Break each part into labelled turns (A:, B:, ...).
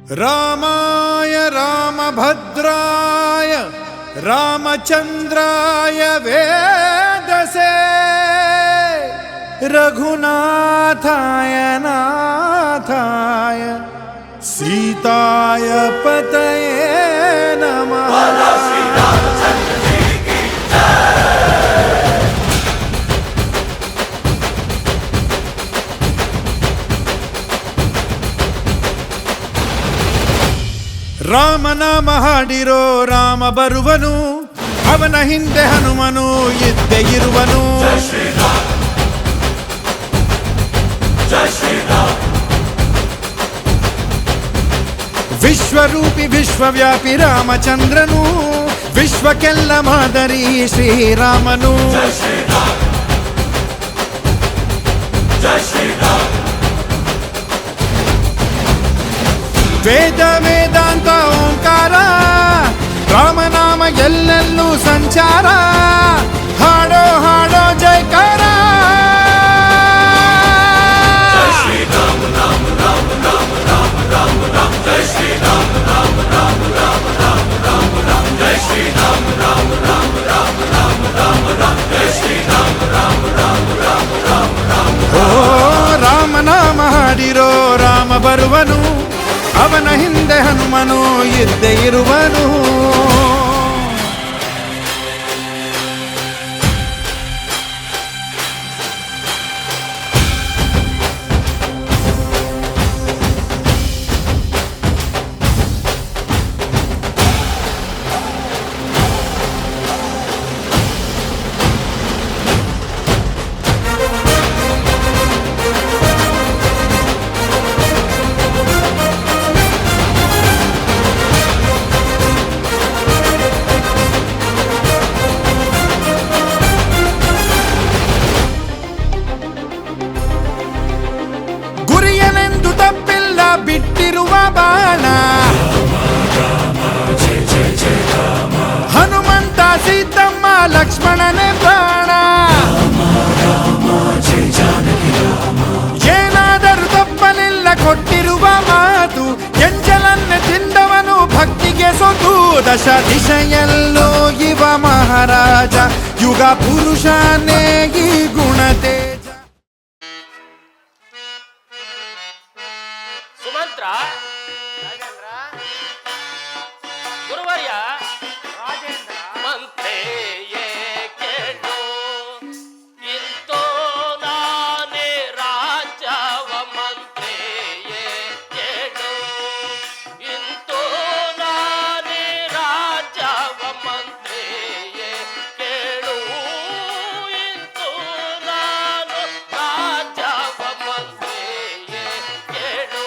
A: ರಾಮಾಯ ರಾಮಭದ್ರಾಯ ರಾಮಚಂದ್ರಾಯ ವೇದಸೆ ರಘುನಾಥಾಯ ನಾಥಾಯ ಸೀತಾಯ ಪತಯೇ ನಮಃ. ರಾಮನಾಮ ಹಾಡಿರೋ ರಾಮ ಬರುವನು, ಅವನ ಹಿಂದೆ ಹನುಮನು ಇದ್ದೇ ಇರುವನು. ವಿಶ್ವರೂಪಿ ವಿಶ್ವವ್ಯಾಪಿ ರಾಮಚಂದ್ರನು, ವಿಶ್ವಕ್ಕೆಲ್ಲ ಮಾದರಿ ಶ್ರೀರಾಮನು. ವೇದ ವೇದಾಂತ ಓಂಕಾರ, ರಾಮನಾಮ ಎಲ್ಲೆಲ್ಲೂ ಸಂಚಾರ. ಹಾಡೋ ಹಾಡೋ ಜೈಕಾರ. ಓ ರಾಮನಾಮ ಹಾಡಿರೋ ರಾಮ ಬರುವನು, ಅವನ ಹಿಂದೆ ಹನುಮನು ಇದ್ದೇ ಇರುವನು. ತಪ್ಪಿಲ್ಲ ಬಿಟ್ಟಿರುವ ಬಾಣ, ಹನುಮಂತ ಸೀತಮ್ಮ ಲಕ್ಷ್ಮಣನೇ ಪ್ರಾಣ. ಏನಾದರೂ ತಪ್ಪಲಿಲ್ಲ ಕೊಟ್ಟಿರುವ ಮಾತು, ಎಂಜಲನ್ನೇ ತಿಂದವನು ಭಕ್ತಿಗೆ ಸೊತು. ದಶ ದಿಶೆಯಲ್ಲೋ ಇವ ಮಹಾರಾಜ, ಯುಗ ಪುರುಷನೇ ಈ ಗುಣತೇಜ.
B: ಸುಮಂತ್ರ, ಗುರುವರ್ಯ, ಮಂತ್ರೆಯೇ ಕೇಳು, ಇಂತೋ ನಾನೇ ರಾಜವ ಮಂತ್ರೆಯೇ ಕೇಳು, ಇಂತೋ ನಾನೇ ರಾಜವ ಮಂತ್ರೆಯೇ ಕೇಳು, ಇಂತೋ ನಾನು ರಾಜವ ಮಂತ್ರೆಯೇ ಕೇಳು.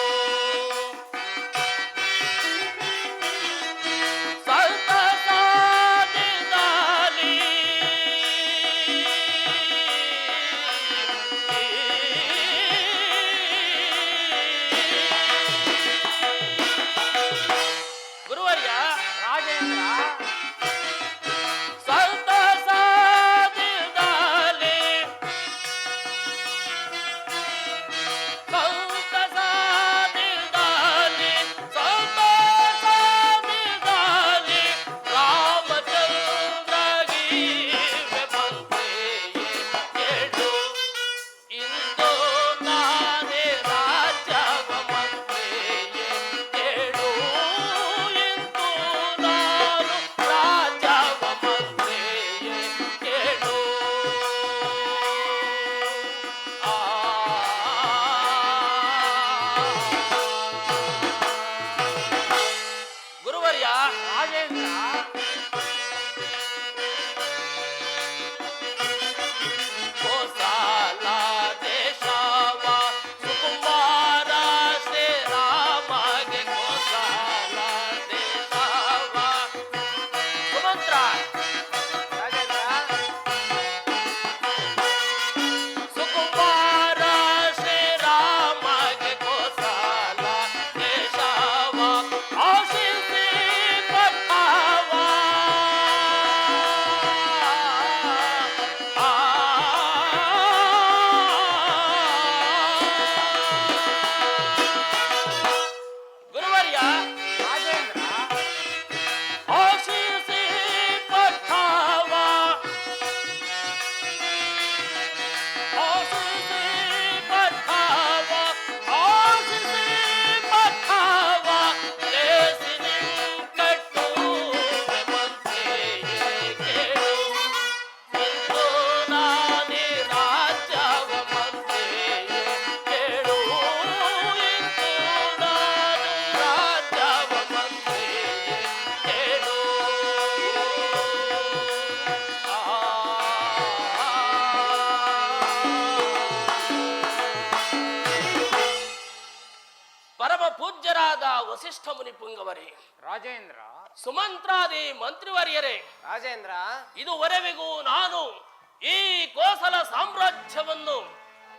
B: ಪೂಜ್ಯರಾದ ವಸಿಷ್ಠ ಮುನಿ ಪುಂಗವರೇ,
C: ರಾಜೇಂದ್ರ.
B: ಸುಮಂತ್ರಾದಿ ಮಂತ್ರಿವರ್ಯರೇ,
C: ರಾಜೇಂದ್ರ.
B: ಇದುವರೆವಿಗೂ ನಾನು ಈ ಕೋಸಲ ಸಾಮ್ರಾಜ್ಯವನ್ನು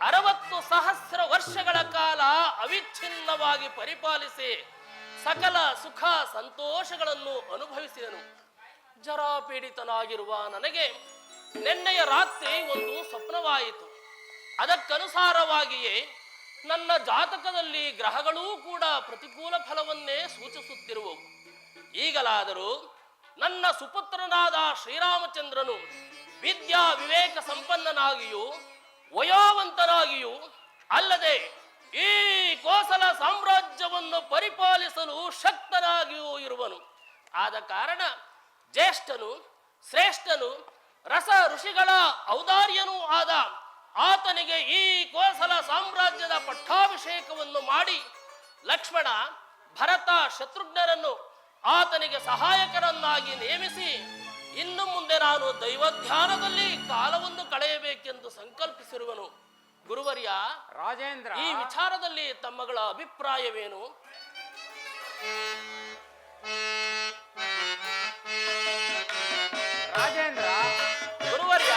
B: 60 ಸಹಸ್ರ ವರ್ಷಗಳ ಕಾಲ ಅವಿಚ್ಛಿನ್ನವಾಗಿ ಪರಿಪಾಲಿಸಿ ಸಕಲ ಸುಖ ಸಂತೋಷಗಳನ್ನು ಅನುಭವಿಸಿದನು. ಜರಾಪೀಡಿತನಾಗಿರುವ ನನಗೆ ನಿನ್ನೆಯ ರಾತ್ರಿ ಒಂದು ಸ್ವಪ್ನವಾಯಿತು. ಅದಕ್ಕನುಸಾರವಾಗಿಯೇ ನನ್ನ ಜಾತಕದಲ್ಲಿ ಗ್ರಹಗಳೂ ಕೂಡ ಪ್ರತಿಕೂಲ ಫಲವನ್ನೇ ಸೂಚಿಸುತ್ತಿರುವವು. ಈಗಲಾದರೂ ನನ್ನ ಸುಪುತ್ರನಾದ ಶ್ರೀರಾಮಚಂದ್ರನು ವಿದ್ಯಾ ವಿವೇಕ ಸಂಪನ್ನನಾಗಿಯೂ ವಯೋವಂತನಾಗಿಯೂ ಅಲ್ಲದೆ ಈ ಕೋಸಲ ಸಾಮ್ರಾಜ್ಯವನ್ನು ಪರಿಪಾಲಿಸಲು ಶಕ್ತನಾಗಿಯೂ ಇರುವನು. ಆದ ಕಾರಣ ಜ್ಯೇಷ್ಠನು ಶ್ರೇಷ್ಠನು ರಸ ಋಷಿಗಳ ಔದಾರ್ಯನೂ ಆದ ಆತನಿಗೆ ಈ ಕೋಸಲ ಸಾಮ್ರಾಜ್ಯದ ಪಟ್ಟಾಭಿಷೇಕವನ್ನು ಮಾಡಿ ಲಕ್ಷ್ಮಣ ಭರತ ಶತ್ರುಘ್ನರನ್ನು ಆತನಿಗೆ ಸಹಾಯಕರನ್ನಾಗಿ ನೇಮಿಸಿ ಇನ್ನು ಮುಂದೆ ನಾನು ದೈವಧ್ಯಾನದಲ್ಲಿ ಕಾಲವನ್ನು ಕಳೆಯಬೇಕೆಂದು ಸಂಕಲ್ಪಿಸಿರುವನು. ಗುರುವರ್ಯ,
C: ರಾಜೇಂದ್ರ,
B: ಈ ವಿಚಾರದಲ್ಲಿ ತಮ್ಮಗಳ ಅಭಿಪ್ರಾಯವೇನು?
C: ರಾಜೇಂದ್ರ.
B: ಗುರುವರ್ಯ,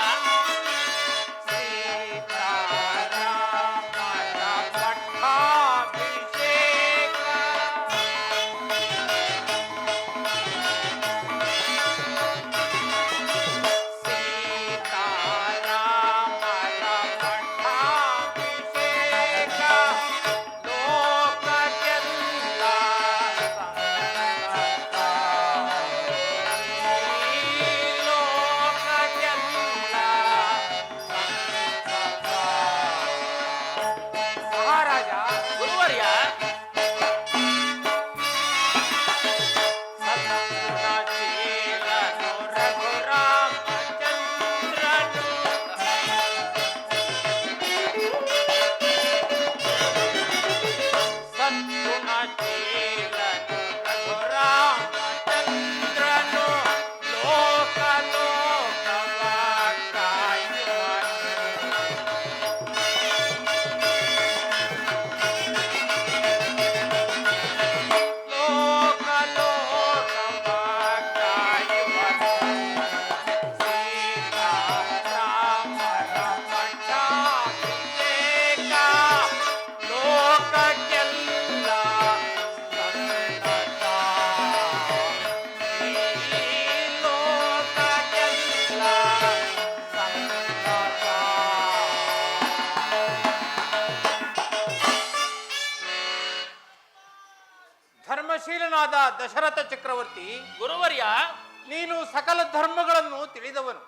C: ಧರ್ಮಶೀಲನಾದ ದಶರಥ ಚಕ್ರವರ್ತಿ,
B: ಗುರುವರ್ಯ,
C: ನೀನು ಸಕಲ ಧರ್ಮಗಳನ್ನು ತಿಳಿದವನು.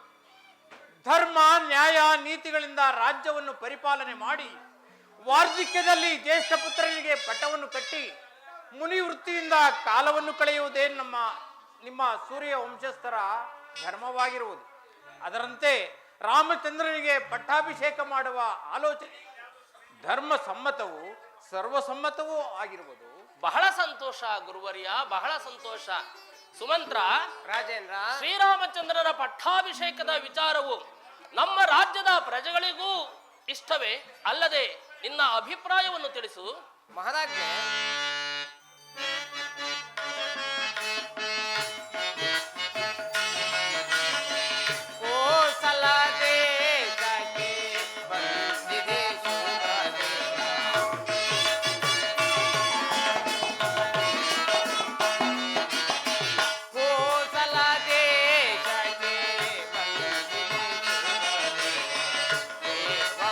C: ಧರ್ಮ ನ್ಯಾಯ ನೀತಿಗಳಿಂದ ರಾಜ್ಯವನ್ನು ಪರಿಪಾಲನೆ ಮಾಡಿ ವಾರ್ಧಿಕ್ಯದಲ್ಲಿ ಜ್ಯೇಷ್ಠ ಪುತ್ರನಿಗೆ ಪಟ್ಟವನ್ನು ಕಟ್ಟಿ ಮುನಿ ವೃತ್ತಿಯಿಂದ ಕಾಲವನ್ನು ಕಳೆಯುವುದೇ ನಿಮ್ಮ ಸೂರ್ಯ ವಂಶಸ್ಥರ ಧರ್ಮವಾಗಿರುವುದು. ಅದರಂತೆ ರಾಮಚಂದ್ರನಿಗೆ ಪಟ್ಟಾಭಿಷೇಕ ಮಾಡುವ ಆಲೋಚನೆ ಧರ್ಮ ಸಮ್ಮತವೂ ಸರ್ವಸಮ್ಮತವೂ ಆಗಿರುವುದು.
B: ಬಹಳ ಸಂತೋಷ ಗುರುವರ್ಯ, ಬಹಳ ಸಂತೋಷ. ಸುಮಂತ್ರ,
C: ರಾಜೇಂದ್ರ,
B: ಶ್ರೀರಾಮಚಂದ್ರನ ಪಟ್ಟಾಭಿಷೇಕದ ವಿಚಾರವು ನಮ್ಮ ರಾಜ್ಯದ ಪ್ರಜೆಗಳಿಗೂ ಇಷ್ಟವೇ? ಅಲ್ಲದೆ ನಿನ್ನ ಅಭಿಪ್ರಾಯವನ್ನು ತಿಳಿಸು.
C: ಮಹಾರಾಜ್ಞೆ.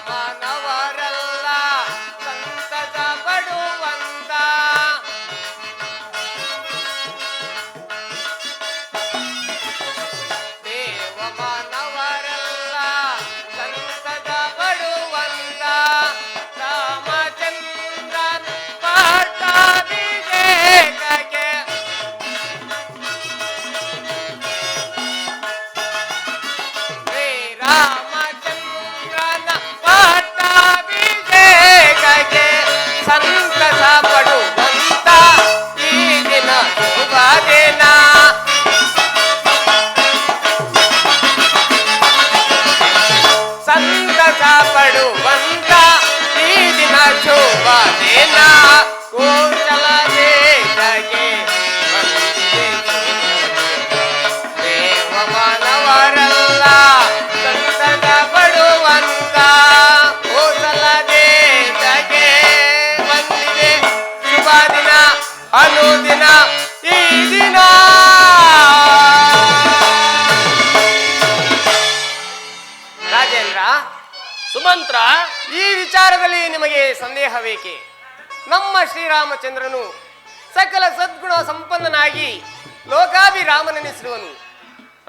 D: ಮಾನವರೆಲ್ಲ ಸಂತದ ಪಡುವಂತ
C: ಸಂದೇಹವೇಕೆ? ನಮ್ಮ ಶ್ರೀರಾಮಚಂದ್ರನು ಸಕಲ ಸದ್ಗುಣ ಸಂಪನ್ನನಾಗಿ ಲೋಕಾಭಿರಾಮನೆನಿಸಿರುವನು.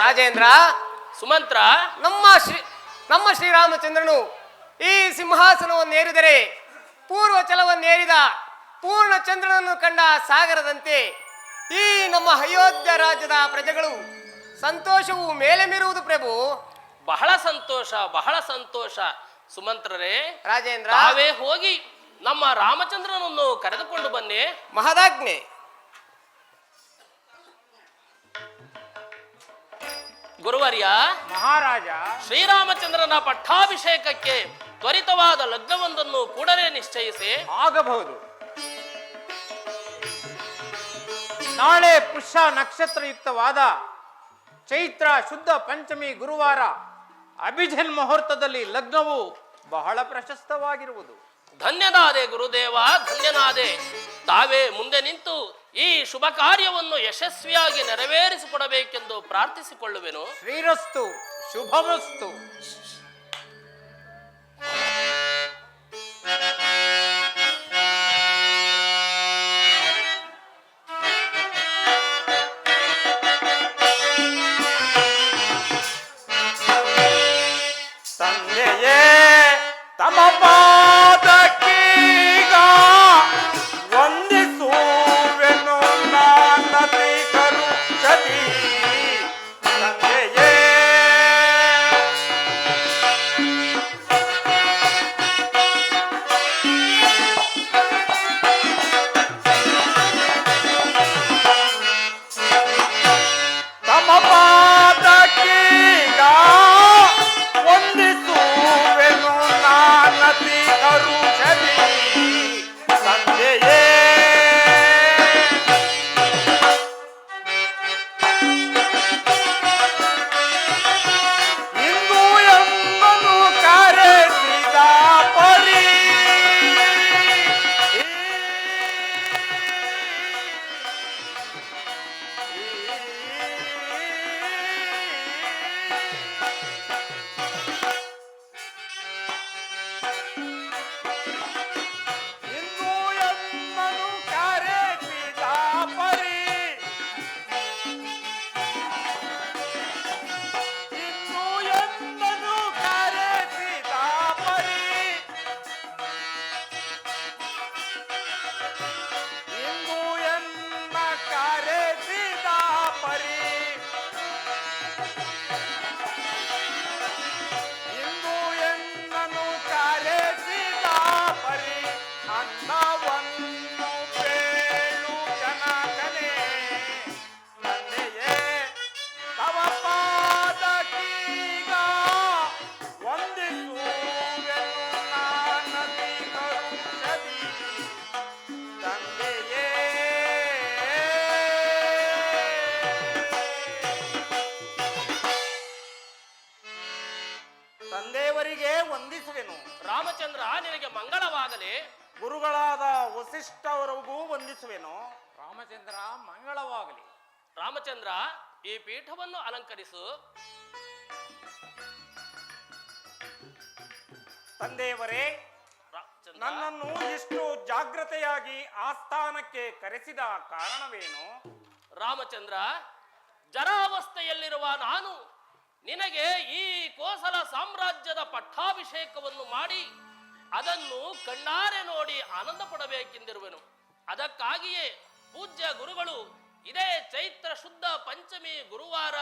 C: ರಾಜೇಂದ್ರ,
B: ಸುಮಂತ್ರ,
C: ನಮ್ಮ ಶ್ರೀರಾಮಚಂದ್ರನು ಈ ಸಿಂಹಾಸನವನ್ನೇರಿದರೆ ಪೂರ್ವ ಛಲವನ್ನೇರಿದ ಪೂರ್ಣ ಚಂದ್ರನನ್ನು ಕಂಡ ಸಾಗರದಂತೆ ಈ ನಮ್ಮ ಅಯೋಧ್ಯ ರಾಜ್ಯದ ಪ್ರಜೆಗಳು ಸಂತೋಷವು ಮೇಲೆ ಮೀರುವುದು ಪ್ರಭು.
B: ಬಹಳ ಸಂತೋಷ, ಬಹಳ ಸಂತೋಷ. ಸುಮಂತ್ರರೇ,
C: ರಾಜೇಂದ್ರ,
B: ತಾವೇ ಹೋಗಿ ನಮ್ಮ ರಾಮಚಂದ್ರನನ್ನು ಕರೆದುಕೊಂಡು ಬನ್ನಿ.
C: ಮಹದಾಜ್ಞೆ.
B: ಗುರುವರ್ಯ,
C: ಮಹಾರಾಜ,
B: ಶ್ರೀರಾಮಚಂದ್ರನ ಪಟ್ಟಾಭಿಷೇಕಕ್ಕೆ ತ್ವರಿತವಾದ ಲಗ್ನವೊಂದನ್ನು ಕೂಡಲೇ ನಿಶ್ಚಯಿಸಿ.
C: ಆಗಬಹುದು. ನಾಳೆ ಪುಷ್ಯ ನಕ್ಷತ್ರಯುಕ್ತವಾದ ಚೈತ್ರ ಶುದ್ಧ ಪಂಚಮಿ ಗುರುವಾರ ಅಭಿಜಿನ್ ಮುಹೂರ್ತದಲ್ಲಿ ಲಗ್ನವು ಬಹಳ ಪ್ರಶಸ್ತವಾಗಿರುವುದು.
B: ಧನ್ಯನಾದೆ ಗುರುದೇವ, ಧನ್ಯನಾದೆ. ತಾವೇ ಮುಂದೆ ನಿಂತು ಈ ಶುಭ ಕಾರ್ಯವನ್ನು ಯಶಸ್ವಿಯಾಗಿ ನೆರವೇರಿಸಿಕೊಡಬೇಕೆಂದು ಪ್ರಾರ್ಥಿಸಿಕೊಳ್ಳುವೆನು.
C: ಶ್ರೀರಸ್ತು, ಶುಭಮಸ್ತು.
A: ತಂದೆಯೇ ತಮ ಪಾದಕ್ಕೀಗ ವಂದಿಸುವೆನು ನಾನತಿ ಕರುಷದಿ. ತಂದೆಯೇ ತಮ ಪಾದಕ್ಕೀಗ ವಂದಿಸುವೆನು ನಾನತಿ ಕರುಷದಿ. ತಂದೆಯೇ ಇಂದು ಎಂಬನು ಕರೆಸಿದ ಪರಿ ಇಂದು ಎಂಬನು ಕರೆಸಿದ ಪರಿ ಇಂದು ಎಂಬನು ಕರೆಸಿದ ಪರಿ ಇಂದು ಎನ್ನ ಕರೆಸಿದ ಪರಿ ಇಂದು ಎನ್ನನು ಕರೆಸಿದ ಪರಿ ಅನ್ನವನ್ನು ಬೇಳು ಜನಕನೇ. ತಂದೆಯೇ ತವ ಪಾದಕ್ಕೀಗ ವಂದಿಸುವೆನು ನಾನತಿ ಕರುಷದಿ. ತಂದೆಯೇ ತಂದೆಯವರಿಗೆ ವಂದಿಸುವೆನು.
B: ರಾಮಚಂದ್ರ, ನಿನಗೆ ಮಂಗಳವಾಗಲಿ.
A: ಗುರುಗಳಾದ ವಸಿಷ್ಠವರೆಗೂ ವಂದಿಸುವೆನು.
C: ರಾಮಚಂದ್ರ, ಮಂಗಳವಾಗಲಿ.
B: ರಾಮಚಂದ್ರ, ಈ ಪೀಠವನ್ನು ಅಲಂಕರಿಸು.
A: ತಂದೆಯವರೇ,
B: ರಾಮಚಂದ್ರ,
A: ನನ್ನನ್ನು ಇಷ್ಟು ಜಾಗ್ರತೆಯಾಗಿ ಆಸ್ಥಾನಕ್ಕೆ ಕರೆಸಿದ ಕಾರಣವೇನು?
B: ರಾಮಚಂದ್ರ, ಜರಾವಸ್ಥೆಯಲ್ಲಿರುವ ನಾನು ನಿನಗೆ ಈ ಕೋಸಲ ಸಾಮ್ರಾಜ್ಯದ ಪಟ್ಟಾಭಿಷೇಕವನ್ನು ಮಾಡಿ ಅದನ್ನು ಕಣ್ಣಾರೆ ನೋಡಿ ಆನಂದ ಪಡಬೇಕೆಂದಿರುವೆನು. ಅದಕ್ಕಾಗಿಯೇ ಪೂಜ್ಯ ಗುರುಗಳು ಇದೇ ಚೈತ್ರ ಶುದ್ಧ ಪಂಚಮಿ ಗುರುವಾರ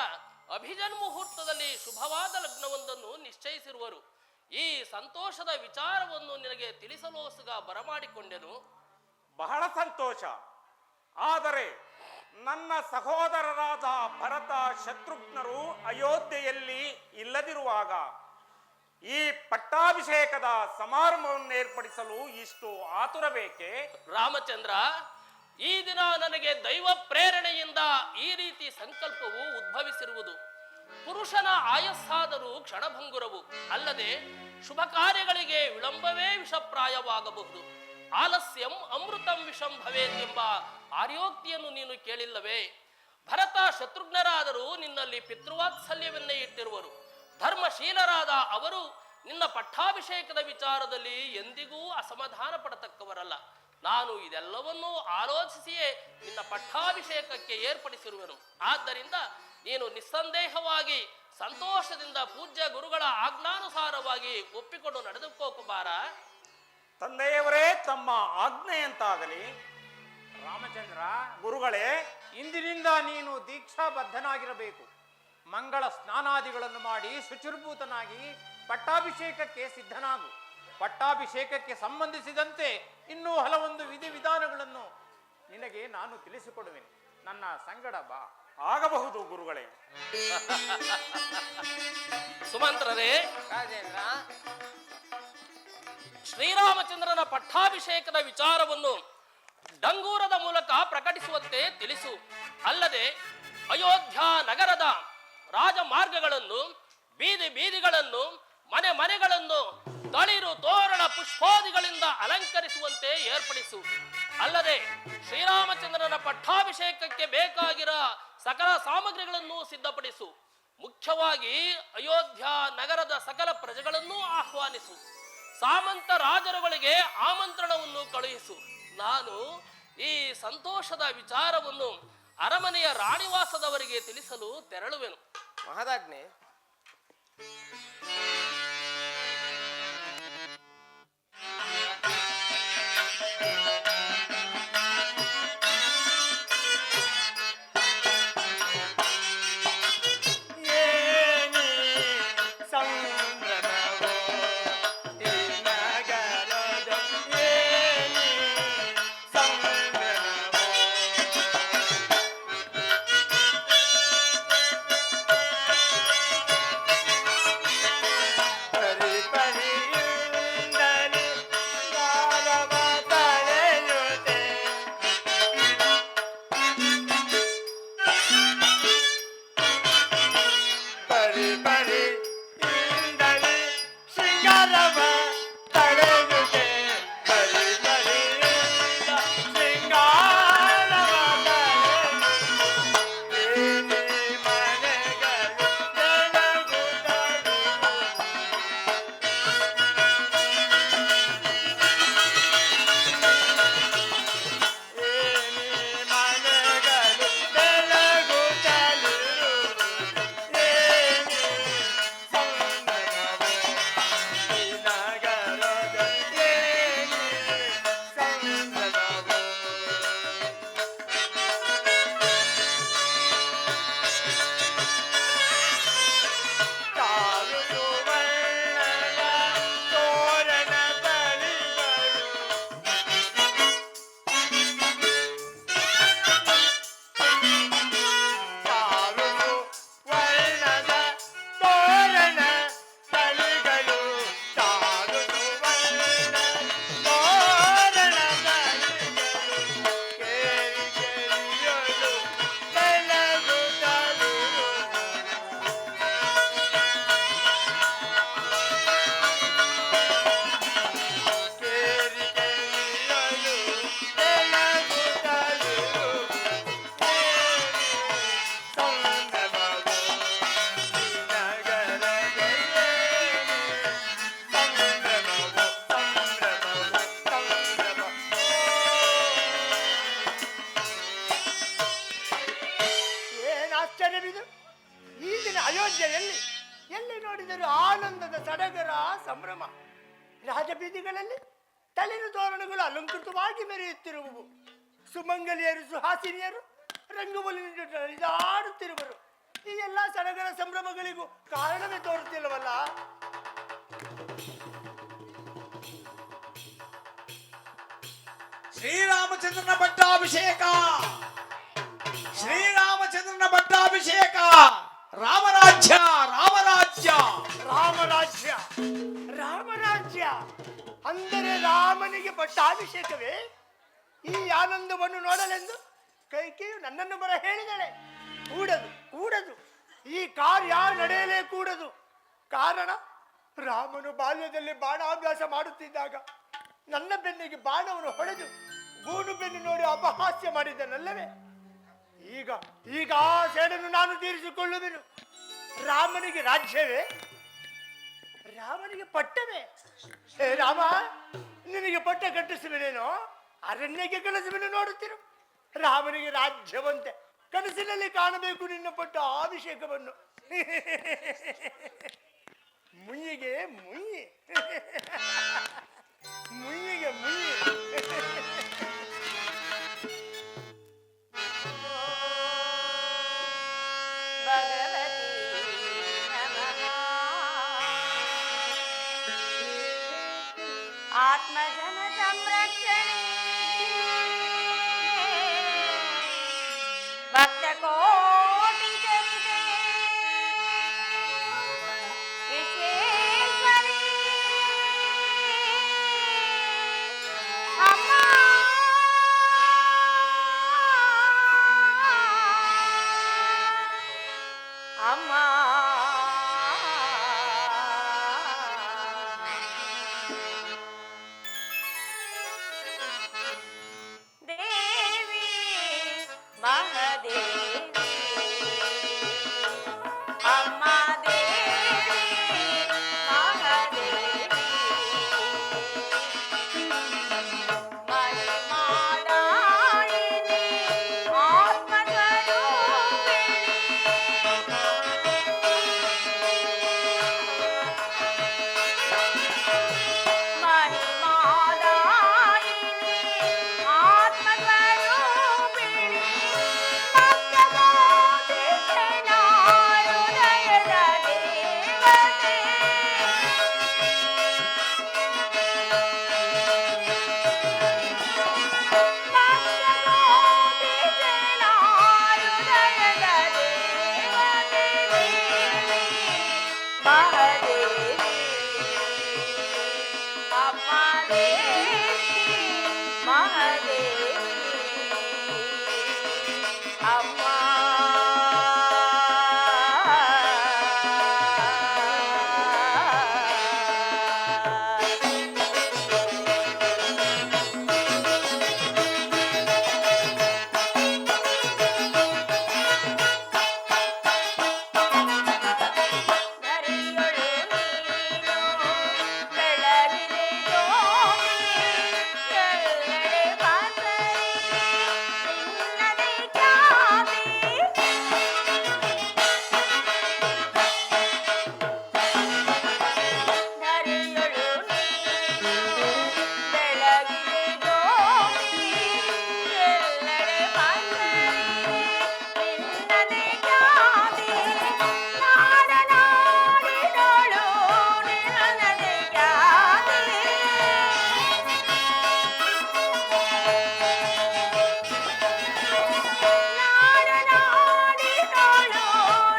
B: ಅಭಿಜನ್ ಮುಹೂರ್ತದಲ್ಲಿ ಶುಭವಾದ ಲಗ್ನವೊಂದನ್ನು ನಿಶ್ಚಯಿಸಿರುವರು. ಈ ಸಂತೋಷದ ವಿಚಾರವನ್ನು ನಿನಗೆ ತಿಳಿಸಲೋಸುಗ ಬರಮಾಡಿಕೊಂಡೆನು.
A: ಬಹಳ ಸಂತೋಷ. ಆದರೆ ನನ್ನ ಸಹೋದರರಾದ ಭರತ ಶತ್ರುಘ್ನರು ಅಯೋಧ್ಯೆಯಲ್ಲಿ ಇಲ್ಲದಿರುವಾಗ ಈ ಪಟ್ಟಾಭಿಷೇಕದ ಸಮಾರಂಭವನ್ನು ಏರ್ಪಡಿಸಲು ಇಷ್ಟು ಆತುರ ಬೇಕೆ?
B: ರಾಮಚಂದ್ರ, ಈ ದಿನ ನನಗೆ ದೈವ ಪ್ರೇರಣೆಯಿಂದ ಈ ರೀತಿ ಸಂಕಲ್ಪವು ಉದ್ಭವಿಸಿರುವುದು. ಪುರುಷನ ಆಯಸ್ಸಾದರೂ ಕ್ಷಣಭಂಗುರವು, ಅಲ್ಲದೆ ಶುಭ ಕಾರ್ಯಗಳಿಗೆ ವಿಳಂಬವೇ ವಿಷಪ್ರಾಯವಾಗಬಹುದು. ಆಲಸ್ಯಂ ಅಮೃತಂ ವಿಷಂ ಭವೇತ್ ಎಂಬ ಆರ್ಯೋಕ್ತಿಯನ್ನು ನೀನು ಕೇಳಿಲ್ಲವೇ? ಭರತ ಶತ್ರುಘ್ನರಾದರೂ ನಿನ್ನಲ್ಲಿ ಪಿತೃವಾತ್ಸಲ್ಯವನ್ನೇ ಇಟ್ಟಿರುವರು. ಧರ್ಮಶೀಲರಾದ ಅವರು ನಿನ್ನ ಪಟ್ಟಾಭಿಷೇಕದ ವಿಚಾರದಲ್ಲಿ ಎಂದಿಗೂ ಅಸಮಾಧಾನ ಪಡತಕ್ಕವರಲ್ಲ. ನಾನು ಇದೆಲ್ಲವನ್ನೂ ಆಲೋಚಿಸಿಯೇ ನಿನ್ನ ಪಟ್ಟಾಭಿಷೇಕಕ್ಕೆ ಏರ್ಪಡಿಸಿರುವೆನು. ಆದ್ದರಿಂದ ನೀನು ನಿಸ್ಸಂದೇಹವಾಗಿ ಸಂತೋಷದಿಂದ ಪೂಜ್ಯ ಗುರುಗಳ ಆಜ್ಞಾನುಸಾರವಾಗಿ ಒಪ್ಪಿಕೊಂಡು ನಡೆದುಕೋ ಕುಮಾರ.
A: ತಂದೆಯವರೇ, ತಮ್ಮ ಆಜ್ಞೆಯಂತಾಗಲಿ.
C: ರಾಮಚಂದ್ರ,
A: ಗುರುಗಳೇ,
C: ಇಂದಿನಿಂದ ನೀನು ದೀಕ್ಷಾಬದ್ಧನಾಗಿರಬೇಕು. ಮಂಗಳ ಸ್ನಾನಾದಿಗಳನ್ನು ಮಾಡಿ ಶುಚಿರ್ಭೂತನಾಗಿ ಪಟ್ಟಾಭಿಷೇಕಕ್ಕೆ ಸಿದ್ಧನಾಗು. ಪಟ್ಟಾಭಿಷೇಕಕ್ಕೆ ಸಂಬಂಧಿಸಿದಂತೆ ಇನ್ನೂ ಹಲವೊಂದು ವಿಧಿವಿಧಾನಗಳನ್ನು ನಿನಗೆ ನಾನು ತಿಳಿಸಿಕೊಡುವೆನು. ನನ್ನ ಸಂಗಡ ಬಾ.
A: ಆಗಬಹುದು ಗುರುಗಳೇ.
B: ಸುಮಂತ್ರರೇ,
C: ರಾಜೇಂದ್ರ,
B: ಶ್ರೀರಾಮಚಂದ್ರನ ಪಟ್ಟಾಭಿಷೇಕದ ವಿಚಾರವನ್ನು ಡಂಗೂರದ ಮೂಲಕ ಪ್ರಕಟಿಸುವಂತೆ ತಿಳಿಸು. ಅಲ್ಲದೆ ಅಯೋಧ್ಯ ನಗರದ ರಾಜಮಾರ್ಗಗಳನ್ನು, ಬೀದಿ ಬೀದಿಗಳನ್ನು, ಮನೆ ಮನೆಗಳನ್ನು ತಳಿರು ತೋರಣ ಪುಷ್ಪಾದಿಗಳಿಂದ ಅಲಂಕರಿಸುವಂತೆ ಏರ್ಪಡಿಸು. ಅಲ್ಲದೆ ಶ್ರೀರಾಮಚಂದ್ರನ ಪಟ್ಟಾಭಿಷೇಕಕ್ಕೆ ಬೇಕಾಗಿರೋ ಸಕಲ ಸಾಮಗ್ರಿಗಳನ್ನು ಸಿದ್ಧಪಡಿಸು. ಮುಖ್ಯವಾಗಿ ಅಯೋಧ್ಯ ನಗರದ ಸಕಲ ಪ್ರಜೆಗಳನ್ನೂ ಆಹ್ವಾನಿಸು. ಸಾಮಂತ ರಾಜರುಗಳಿಗೆ ಆಮಂತ್ರಣವನ್ನು ಕಳುಹಿಸು. ನಾನು ಈ ಸಂತೋಷದ ವಿಚಾರವನ್ನು ಅರಮನೆಯ ರಾಣಿವಾಸದವರಿಗೆ ತಿಳಿಸಲು ತೆರಳುವೆನು.
D: ಮಹದಾಜ್ಞೆ.
E: ಅಯೋಧ್ಯೆಯಲ್ಲಿ ಎಲ್ಲಿ ನೋಡಿದರೂ ಆನಂದದ ಸಡಗರ ಸಂಭ್ರಮ. ರಾಜಬೀದಿಗಳಲ್ಲಿ ತಳಿರು ತೋರಣಗಳು ಅಲಂಕೃತವಾಗಿ ಮೆರೆಯುತ್ತಿರುವವು. ಸುಮಂಗಲಿಯರು ಸುಹಾಸಿನಿಯರು ರಂಗವಲ್ಲಿನಿಂದ ನಡೆದಾಡುತ್ತಿರುವರು. ಈ ಎಲ್ಲ ಸಡಗರ ಸಂಭ್ರಮಗಳಿಗೂ ಕಾರಣವೇ ತೋರುತ್ತಿಲ್ಲವಲ್ಲ.
F: ಶ್ರೀರಾಮಚಂದ್ರನ ಪಟ್ಟಾಭಿಷೇಕ, ಶ್ರೀರಾಮಚಂದ್ರನ ಪಟ್ಟಾಭಿಷೇಕ. ರಾಮರಾಜ್ಯ, ರಾಮರಾಜ್ಯ,
E: ರಾಮರಾಜ್ಯ, ರಾಮರಾಜ್ಯ ಅಂದರೆ ರಾಮನಿಗೆ ಪಟ್ಟಾಭಿಷೇಕವೇ? ಈ ಆನಂದವನ್ನು ನೋಡಲೆಂದು ಕೈಕೆಯು ನನ್ನನ್ನು ಬರ ಹೇಳಿದಳೆ. ಕೂಡದು ಕೂಡದು, ಈ ಕಾರ್ಯ ನಡೆಯಲೇ ಕೂಡದು. ಕಾರಣ, ರಾಮನು ಬಾಲ್ಯದಲ್ಲಿ ಬಾಣಾಭ್ಯಾಸ ಮಾಡುತ್ತಿದ್ದಾಗ ನನ್ನ ಬೆನ್ನಿಗೆ ಬಾಣವನ್ನು ಹೊಡೆದು ಗೂಡು ಬೆನ್ನು ನೋಡಿ ಅಪಹಾಸ್ಯ ಮಾಡಿದ್ದನಲ್ಲವೇ? ಈಗ ಈಗ ಆ ಸೇಡನ್ನು ನಾನು ತೀರಿಸಿಕೊಳ್ಳುವೆನು. ರಾಮನಿಗೆ ರಾಜ್ಯವೇ? ರಾಮನಿಗೆ ಪಟ್ಟವೇ? ಹೇ ರಾಮ, ನಿನಗೆ ಪಟ್ಟ ಕಟ್ಟಿಸುವೆನೇನೋ, ಅರಣ್ಯಕ್ಕೆ ಕಳಿಸುವೆನು ನೋಡುತ್ತಿರು. ರಾಮನಿಗೆ ರಾಜ್ಯವಂತೆ ಕನಸಿನಲ್ಲಿ ಕಾಣಬೇಕು ನಿನ್ನ ಪಟ್ಟ ಅಭಿಷೇಕವನ್ನು. ಮುಯ್ಯಿಗೆ ಮುಯ್ಯಿ, ಮುಯ್ಯಿಗೆ ಮುಯ್ಯಿ.
D: ಭಗವತಿ ನಮಃ. ಆತ್ಮಜನ ಸಂರಕ್ಷಣೆ ಭಕ್ತ ಕೋಟಿ ಚರಿತೆ ವಿಶ್ವೇಶ್ವರಿ ಅಮ್ಮ. ಅಮ್ಮ ದೇವಿ ಮಹಾದೇವಿ ಅಮ್ಮ ದೇವಿ ಮಹಾದೇವಿ ಮಹಿಮಾದಾಯಿನಿ ಆತ್ಮಸ್ವರೂಪಿಣಿ ಮಹಿಮಾದಾಯಿನಿ ಆತ್ಮಸ್ವರೂಪಿಣಿ ಹೃದಯದ ದೇವತೆ ಹೃದಯದ ದೇವತೆ ಮಹಾದೇವಿ ಅಮ್ಮ ದೇವಿ ಮಹಾದೇವಿ ಅಮ್ಮ. ಧರೆಯೊಳು ನೀನು ಬೆಳಗಿದೆ ಜ್ಯೋತಿ, ಎಲ್ಲೆಡೆ ಬಂದರೆ ನಿನ್ನದೇ ಖ್ಯಾತಿ. ಧರೆಯೊಳು ನೀನು ಬೆಳಗಿದೆ ಜ್ಯೋತಿ, ಎಲ್ಲೆಡೆ ಬಂದರೆ ನಿನ್ನದೇ ಖ್ಯಾತಿ. ನಾಡನಾಡಿದೊಳು ನಿನ್ನದೇ ಖ್ಯಾತಿ. ನಾಡನಾಡಿದೊಳು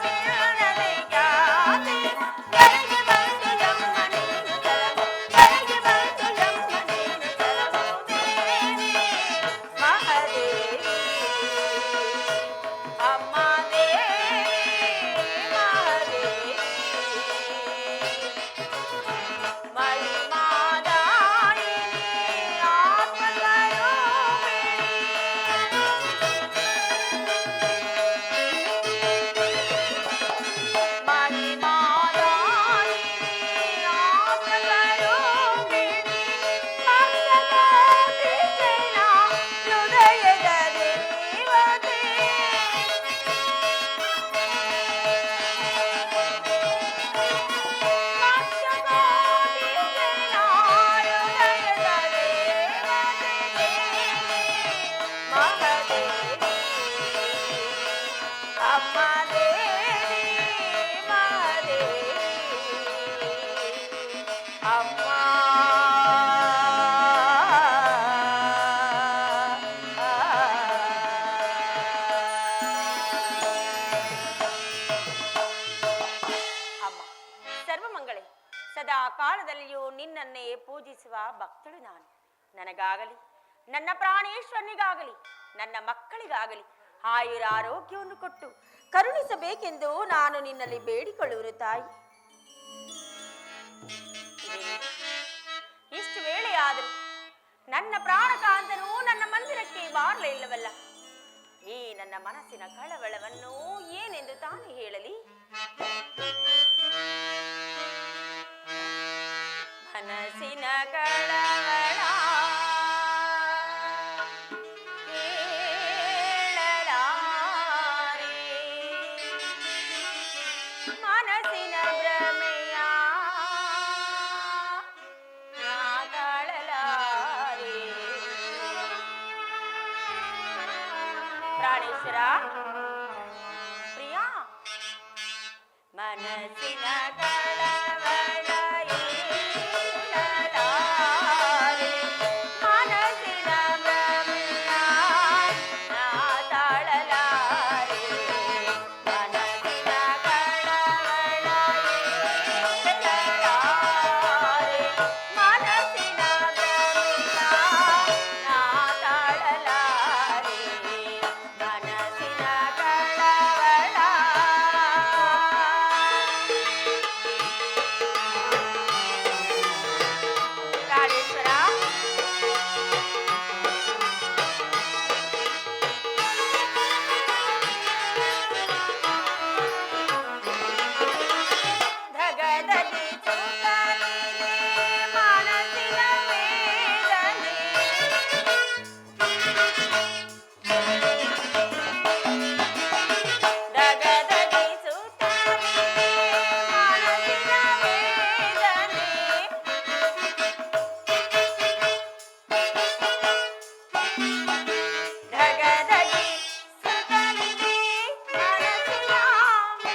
D: ನಿನ್ನದೇ ಖ್ಯಾತಿ. ಕರೆಗೆ ಬಂದು ನಮ್ಮ ನೀನು ತಲುಪು, ಕರೆಗೆ ಬಂದು ನಮ್ಮ ನೀನು ತಲುಪುತ್ತೇನೆ. ಮಹಾದೇವಿ ಅಮ್ಮ ದೇವಿ ಮಹಾದೇವಿ ಮಹಿಮಾದಾಯಿನಿ ಆತ್ಮಸ್ವರೂಪಿಣಿ ಮಹಿಮಾದಾಯಿನಿ ಆತ್ಮಸ್ವರೂಪಿಣಿ ಭಕ್ತಕೋಟಿ ಜನ ಹೃದಯದ ದೇವತೆ. ಭಕ್ತಕೋಟಿ ಜನ ಹೃದಯದ ದೇವತೆ ಮಹಾದೇವಿ ಅಮ್ಮ ದೇವಿ ಮಹಾದೇವಿ ಅಮ್ಮ. ಅಮ್ಮ ಸರ್ವಮಂಗಳೆ, ಸದಾ ಕಾಲದಲ್ಲಿಯೂ ನಿನ್ನನ್ನೇ ಪೂಜಿಸುವ ಭಕ್ತಳು ನಾನು. ನನಗಾಗಲಿ, ನನ್ನ ಪ್ರಾಣೇಶ್ವರನಿಗಾಗಲಿ, ನನ್ನ ಮಕ್ಕಳಿಗಾಗಲಿ ಆಯುರಾರೋಗ್ಯವನ್ನು ಕೊಟ್ಟು ಕರುಣಿಸಬೇಕೆಂದು ನಾನು ನಿನ್ನಲ್ಲಿ ಬೇಡಿಕೊಳ್ಳುವರು ತಾಯಿ. ಇಷ್ಟು ವೇಳೆಯಾದರೂ ನನ್ನ ಪ್ರಾಣಕಾಂತನು ನನ್ನ ಮಂದಿರಕ್ಕೆ ಬಾರಲೇ ಇಲ್ಲವಲ್ಲ. ಈ ನನ್ನ ಮನಸ್ಸಿನ ಕಳವಳವನ್ನು ಏನೆಂದು ತಾನು ಹೇಳಲಿ? ಮನಸ್ಸಿನ ಕಳವಳ ಕೇಳಲಾರೆ, ಮನಸ್ಸಿನ ಭ್ರಮೆಯ ನಾ ತಾಳಲಾರೆ. ಪ್ರಾಣೇಶ್ವರ ಪ್ರಿಯ, ಮನಸ್ಸಿನ ಕಳವಳ ಏಳಲಾರೆ, ಮನಸ್ಸಿನ ಭ್ರಮೆಯ ನಾ ತಾಳಲಾರೆ, ಮನಸ್ಸಿನ ಕಳವಳ ಏಳಲಾರೆ, ಮನಸ್ಸಿನ ಭ್ರಮೆಯ ನಾ ತಾಳಲಾರೆ, ಮನಸ್ಸಿನ ಕಳವಳ. ಪ್ರಾಣೇಶ್ವರ ಧಗಧಗಿ ಸುಖವಿದೆ ಮನಸ್ಸಿನ ವೇದನೆ, ಧಗಧಗಿ ಸುಖವಿದೆ ಮನಸ್ಸಿನ ವೇದನೆ, ಧಗಧಗಿ ಸುಖವಿದೆ ಮನಸ್ಸಿನ ವೇದನೆ,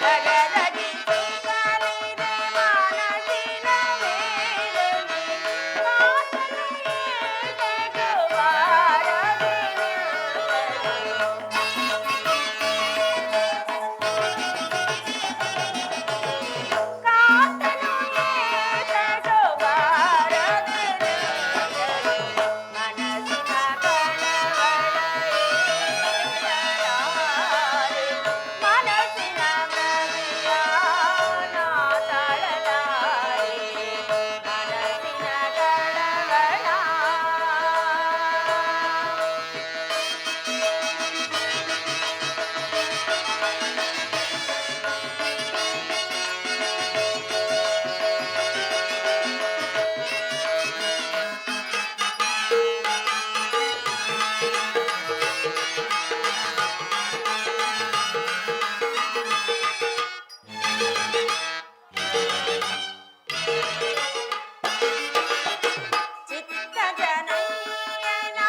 D: ಧಗಧಗಿ ಸುಖವಿದೆ ಮನಸ್ಸಿನ ವೇದನೆ, ಕಾತಲೆಯೇ ತೆಗುವಾರದೆ ಚಿತ್ತ ಜನಯ್ಯನ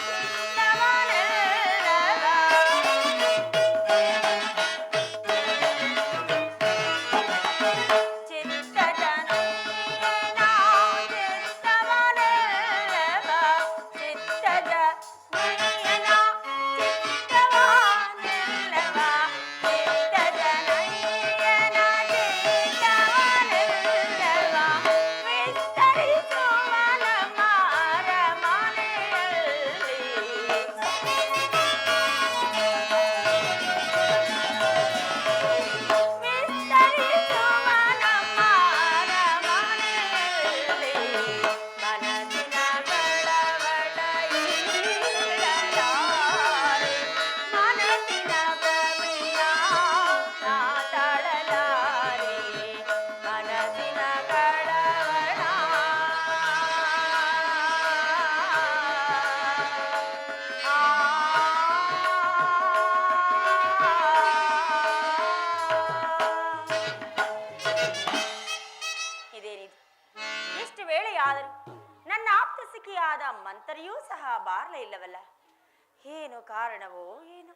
D: ಚಿತ್ತವನೆಲ್ಲವ, ಚಿತ್ತ ಜನಯ್ಯನ ಚಿತ್ತವನೆಲ್ಲವ, ಚಿತ್ತ ಜನಯ್ಯನ ಚಿತ್ತವನೆಲ್ಲವ, ಚಿತ್ತ ಜನಯ್ಯನ ಚಿತ್ತವನೆಲ್ಲವ, ವಿಸ್ತರಿಸುವ ನಮ್ಮ ಅರಮನೆಯಲ್ಲಿ, ವಿಸ್ತರಿಸುವ ನಮ್ಮ ಅರಮನೆಯಲ್ಲಿ, ಮನಸ್ಸಿನ ಕಳವಳ ಏಳಲಾರೆ, ಮನಸ್ಸಿನ ಭ್ರಮೆಯ ನಾ ತಾಳಲಾರೆ, ಮನಸ್ಸಿನ ಕಳವಳ. ಇದೇನಿದು, ಎಷ್ಟು ವೇಳೆಯಾದರೂ ನನ್ನ ಆಪ್ತ ಸಖಿಯಾದ ಮಂತರಿಯೂ ಸಹ ಬಾರಲೇ ಇಲ್ಲವಲ್ಲ, ಏನು ಕಾರಣವೋ ಏನು?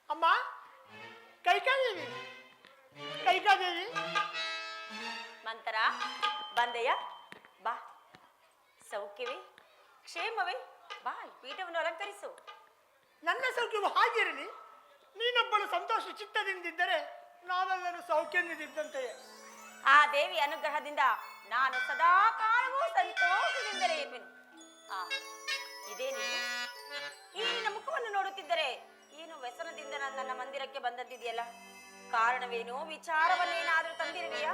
E: ಅಮ್ಮ, ಕೈಕಾದೇವಿ, ಕೈಕಾದೇವಿ,
D: ಮಂತರ ಬಂದೆಯ, ಬಾ. ಸೌಖ್ಯವೇ, ಕ್ಷೇಮವೇ? ಬಾ, ಈ ಪೀಠವನ್ನು ಅಲಂಕರಿಸು.
E: ನನ್ನ ಸೌಖ್ಯವು ಹಾಗಿರಲಿ. ನೀನೊಬ್ಬಳು ಸಂತೋಷ ಚಿತ್ತದಿಂದಿದ್ದರೆ ನಾವೆಲ್ಲರೂ ಸೌಖ್ಯದಿಂದಂತೆಯೇ.
D: ಆ ದೇವಿ ಅನುಗ್ರಹದಿಂದ ನಾನು ಸದಾ ಕಾಲವೂ ಸಂತೋಷದಿಂದಲೇ ಇರುವೆನು. ಇದೇನಿದು, ಈ ನಿನ್ನ ಮುಖವನ್ನು ನೋಡುತ್ತಿದ್ದರೆ ಏನು ವ್ಯಸನದಿಂದ ನನ್ನ ಮಂದಿರಕ್ಕೆ ಬಂದದ್ದಿದೆಯಲ್ಲ, ಕಾರಣವೇನು? ವಿಚಾರವನ್ನೇನಾದ್ರೂ ತಂದಿರುವೆಯಾ?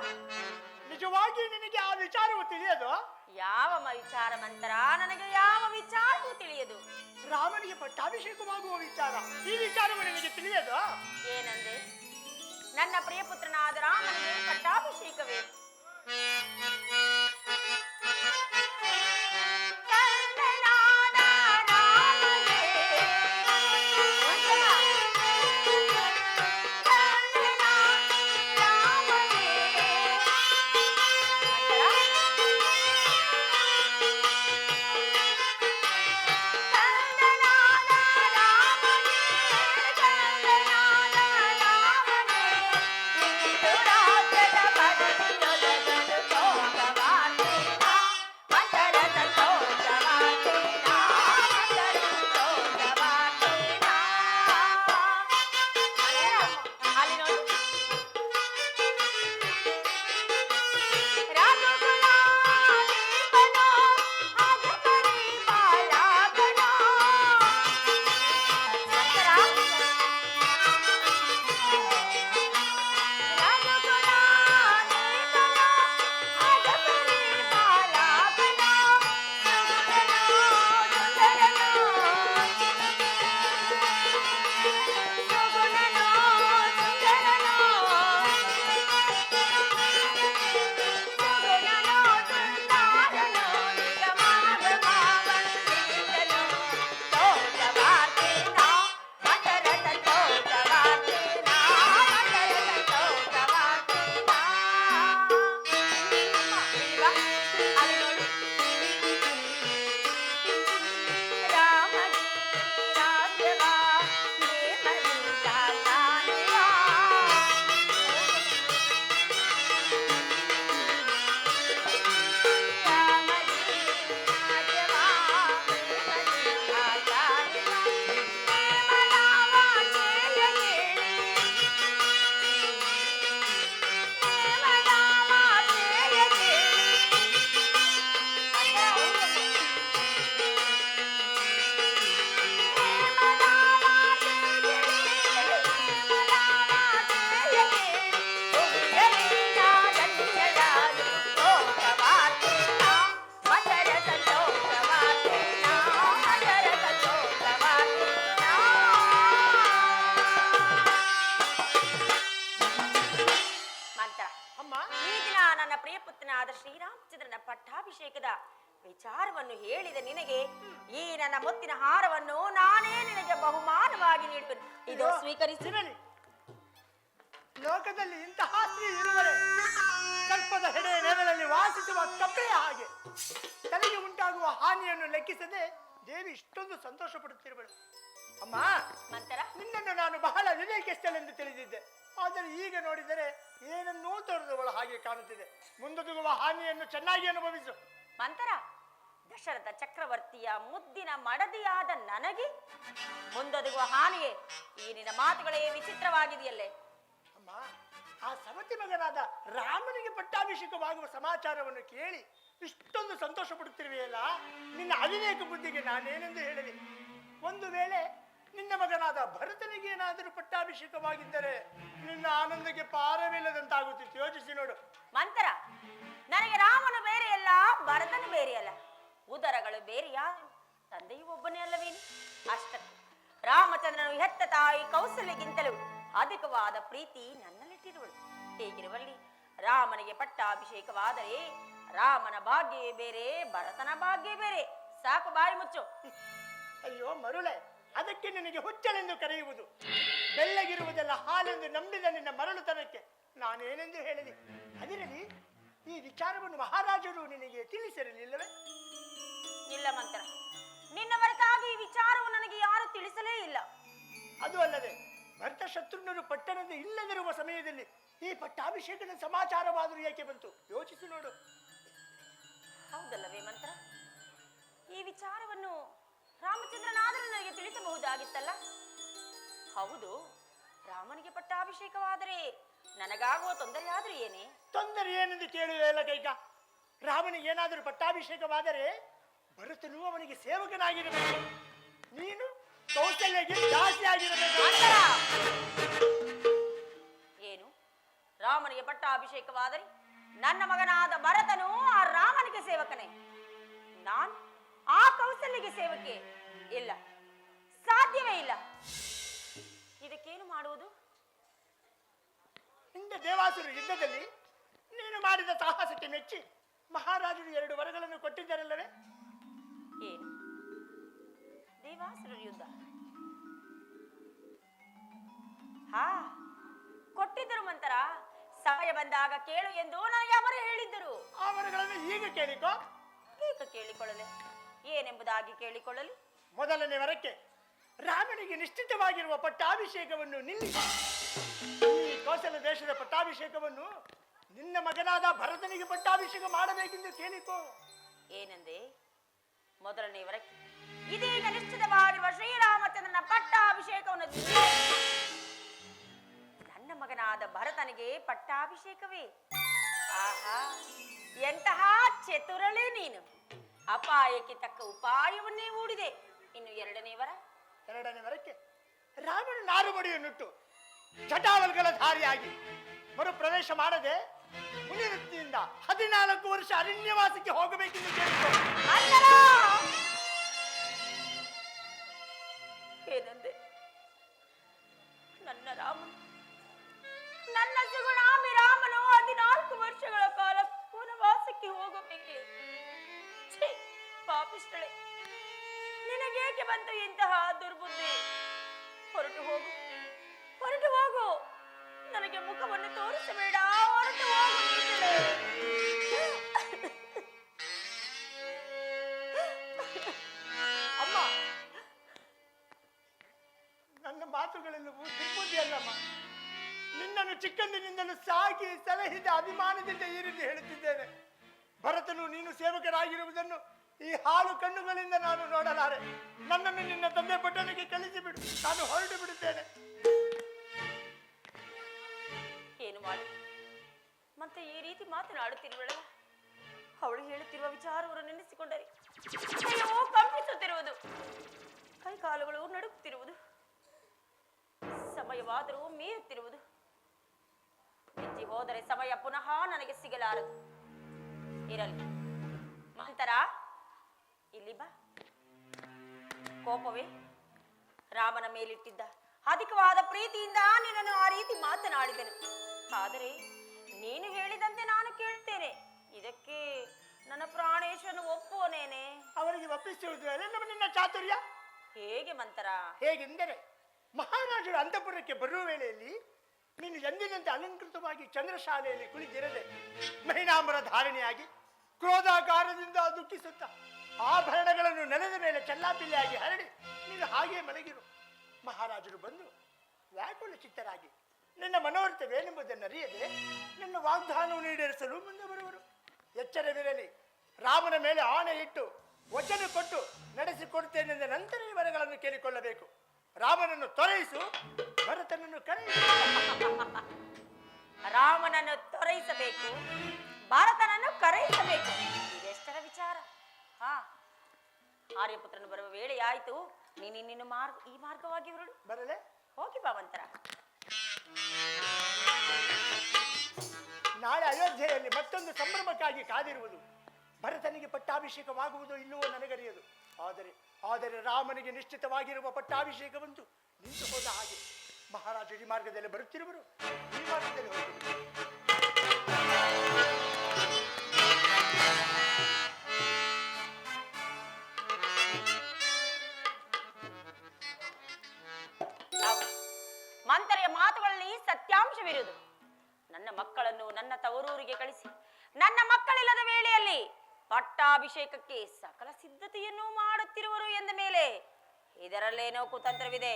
E: ನಿಜವಾಗಿ ನಿನಗೆ ಆ ವಿಚಾರವು ತಿಳಿಯದು?
D: ಯಾವ ವಿಚಾರ ಮಂತರ? ನನಗೆ ಯಾವ ವಿಚಾರವೂ ತಿಳಿಯದು.
E: ರಾಮನಿಗೆ ಪಟ್ಟಾಭಿಷೇಕವಾಗುವ ವಿಚಾರ, ಈ ವಿಚಾರವು ನಿನಗೆ ತಿಳಿಯದು?
D: ಏನಂದೆ? ನನ್ನ ಪ್ರಿಯ ಪುತ್ರನಾದ ರಾಮನಿಗೆ ಪಟ್ಟಾಭಿಷೇಕವೇ? ಪ್ರಿಯಪುತ್ರನಾದ ಶ್ರೀರಾಮಚಂದ್ರನ ಪಟ್ಟಾಭಿಷೇಕದ ವಿಚಾರವನ್ನು ಹೇಳಿದ ನಿನಗೆ ಈ ನನ್ನ ಮುತ್ತಿನ ಹಾರವನ್ನು ನಾನೇ ನಿನಗೆ ಬಹುಮಾನವಾಗಿ ನೀಡುವೆನು. ಇದು ಸ್ವೀಕರಿಸಿ.
E: ಲೋಕದಲ್ಲಿ ಇಂತಹ ಸ್ತ್ರೀ ಇರುವರೆ ಕಲ್ಪದ ಹೆಡೆ ನೆರಳಲ್ಲಿ ವಾಸಿಸುವ ಕಪ್ಪೆಯ ಹಾಗೆ ತಲೆಗೆ ಉಂಟಾಗುವ ಹಾನಿಯನ್ನು ಲೆಕ್ಕಿಸದೆ ದೇವಿ ಇಷ್ಟೊಂದು ಸಂತೋಷ ಪಡುತ್ತಿರುವಳು. ಅಮ್ಮ,
D: ಮಂತರ,
E: ನಿನ್ನನ್ನು ನಾನು ಬಹಳ ವಿವೇಕಿಸ್ತಳೆಂದು ತಿಳಿದಿದ್ದೆ. ಆದರೆ ಈಗ ನೋಡಿದರೆ ಏನನ್ನೂ ತೋರಿದವಳ ಹಾಗೆ ಕಾಣುತ್ತಿದೆ. ಮುಂದೊದಗುವ ಹಾನಿಯನ್ನು ಚೆನ್ನಾಗಿ ಅನುಭವಿಸು.
D: ಮಂತರ, ದಶರಥ ಚಕ್ರವರ್ತಿಯ ಮುದ್ದಿನ ಮಡದಿಯಾದ ನನಗೆ ಮುಂದೊದಗುವ ಹಾನಿಗೆ ಈ ನಿನ್ನ ಮಾತುಗಳೇ ವಿಚಿತ್ರವಾಗಿದೆಯಲ್ಲೇ.
E: ಅಮ್ಮ, ಆ ಸವತಿ ಮಗನಾದ ರಾಮನಿಗೆ ಪಟ್ಟಾಭಿಷೇಕವಾಗುವ ಸಮಾಚಾರವನ್ನು ಕೇಳಿ ಇಷ್ಟೊಂದು ಸಂತೋಷ ಪಡುತ್ತಿರುವೆಯಲ್ಲ, ನಿನ್ನ ಅವಿವೇಕ ಬುದ್ಧಿಗೆ ನಾನೇನೆಂದು ಹೇಳಲಿ? ಒಂದು ವೇಳೆ ನಿನ್ನ ಮಗನಾದ ಭರತನಿಗೆ ಏನಾದರೂ ಪಟ್ಟಾಭಿಷೇಕವಾಗಿದ್ದರೆ ನಿನ್ನ ಆನಂದಕ್ಕೆ ಪಾರವಿಲ್ಲದಂತಾಗುತ್ತಿತ್ತು. ಯೋಚಿಸಿ ನೋಡು.
D: ಮಂತರ, ನನಗೆ ರಾಮನು ಬೇರೆಯಲ್ಲ, ಭರತನು ಬೇರೆಯಲ್ಲ. ಉದರಗಳು ಬೇರೆಯಾ, ತಂದೆಯು ಒಬ್ಬನೇ ಅಲ್ಲವೇನು? ಅಷ್ಟಕ್ಕೂ ರಾಮಚಂದ್ರನು ಹೆತ್ತ ತಾಯಿ ಕೌಸಲ್ಯಕ್ಕಿಂತಲೂ ಅಧಿಕವಾದ ಪ್ರೀತಿ ನನ್ನಲ್ಲಿಟ್ಟಿರುವಳು. ಹೀಗಿರುವಲ್ಲಿ ರಾಮನಿಗೆ ಪಟ್ಟಾಭಿಷೇಕವಾದರೆ ರಾಮನ ಭಾಗ್ಯವೇ ಬೇರೆ, ಭರತನ ಭಾಗ್ಯ ಬೇರೆ. ಸಾಕು, ಬಾಯಿ ಮುಚ್ಚು.
E: ಅಯ್ಯೋ ಮರುಳೆ, ಅದಕ್ಕೆ ನಿನಗೆ ಹುಚ್ಚಳೆಂದು ಕರೆಯುವುದು. ಬೆಳ್ಳಗಿರುವುದೆಲ್ಲ ಹಾಲೆಂದು ನಂಬಿದ ನಿನ್ನ ಮರಳುತನಕ್ಕೆ ನಾನೇನೆಂದು ಹೇಳಲಿ? ಅದಿರಲಿ, ಈ ವಿಚಾರವನ್ನು ಮಹಾರಾಜರು ನಿನಗೆ ತಿಳಿಸಿರಲಿಲ್ಲವೇ?
D: ಇಲ್ಲ ಮಂತ್ರ, ನಿನ್ನ ಹೊರತಾಗಿ ಈ ವಿಚಾರವು ನನಗೆ ಯಾರು ತಿಳಿಸಲೇ ಇಲ್ಲ.
E: ಅದು ಅಲ್ಲದೆ ಭರತ ಶತ್ರುಘ್ನರು ಪಟ್ಟಣದ ಇಲ್ಲದಿರುವ ಸಮಯದಲ್ಲಿ ಈ ಪಟ್ಟಾಭಿಷೇಕದ ಸಮಾಚಾರವಾದರೂ ಏಕೆ ಬಂತು? ಯೋಚಿಸಿ ನೋಡು.
D: ಹೌದಲ್ಲವೇ ಮಂತ್ರ? ಈ ವಿಚಾರವನ್ನು ರಾಮಚಂದ್ರನಾದರೂ ನನಗೆ ತಿಳಿಸಬಹುದಾಗಿತ್ತಲ್ಲ. ಹೌದು, ರಾಮನಿಗೆ ಪಟ್ಟಾಭಿಷೇಕವಾದರೆ ನನಗಾಗುವ ತೊಂದರೆ ಆದ್ರೂ ಏನೇ?
E: ತೊಂದರೆ ಏನೆಂದು ಕೇಳುವೆಲ್ಲ ಕೈಕ. ರಾಮನಿಗೆ ಏನಾದರೂ ಪಟ್ಟಾಭಿಷೇಕವಾದರೆ ಭರತನು ಅವನಿಗೆ ಸೇವಕನಾಗಿರಬೇಕು, ನೀನು ಕೌಶಲ್ಯಗೆ ಜಾಸ್ತಿ ಆಗಿರಬೇಕು.
D: ಏನು? ರಾಮನಿಗೆ ಪಟ್ಟಾಭಿಷೇಕವಾದರೆ ನನ್ನ ಮಗನಾದ ಭರತನು ಆ ರಾಮನಿಗೆ ಸೇವಕನೇ, ನಾನು ಆ ಕೌಸಲ್ಯಗೆ ಸೇವಕೆ? ಇಲ್ಲ, ಸಾಧ್ಯವೇ ಇಲ್ಲ. ಇದಕ್ಕೇನು ಮಾಡುವುದು?
E: ಹಿಂದೆ ದೇವಾಸುರ ಯುದ್ಧದಲ್ಲಿ ನೀನು ನೀನು ಮಾಡಿದ ಸಾಹಸಕ್ಕೆ ಮೆಚ್ಚಿ ಮಹಾರಾಜರು 2 ವರಗಳನ್ನು ಕೊಟ್ಟಿದ್ದಾರಲ್ಲವೇ?
D: ಏನು ದೇವಾಸುರರ ಯುದ್ಧ? ಹಾ, ಕೊಟ್ಟಿದ್ದರು ಮಂತರ. ಸಮಯ ಬಂದಾಗ ಕೇಳು ಎಂದು ನನಗೆ ಅವರು ಹೇಳಿದ್ದರು.
E: ಆ ವರಗಳನ್ನು ಈಗ ಕೇಳಿಕೋ.
D: ಈಗ ಕೇಳಿಕೊಳ್ಳಲೆ? ಏನೆಂಬುದಾಗಿ ಕೇಳಿಕೊಳ್ಳಲಿ?
E: ಮೊದಲನೇ ವರಕ್ಕೆ ರಾಮನಿಗೆ ನಿಶ್ಚಿತವಾಗಿರುವ ಪಟ್ಟಾಭಿಷೇಕವನ್ನು ನಿಲ್ಲಿಸಿ ಈ ಕೌಶಲ ದೇಶದ ಪಟ್ಟಾಭಿಷೇಕವನ್ನು ನಿನ್ನ ಮಗನಾದ ಭರತನಿಗೆ ಪಟ್ಟಾಭಿಷೇಕ ಮಾಡಬೇಕೆಂದು ಕೇಳಿಕೋ.
D: ಏನಂದೆ? ಮೊದಲನೇ ವರಕ್ಕೆ ಇದೀಗ ನಿಶ್ಚಿತವಾಗಿರುವ ಶ್ರೀರಾಮಚಂದ್ರನ ಪಟ್ಟಾಭಿಷೇಕವನ್ನು ನನ್ನ ಮಗನಾದ ಭರತನಿಗೆ ಪಟ್ಟಾಭಿಷೇಕವೇ? ಆಹಾ, ಎಂತಹ ಚತುರಳೆ ನೀನು! ಅಪಾಯಕ್ಕೆ ತಕ್ಕ ಉಪಾಯವನ್ನೇ ಹೂಡಿದೆ. ಇನ್ನು ಎರಡನೇ
E: ವರಕ್ಕೆ ರಾಮನ ನಾರುಮಡಿಯನ್ನುಟ್ಟು ಜಟಾವಲ್ಗಳ ಧಾರಿಯಾಗಿ ಮರುಪ್ರವೇಶ ಮಾಡದೆ ಮುನಿವೃತ್ತಿಯಿಂದ 14 ವರ್ಷ ಅರಣ್ಯವಾಸಕ್ಕೆ ಹೋಗಬೇಕೆಂದು ಕೇಳಿಕೋ.
D: ಏನಂದೆ? ನನ್ನ ರಾಮನು, ನನ್ನ ಸುಗುಣಾಮಿ ರಾಮನು 14 ವರ್ಷಗಳ ಕಾಲ ವನವಾಸಕ್ಕೆ ಹೋಗಬೇಕೆ? ಛೀ, ಪಾಪಿಷ್ಟಳೆ, ನಿನಗೇಕೆ ಬಂತು ಇಂತಹ ದುರ್ಬುದ್ಧಿ? ಹೊರಟು ಹೋಗು, ಹೊರಟು ಹೋಗು. ನನಗೆ ಮುಖವನ್ನು ತೋರಿಸಬೇಡ. ಹೊರಟು ಹೋಗು ನೀಚಳೆ.
E: ಅಮ್ಮ, ನನ್ನ ಮಾತುಗಳೆಲ್ಲವೂ ದುರ್ಬುದ್ಧಿ ಅಲ್ಲಮ್ಮ. ನಿನ್ನನ್ನು ಚಿಕ್ಕಂದಿನಿಂದಲೂ ಸಾಕಿ ಸಲಹಿದ ಅಭಿಮಾನದಿಂದ ಈ ರೀತಿ ಹೇಳುತ್ತಿದ್ದೇನೆ. ಭರತನು ನೀನು ಸೇವಕರಾಗಿರುವುದನ್ನು ಈ ಹಾಲು ಕಣ್ಣುಗಳಿಂದ ನಾನು ನೋಡಲಾರೆ. ನನ್ನನ್ನು ನಿನ್ನ ತಂದೆ ಪಟ್ಟಣಕ್ಕೆ ಕಳಿಸಿಬಿಡು, ನಾನು ಹೊರಟು ಬಿಡುತ್ತೇನೆ.
D: ಏನು ಮಾಡಿ ಮತ್ತೆ ಈ ರೀತಿ ಮಾತನಾಡುತ್ತಿರುವಳ? ಅವಳು ಹೇಳುತ್ತಿರುವ ವಿಚಾರವನ್ನು ನೆನೆಸಿಕೊಂಡರೆ ಅಯ್ಯೋ, ಕಂಪಿಸುತ್ತಿರುವುದು, ಕೈಕಾಲುಗಳು ನಡುಗುತ್ತಿರುವುದು, ಸಮಯವಾದರೂ ಮೀರುತ್ತಿರುವುದು. ಬಿಚ್ಚಿ ಹೋದರೆ ಸಮಯ ಪುನಃ ನನಗೆ ಸಿಗಲಾರದು. ಇರಲಿ ಮಂತರ, ಇಲ್ಲಿ ಬಾ. ಕೋಪವೇ? ರಾಮನ ಮೇಲಿಟ್ಟಿದ್ದ ಅಧಿಕವಾದ ಪ್ರೀತಿಯಿಂದ ನಿನ್ನನ್ನು ಆ ರೀತಿ ಮಾತನಾಡಿದೆನು. ಆದರೆ ನೀನು ಹೇಳಿದಂತೆ ನಾನು ಕೇಳ್ತೇನೆ. ಇದಕ್ಕೆ ನನ್ನ ಪ್ರಾಣೇಶನು ಒಪ್ಪುವನೇನೆ?
E: ಅವರಿಗೆ ಒಪ್ಪಿಸುವುದು ನಿನ್ನ ಚಾತುರ್ಯ.
D: ಹೇಗೆ ಮಂತರ?
E: ಹೇಗೆಂದರೆ, ಮಹಾರಾಜರು ಅಂತಃಪುರಕ್ಕೆ ಬರುವ ವೇಳೆಯಲ್ಲಿ ನೀನು ಎಂದಿನಂತೆ ಅಲಂಕೃತವಾಗಿ ಚಂದ್ರಶಾಲೆಯಲ್ಲಿ ಕುಳಿತಿರದೆ ಮಹಿಳಾಂಬರ ಧಾರಣೆಯಾಗಿ ಕ್ರೋಧಾಕಾರದಿಂದ ದುಃಖಿಸುತ್ತ ಆಭರಣಗಳನ್ನು ನೆಲದ ಮೇಲೆ ಚೆಲ್ಲಾಪಿಲ್ಲಿಯಾಗಿ ಹರಡಿ ನೀನು ಹಾಗೆ ಮಲಗಿರು. ಮಹಾರಾಜರು ಬಂದು ವ್ಯಾಕುಲ ಚಿತ್ತರಾಗಿ ನಿನ್ನ ಮನೋರಥವೇನೆಂಬುದನ್ನು ಅರಿಯದೆ ನಿನ್ನ ವಾಗ್ದಾನವನ್ನು ಈಡೇರಿಸಲು ಮುಂದೆ ಬರುವರು. ಎಚ್ಚರವಿರಲಿ. ರಾಮನ ಮೇಲೆ ಆಣೆ ಇಟ್ಟು ವಚನ ಕೊಟ್ಟು ನಡೆಸಿಕೊಡುತ್ತೇನೆಂದ ನಂತರ ಈ ವರಗಳನ್ನು ಕೇಳಿಕೊಳ್ಳಬೇಕು. ರಾಮನನ್ನು ತೊರೆಯಿಸು, ಭರತನನ್ನು ಕರೆಯಿಸು.
D: ರಾಮನನ್ನು ತೊರೆಯಿಸಬೇಕು, ಭಾರತನನ್ನು ಕರೆಯಿಸಬೇಕು. ಇದೆಷ್ಟರ ವಿಚಾರ? ಹಾ, ಆರ್ಯಪುತ್ರನು ಬರುವ ವೇಳೆ ಆಯಿತು. ನೀನು ಈ ಮಾರ್ಗವಾಗಿ ಹೊರಡು.
E: ಬರಲೇ?
D: ಹೋಗಿ ಬಾವಂತರ.
E: ನಾಳೆ ಅಯೋಧ್ಯೆಯಲ್ಲಿ ಮತ್ತೊಂದು ಸಂಭ್ರಮಕ್ಕಾಗಿ ಕಾದಿರುವುದು. ಭರತನಿಗೆ ಪಟ್ಟಾಭಿಷೇಕವಾಗುವುದೋ ಇಲ್ಲವೋ ನನಗರಿಯದು. ಆದರೆ ರಾಮನಿಗೆ ನಿಶ್ಚಿತವಾಗಿರುವ ಪಟ್ಟಾಭಿಷೇಕವಂತೂ ನಿಂತು ಹೋದ ಹಾಗೆ. ಮಹಾರಾಜರು ಈ ಮಾರ್ಗದಲ್ಲಿ ಬರುತ್ತಿರುವರು, ಈ ಮಾರ್ಗದಲ್ಲಿ ಹೋಗುವುದು.
D: ಮಂತರೆಯ ಮಾತುಗಳಲ್ಲಿ ಸತ್ಯಾಂಶವಿರುವುದು. ನನ್ನ ಮಕ್ಕಳನ್ನು ನನ್ನ ತವರೂರಿಗೆ ಕಳಿಸಿ ನನ್ನ ಮಕ್ಕಳಿಲ್ಲದ ವೇಳೆಯಲ್ಲಿ ಪಟ್ಟಾಭಿಷೇಕಕ್ಕೆ ಸಕಲ ಸಿದ್ಧತೆಯನ್ನು ಮಾಡುತ್ತಿರುವರು ಎಂದ ಮೇಲೆ ಇದರಲ್ಲೇನೋ ಕುತಂತ್ರವಿದೆ.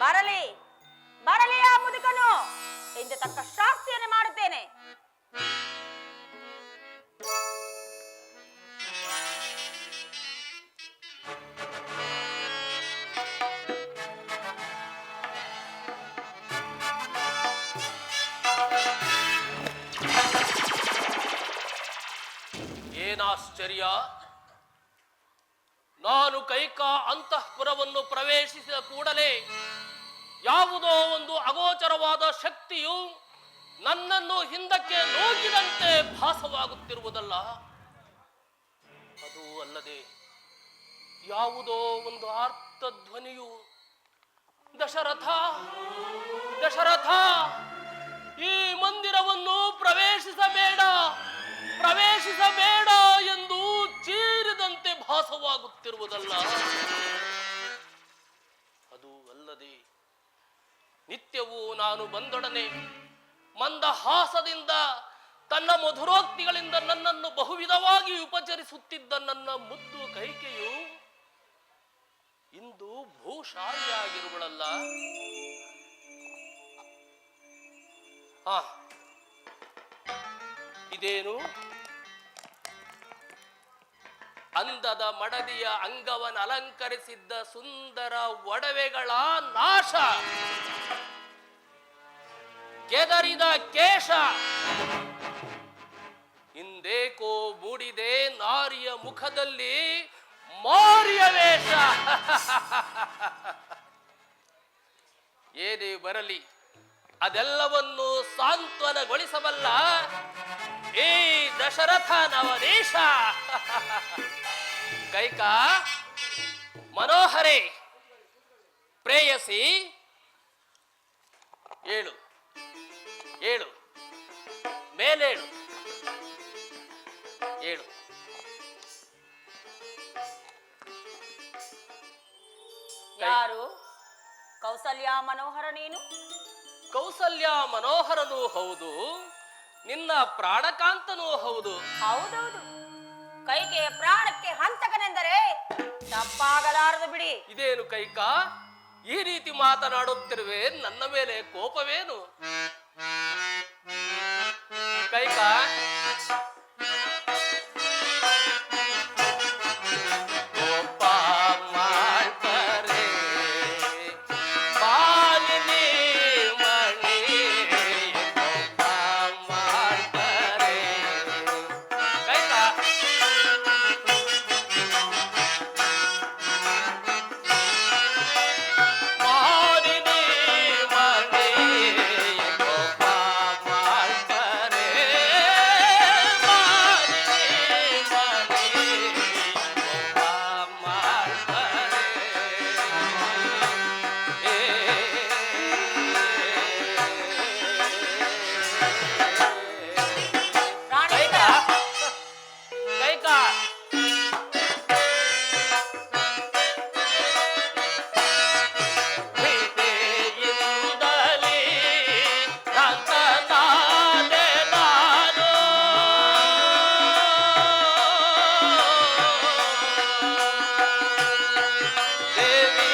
D: ಬರಲಿ ಬರಲಿ ಆ ಮುದುಕನು, ಎಂದು ತಕ್ಕ ಶಾಸ್ತಿಯನ್ನು ಮಾಡುತ್ತೇನೆ.
B: ಏನಾಶ್ಚರ್ಯ! ನಾನು ಕೈಕಾ ಅಂತಃಪುರವನ್ನು ಪ್ರವೇಶಿಸಿದ ಕೂಡಲೇ ಯಾವುದೋ ಒಂದು ಅಗೋಚರವಾದ ಶಕ್ತಿಯು ನನ್ನನ್ನು ಹಿಂದಕ್ಕೆ ನೂಕಿದಂತೆ ಭಾಸವಾಗುತ್ತಿರುವುದಲ್ಲ. ಅದು ಅಲ್ಲದೆ ಯಾವುದೋ ಒಂದು ಆರ್ತಧ್ವನಿಯು ದಶರಥ ದಶರಥ ಈ ಮಂದಿರವನ್ನು ಪ್ರವೇಶಿಸಬೇಡ ಪ್ರವೇಶಿಸಬೇಡ ಎಂದು ಚೀರಿದಂತೆ ಭಾಸವಾಗುತ್ತಿರುವುದಲ್ಲ. ಅದು ಅಲ್ಲದೆ ನಿತ್ಯವೂ ನಾನು ಬಂದೊಡನೆ ಮಂದಹಾಸದಿಂದ ತನ್ನ ಮಧುರೋಕ್ತಿಗಳಿಂದ ನನ್ನನ್ನು ಬಹುವಿಧವಾಗಿ ಉಪಚರಿಸುತ್ತಿದ್ದ ನನ್ನ ಮುದ್ದು ಕೈಕೆಯು ಇಂದು ಭೂಶಾಯಿಯಾಗಿರುವಳಲ್ಲ. ಇದೇನು ಅಂದದ ಮಡದಿಯ ಅಂಗವನ್ನು ಅಲಂಕರಿಸಿದ್ದ ಸುಂದರ ಒಡವೆಗಳ ನಾಶ, ಕೆದರಿದ ಕೇಶ, ಹಿಂದೇಕೋ ಮೂಡಿದೆ ನಾರಿಯ ಮುಖದಲ್ಲಿ ಮಾರಿಯ ವೇಷ. ಏನೇ ಬರಲಿ ಅದೆಲ್ಲವನ್ನು ಸಾಂತ್ವನಗೊಳಿಸಬಲ್ಲ ಈ ದಶರಥ ನವದೇಶ. ಕೈಕಾ, ಮನೋಹರೇ, ಪ್ರೇಯಸಿ, ಏಳು ಏಳು, ಮೇಲೇಳು, ಏಳು.
D: ಯಾರು? ಕೌಸಲ್ಯ ಮನೋಹರ ನೀನು?
B: ಕೌಸಲ್ಯ ಮನೋಹರನೂ ಹೌದು, ನಿನ್ನ ಪ್ರಾಣಕಾಂತನೂ ಹೌದು.
D: ಹೌದೌದು, ಕೈಕೆಯ ಪ್ರಾಣಕ್ಕೆ ಹಂತಕನೆಂದರೆ ತಪ್ಪಾಗಲಾರದು ಬಿಡಿ.
B: ಇದೇನು ಕೈಕಾ, ಈ ರೀತಿ ಮಾತನಾಡುತ್ತಿರುವೆ? ನನ್ನ ಮೇಲೆ ಕೋಪವೇನು? ಕೈಕಾ, ಕೋಪ ಮಾಡ್ತಾರೆ ಬಾಲಿನಿ ಮಣಿ, ಕೋಪ ಮಾಡ್ತಾರೆ. ಕೈಕಾ, ಮಾಲಿನಿ ಮಣಿ, ಕೋಪ ಮಾಡ್ತಾರೆ. ಮಾಲಿನಿ ಮಣಿ, ಕೋಪ ಮಾಡ್ತಾರೆ.
D: ಪ್ರಾಣೇಂದ್ರ,
B: ಕೈಕಾ, ಪ್ರೀತಿಯಿಂದಲೇ ಭ್ರಾಂತನಾದೆ ನಾನು. ದೇವಿ,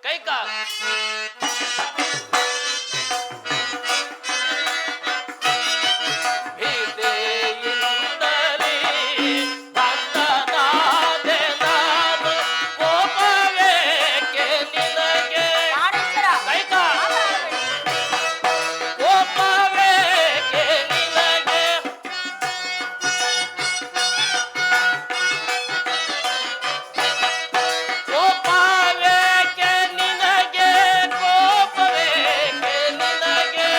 B: ಕೈಕಾ, ಭೀತಿಯಿಂದಲೇ ಭಕ್ತನಾದೆ ನಾನು. ಕೋಪವೇಕೆ ನಿನಗೆ?
D: ಪ್ರಾಣೇಶ್ವರ,
B: ಕೈಕಾ,
D: ಮಾತನಾಡಬೇಡಿ.
B: ಕೋಪವೇಕೆ ನಿನಗೆ? ಕೋಪವೇಕೆ ನಿನಗೆ? ಕೋಪವೇಕೆ ನಿನಗೆ?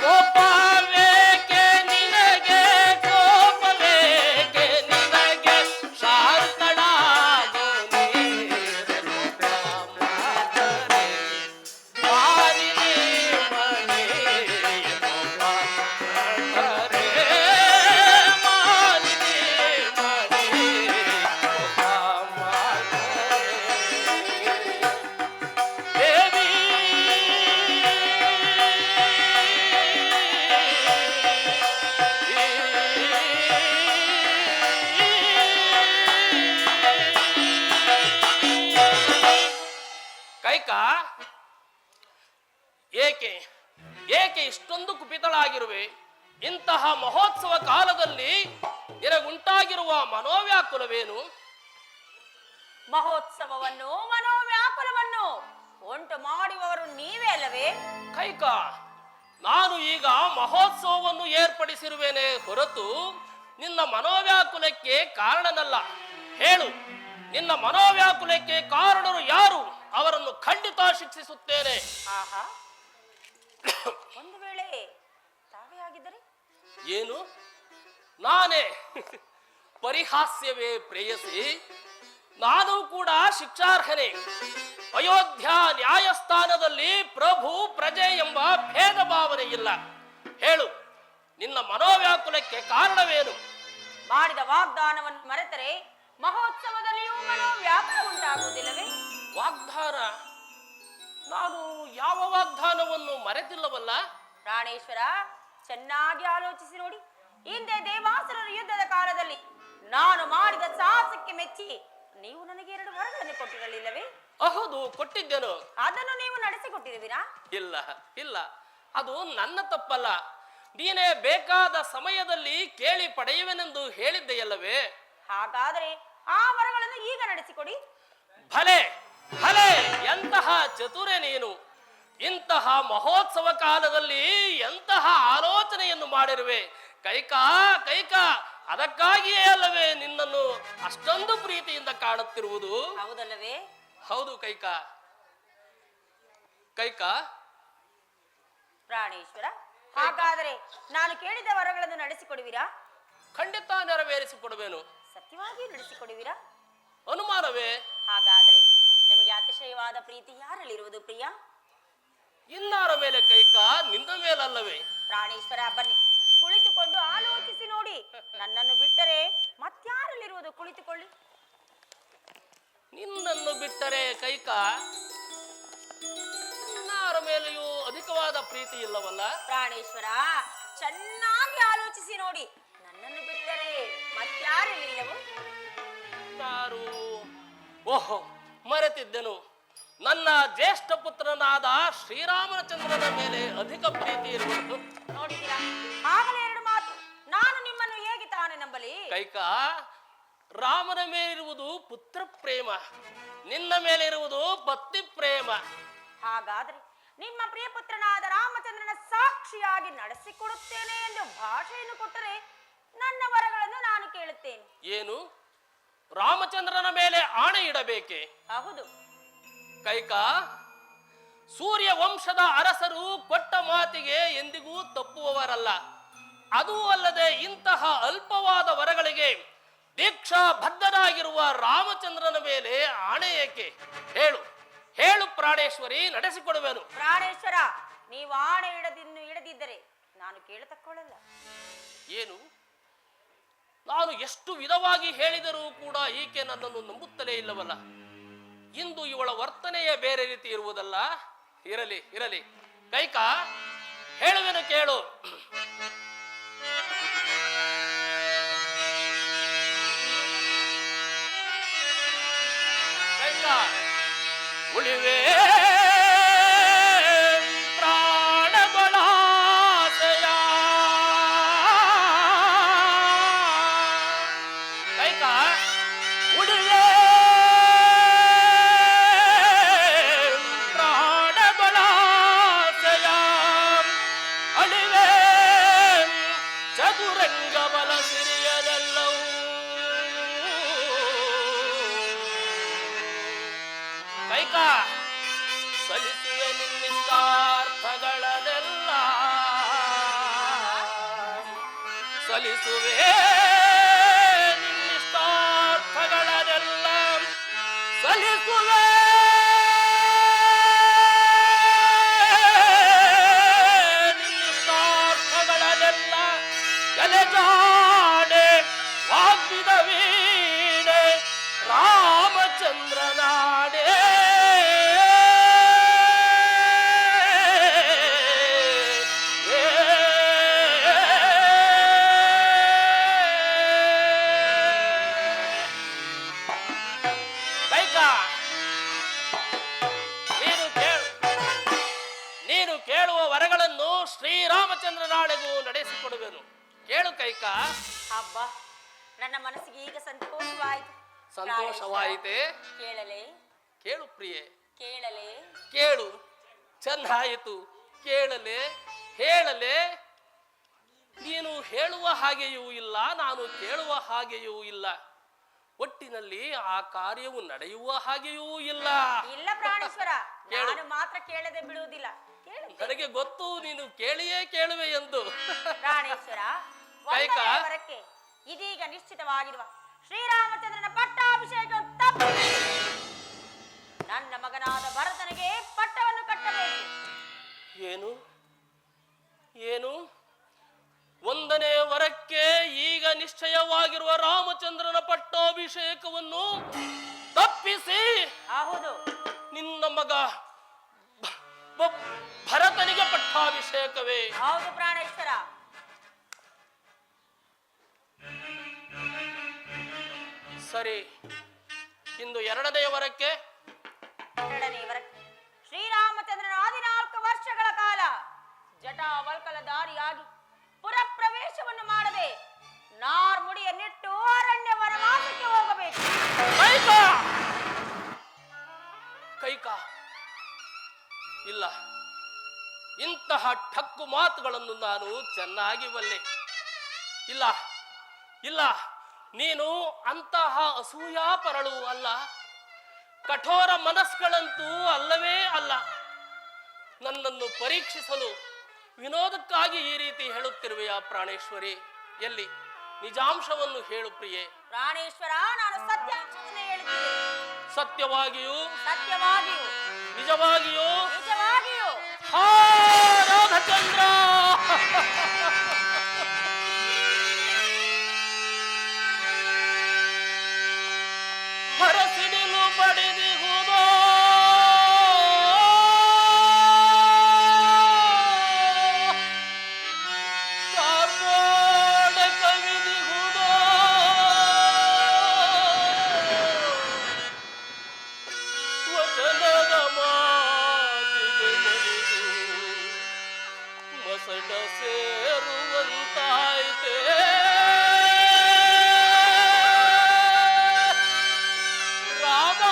B: ಕೋಪವೇಕೆ ನಿನಗೆ? ಕೋಪವೇಕೆ ನಿನಗೆ? ಶಾಂತಳಾಗು ನೀನು ಕೋಪ ಮಾಡದೆ. ಮಾಲಿನಿ ಮಣಿ, ಕೋಪ ಮಾಡದೆ. ಮಾಲಿನಿ ಮಣಿ, ಕೋಪ ಮಾಡದೆ. ದೇವಿ, ಕೈಕಾ, ಏಕೆ ಏಕೆ ಇಷ್ಟೊಂದು ಕುಪಿತಳಾಗಿರುವೆ? ಇಂತಹ ಮಹೋತ್ಸವ ಕಾಲದಲ್ಲಿ ನಿನಗುಂಟಾಗಿರುವ ಮನೋವ್ಯಾಕುಲವೇನು?
D: ಮಹೋತ್ಸವವನ್ನು ಮನೋವ್ಯಾಕುಲವನ್ನು ಉಂಟು ಮಾಡುವವರು ನೀವೇ ಅಲ್ಲವೇ?
B: ಕೈಕಾ, ನಾನು ಈಗ ಮಹೋತ್ಸವವನ್ನು ಏರ್ಪಡಿಸಿರುವೇನೆ ಹೊರತು ನಿನ್ನ ಮನೋವ್ಯಾಕುಲಕ್ಕೆ ಕಾರಣನಲ್ಲ. ಹೇಳು, ನಿನ್ನ ಮನೋವ್ಯಾಕುಲಕ್ಕೆ ಕಾರಣರು ಯಾರು ಅವರನ್ನು ಖಂಡಿತ ಶಿಕ್ಷಿಸುತ್ತೇನೆ.
D: ಆಹಾ ಒಂದು ವೇಳೆ ತಾವೇ ಆಗಿದ್ದರೆ?
B: ಏನು ನಾನೇ? ಪರಿಹಾಸ್ಯವೇ ಪ್ರೇಯಸಿ, ನಾನು ಕೂಡ ಶಿಕ್ಷಾರ್ಹನೇ. ಅಯೋಧ್ಯ ನ್ಯಾಯಸ್ಥಾನದಲ್ಲಿ ಪ್ರಭು ಪ್ರಜೆ ಎಂಬ ಭೇದ ಭಾವನೆ ಇಲ್ಲ. ಹೇಳು, ನಿನ್ನ ಮನೋವ್ಯಾಕುಲಕ್ಕೆ ಕಾರಣವೇನು?
D: ಮಾಡಿದ ವಾಗ್ದಾನವನ್ನು ಮರೆತರೆ ಮಹೋತ್ಸವದಲ್ಲಿಯೂ ಮನೋವ್ಯಾಕುಲ ಉಂಟಾಗುವುದಿಲ್ಲವೇ?
B: ವಾಗ್ದಾನ? ನಾನು ಯಾವ ವಾಗ್ದಾನವನ್ನು ಮರೆತಿಲ್ಲವಲ್ಲ?
D: ಪ್ರಾಣೇಶ್ವರ, ಚೆನ್ನಾಗಿ ಆಲೋಚಿಸಿ ನೋಡಿ. ಹಿಂದೆ ದೇವಾಸುರರ ಯುದ್ಧದ ಕಾಲದಲ್ಲಿ ನಾನು ಮಾಡಿದ ಸಾಹಸಕ್ಕೆ ಮೆಚ್ಚಿ ನೀವು ನನಗೆ 2 ವರಗಳನ್ನು ಕೊಟ್ಟಿರಲಿಲ್ಲವೇ?
B: ಹೌದು, ಕೊಟ್ಟಿದ್ದೆನು.
D: ಅದನ್ನು ನೀವು ನಡೆಸಿಕೊಟ್ಟಿರುವಿರಾ?
B: ಇಲ್ಲ ಇಲ್ಲ, ಅದು ನನ್ನ ತಪ್ಪಲ್ಲ. ನೀನೇ ಬೇಕಾದ ಸಮಯದಲ್ಲಿ ಕೇಳಿ ಪಡೆಯುವೆನೆಂದು ಹೇಳಿದ್ದೆಯಲ್ಲವೇ?
D: ಹಾಗಾದರೆ ಆ ವರಗಳನ್ನು ಈಗ ನಡೆಸಿಕೊಡಿ.
B: ಭಲೆ ಭಲೆ, ಎಂತಹ ಚತುರೆ ನೀನು! ಇಂತಹ ಮಹೋತ್ಸವ ಕಾಲದಲ್ಲಿ ಎಂತಹ ಆಲೋಚನೆಯನ್ನು ಮಾಡಿರುವೆ ಕೈಕಾ ಕೈಕಾ. ಅದಕ್ಕಾಗಿಯೇ ಅಲ್ಲವೇ ನಿನ್ನನ್ನು ಅಷ್ಟೊಂದು ಪ್ರೀತಿಯಿಂದ ಕಾಣುತ್ತಿರುವುದು?
D: ಹೌದಲ್ಲವೇ?
B: ಹೌದು ಕೈಕಾ. ಕೈಕಾ,
D: ಪ್ರಾಣೇಶ್ವರ, ಹಾಗಾದರೆ ನಾನು ಕೇಳಿದ ವರಗಳನ್ನು ನಡೆಸಿಕೊಡುವಿರಾ?
B: ಖಂಡಿತ ನೆರವೇರಿಸಿಕೊಡುವೆನು.
D: ಸತ್ಯವಾಗಿ ನಡೆಸಿಕೊಡುವಿರಾ?
B: ಅನುಮಾನವೇ?
D: ಹಾಗಾದರೆ ನಿಮಗೆ ಅತಿಶಯವಾದ ಪ್ರೀತಿ ಯಾರಲ್ಲಿರುವುದು ಪ್ರಿಯ?
B: ಇನ್ನಾರ ಮೇಲೆ ಕೈಕಾ, ನಿನ್ನ ಮೇಲಲ್ಲವೇ?
D: ಪ್ರಾಣೇಶ್ವರ, ಬನ್ನಿ ಕುಳಿತುಕೊಂಡು ಆಲೋಚಿಸಿ ನೋಡಿ. ನನ್ನನ್ನು ಬಿಟ್ಟರೆ ಮತ್ಯಾರಲ್ಲಿರುವುದು? ಕುಳಿತುಕೊಳ್ಳಿ.
B: ನಿನ್ನನ್ನು ಬಿಟ್ಟರೆ ಕೈಕಾ ಇನ್ನಾರ ಮೇಲೆಯೂ ಅಧಿಕವಾದ ಪ್ರೀತಿ ಇಲ್ಲವಲ್ಲ?
D: ಪ್ರಾಣೇಶ್ವರ, ಚೆನ್ನಾಗಿ ಆಲೋಚಿಸಿ ನೋಡಿ. ನನ್ನನ್ನು ಬಿಟ್ಟರೆ ಮತ್ಯಾರಲ್ಲಿಲ್ಲವು?
B: ಯಾರು? ಓಹೋ, ಮರೆತಿದ್ದೆನು. ನನ್ನ ಜ್ಯೇಷ್ಠ ಪುತ್ರನಾದ ಶ್ರೀರಾಮಚಂದ್ರನ ಮೇಲೆ ಅಧಿಕ ಪ್ರೀತಿ ಇರುವುದು.
D: ನೋಡಿದ್ದೀರಾ? ಆಗಲೇ 2 ಮಾತು. ನಾನು ನಿಮ್ಮನ್ನು ಹೇಗೆ ತಾನೇ ನಂಬಲಿ?
B: ಕೈಕಾ, ರಾಮನ ಮೇಲಿರುವುದು ಪುತ್ರ ಪ್ರೇಮ, ನಿನ್ನ ಮೇಲೆ ಇರುವುದು ಪತ್ನಿ ಪ್ರೇಮ.
D: ಹಾಗಾದ್ರೆ ನಿಮ್ಮ ಪ್ರಿಯಪುತ್ರನಾದ ರಾಮಚಂದ್ರನ ಸಾಕ್ಷಿಯಾಗಿ ನಡೆಸಿಕೊಡುತ್ತೇನೆ ಎಂದು ಭಾಷೆಯನ್ನು ಕೊಟ್ಟರೆ ನನ್ನ ವರಗಳನ್ನು ನಾನು ಕೇಳುತ್ತೇನೆ.
B: ಏನು? ರಾಮಚಂದ್ರನ ಮೇಲೆ ಆಣೆ ಇಡಬೇಕೆ?
D: ಹೌದು.
B: ಕೈಕಾ, ಸೂರ್ಯ ವಂಶದ ಅರಸರು ಕೊಟ್ಟ ಮಾತಿಗೆ ಎಂದಿಗೂ ತಪ್ಪುವವರಲ್ಲ. ಅದೂ ಅಲ್ಲದೆ ಇಂತಹ ಅಲ್ಪವಾದ ವರಗಳಿಗೆ ದೀಕ್ಷಾ ಬದ್ಧನಾಗಿರುವ ರಾಮಚಂದ್ರನ ಮೇಲೆ ಆಣೆ ಏಕೆ? ಹೇಳು ಹೇಳು ಪ್ರಾಣೇಶ್ವರಿ, ನಡೆಸಿಕೊಡುವೆನು.
D: ಪ್ರಾಣೇಶ್ವರ, ನೀವು ಆಣೆ ಇಡದಿದ್ದರೆ ನಾನು ಕೇಳತಕ್ಕೊಳ್ಳಲ್ಲ.
B: ಏನು? ನಾನು ಎಷ್ಟು ವಿಧವಾಗಿ ಹೇಳಿದರೂ ಕೂಡ ಈಕೆ ನನ್ನನ್ನು ನಂಬುತ್ತಲೇ ಇಲ್ಲವಲ್ಲ. ಇಂದು ಇವಳ ವರ್ತನೆಯೇ ಬೇರೆ ರೀತಿ ಇರುವುದಲ್ಲ. ಇರಲಿ ಇರಲಿ ಕೈಕಾ, ಹೇಳುವೆನು ಕೇಳು. ಕೈಕಾ, ಉಳಿವೆ ಪ್ರಾಣಗಳಾಸೆಯ. ಕೈಕಾ, ಉಳಿವೆ ಪ್ರಾಣಗಳಾಸೆಯ. ಅಳಿವೆ ಚದುರಂಗ ಬಲ ಸಿರಿಯದೆಲ್ಲವೂ. ಕೈಕಾ, ಸಲ್ಲಿಸುವೆ ನಿನ್ನಿಷ್ಟಾರ್ಥಗಳನ್ನೆಲ್ಲ, ಸಲ್ಲಿಸುವೆ ನಿನ್ನಿಷ್ಟಾರ್ಥಗಳನ್ನೆಲ್ಲ, ಸಲ್ಲಿಸುವೆ ನಿನ್ನಿಷ್ಟಾರ್ಥಗಳನ್ನೆಲ್ಲ. ಎಲೆಜಾಡೆ ವಾಗ್ವಿದ ವೀಣೆ ರಾಮಚಂದ್ರನಾಡೆ. ಕೈಕಾ, ನೀನು ಕೇಳುವ ವರಗಳನ್ನು ಶ್ರೀರಾಮಚಂದ್ರನಾಳೆಗೂ ನಡೆಸಿಕೊಡುವೆನು. ಕೇಳು ಕೈಕಾ.
D: ಹಬ್ಬ, ನನ್ನ ಮನಸ್ಸಿಗೆ ಈಗ ಸಂತೋಷವಾಯಿತು.
B: ಸಂತೋಷವಾಯಿತೆ?
D: ಕೇಳಲೇ?
B: ಕೇಳು ಪ್ರಿಯೆ,
D: ಕೇಳಲೇ?
B: ಕೇಳು. ಚೆನ್ನಾಯಿತು, ಕೇಳಲೆ ಹೇಳಲೆ. ನೀನು ಹೇಳುವ ಹಾಗೆಯೂ ಇಲ್ಲ, ನಾನು ಕೇಳುವ ಹಾಗೆಯೂ ಇಲ್ಲ. ಒಟ್ಟಿನಲ್ಲಿ ಆ ಕಾರ್ಯವು ನಡೆಯುವ ಹಾಗೆಯೂ ಇಲ್ಲ.
D: ಇಲ್ಲ ಪ್ರಾಣೇಶ್ವರ,
B: ಕೇಳು.
D: ನಾನು ಮಾತ್ರ ಕೇಳದೆ ಬಿಡುವುದಿಲ್ಲ. ಕೇಳುತ್ತೇನೆ.
B: ನನಗೆ ಗೊತ್ತು ನೀನು ಕೇಳಿಯೇ ಕೇಳುವೆ ಎಂದು.
D: ಪ್ರಾಣೇಶ್ವರ,
B: ಕೈಕ.
D: ಒಂದನೇ ವರಕ್ಕೆ ಇದೀಗ ನಿಶ್ಚಿತವಾಗಿರುವ ಶ್ರೀರಾಮಚಂದ್ರನ ಪಟ್ಟಾಭಿಷೇಕ ತಪ್ಪಿ ನನ್ನ ಮಗನಾದ ಭರತನಿಗೆ ಪಟ್ಟವನ್ನು ಕಟ್ಟಬೇಕು.
B: ಏನು ಏನು ಒಂದನೇ ವರಕ್ಕೆ ಈಗ ನಿಶ್ಚಯವಾಗಿರುವ ರಾಮಚಂದ್ರನ ಪಟ್ಟಾಭಿಷೇಕವನ್ನು ತಪ್ಪಿಸಿ
D: ಹೌದು,
B: ನಿನ್ನ ಮಗ ಭರತನಿಗೆ ಪಟ್ಟಾಭಿಷೇಕವೇ?
D: ಹೌದು ಪ್ರಾಣೇಶ್ವರ.
B: ಸರಿ, ಇಂದು ಎರಡನೇ ವರಕ್ಕೆ
D: ಶ್ರೀರಾಮಚಂದ್ರನ 14 ವರ್ಷಗಳ ಕಾಲ ಜಟಾವಲ್ಕಲಧಾರಿಯಾಗಿ ಪುರಪ್ರವೇಶವನ್ನು ಮಾಡದೆ ನಾರ್ಮುಡಿಯ ನೆಟ್ಟು ಅರಣ್ಯ ವನವಾಸಕ್ಕೆ ಹೋಗಬೇಕು.
B: ಕೈಕ, ಇಲ್ಲ, ಇಂತಹ ಠಕ್ಕು ಮಾತುಗಳನ್ನು ನಾನು ಚೆನ್ನಾಗಿ ಬಲ್ಲೆ. ಇಲ್ಲ ಇಲ್ಲ, ನೀನು ಅಂತಹ ಅಸೂಯಾಪರಳು ಅಲ್ಲ, ಕಠೋರ ಮನಸ್ಸುಗಳಂತೂ ಅಲ್ಲವೇ ಅಲ್ಲ. ನನ್ನನ್ನು ಪರೀಕ್ಷಿಸಲು ವಿನೋದಕ್ಕಾಗಿ ಈ ರೀತಿ ಹೇಳುತ್ತಿರುವೆಯಾ ಪ್ರಾಣೇಶ್ವರಿ? ಎಲ್ಲಿ ನಿಜಾಂಶವನ್ನು ಹೇಳು ಪ್ರಿಯೆ.
D: ಪ್ರಾಣೇಶ್ವರ, ನಾನು ಸತ್ಯಾಂಶವನ್ನೇ ಹೇಳುತ್ತೇನೆ.
B: ಸತ್ಯವಾಗಿಯೂ
D: ಸತ್ಯವಾಗಿಯೂ
B: ನಿಜವಾಗಿಯೂ
D: ನಿಜವಾಗಿಯೂ
B: ಹಾ ರಾಧಚಂದ್ರ, ಹರಸಿಡಿಲು ಬಡಿದಿಹುದೋ ಕಾರ್ಮೋಡ ಕವಿದಿಹುದೋ ವಚನದ ಮಾತಿಗೆ ಮಣಿದು ಮಸಡ ಸೇರುವಂತಾಯ್ತೆ. ರಾಮ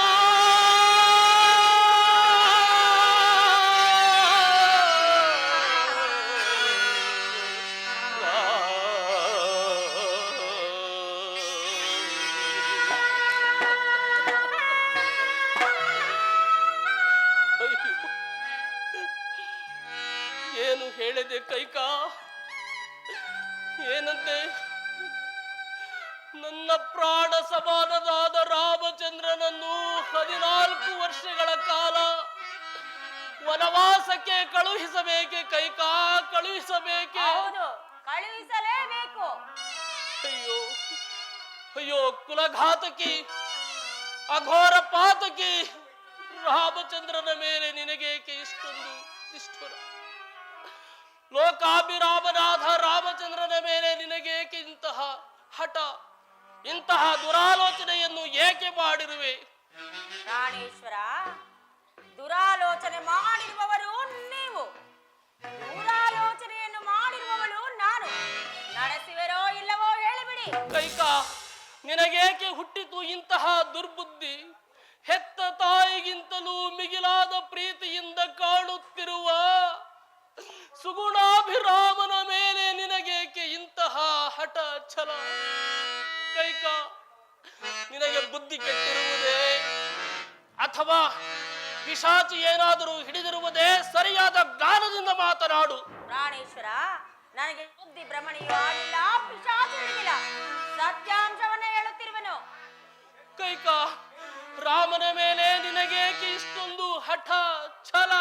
B: ಏನು ಹೇಳಿದೆ ಕೈಕ? ಏನಂತೆ? ನನ್ನ ಪ್ರಾಣ ಸಮಾನದಾದ ರಾಮಚಂದ್ರನನ್ನು 14 ವರ್ಷಗಳ ಕಾಲ ವನವಾಸಕ್ಕೆ ಕಳುಹಿಸಬೇಕೆ ಕೈಕ? ಕಳುಹಿಸಬೇಕೆ?
D: ಹೌದು, ಕಳುಹಿಸಲೇಬೇಕು.
B: ಅಯ್ಯೋ ಅಯ್ಯೋ, ಕುಲಘಾತಕಿ, ಅಘೋರ ಪಾತಕಿ ರಾಮಚಂದ್ರನ ಮೇಲೆ ನಿನಗೇಕೆ ಇಷ್ಟೊಂದು ನಿಷ್ಠುರ? ಲೋಕಾಭಿರಾಮನಾಥ ರಾಮಚಂದ್ರನ ಮೇಲೆ ನಿನಗೇಕೆ ಇಂತಹ ಹಠ, ಇಂತಹ ದುರಾಲೋಚನೆಯನ್ನು ಏಕೆ ಮಾಡಿರುವೆ?
D: ಪ್ರಾಣೇಶ್ವರ, ದುರಾಲೋಚನೆ ಮಾಡಿರುವವರು ನೀವು, ದುರಾಲೋಚನೆಯನ್ನು ಮಾಡಿರುವವಳು ನಾನು. ನಡೆಸುವೆರೋ ಇಲ್ಲವೋ ಹೇಳಿಬಿಡಿ.
B: ಕೈಕ, ನಿನಗೇಕೆ ಹುಟ್ಟಿತು ಇಂತಹ ದುರ್ಬುದ್ಧಿ? ಹೆತ್ತ ತಾಯಿಗಿಂತಲೂ ಮಿಗಿಲಾದ ಪ್ರೀತಿಯಿಂದ ಕಾಣುತ್ತಿರುವ ಸುಗುಣಾಭಿರಾಮನ ಮೇಲೆ ನಿನಗೇಕೆ ಇಂತಹ ಹಠ ಛಲ? ಕೈಕ, ನಿನಗೆ ಬುದ್ಧಿ ಕೆಟ್ಟಿರುವುದೇ ಅಥವಾ ಪಿಶಾಚಿ ಏನಾದರೂ ಹಿಡಿದಿರುವುದೇ? ಸರಿಯಾದ ಜ್ಞಾನದಿಂದ ಮಾತನಾಡು.
D: ಪ್ರಾಣೇಶ್ವರ, ನನಗೆ ಬುದ್ಧಿ ಭ್ರಮಣೆಯೂ ಆಗಿಲ್ಲ, ಪಿಶಾಚಿ ಹಿಡಿದಿಲ್ಲ. ಸತ್ಯಾಂಶವನ್ನೇ ಹೇಳುತ್ತಿರುವೆನು.
B: ಕೈಕ, ರಾಮನ ಮೇಲೆ ನಿನಗೇಕೆ ಇಷ್ಟೊಂದು ಹಠ ಛಲ?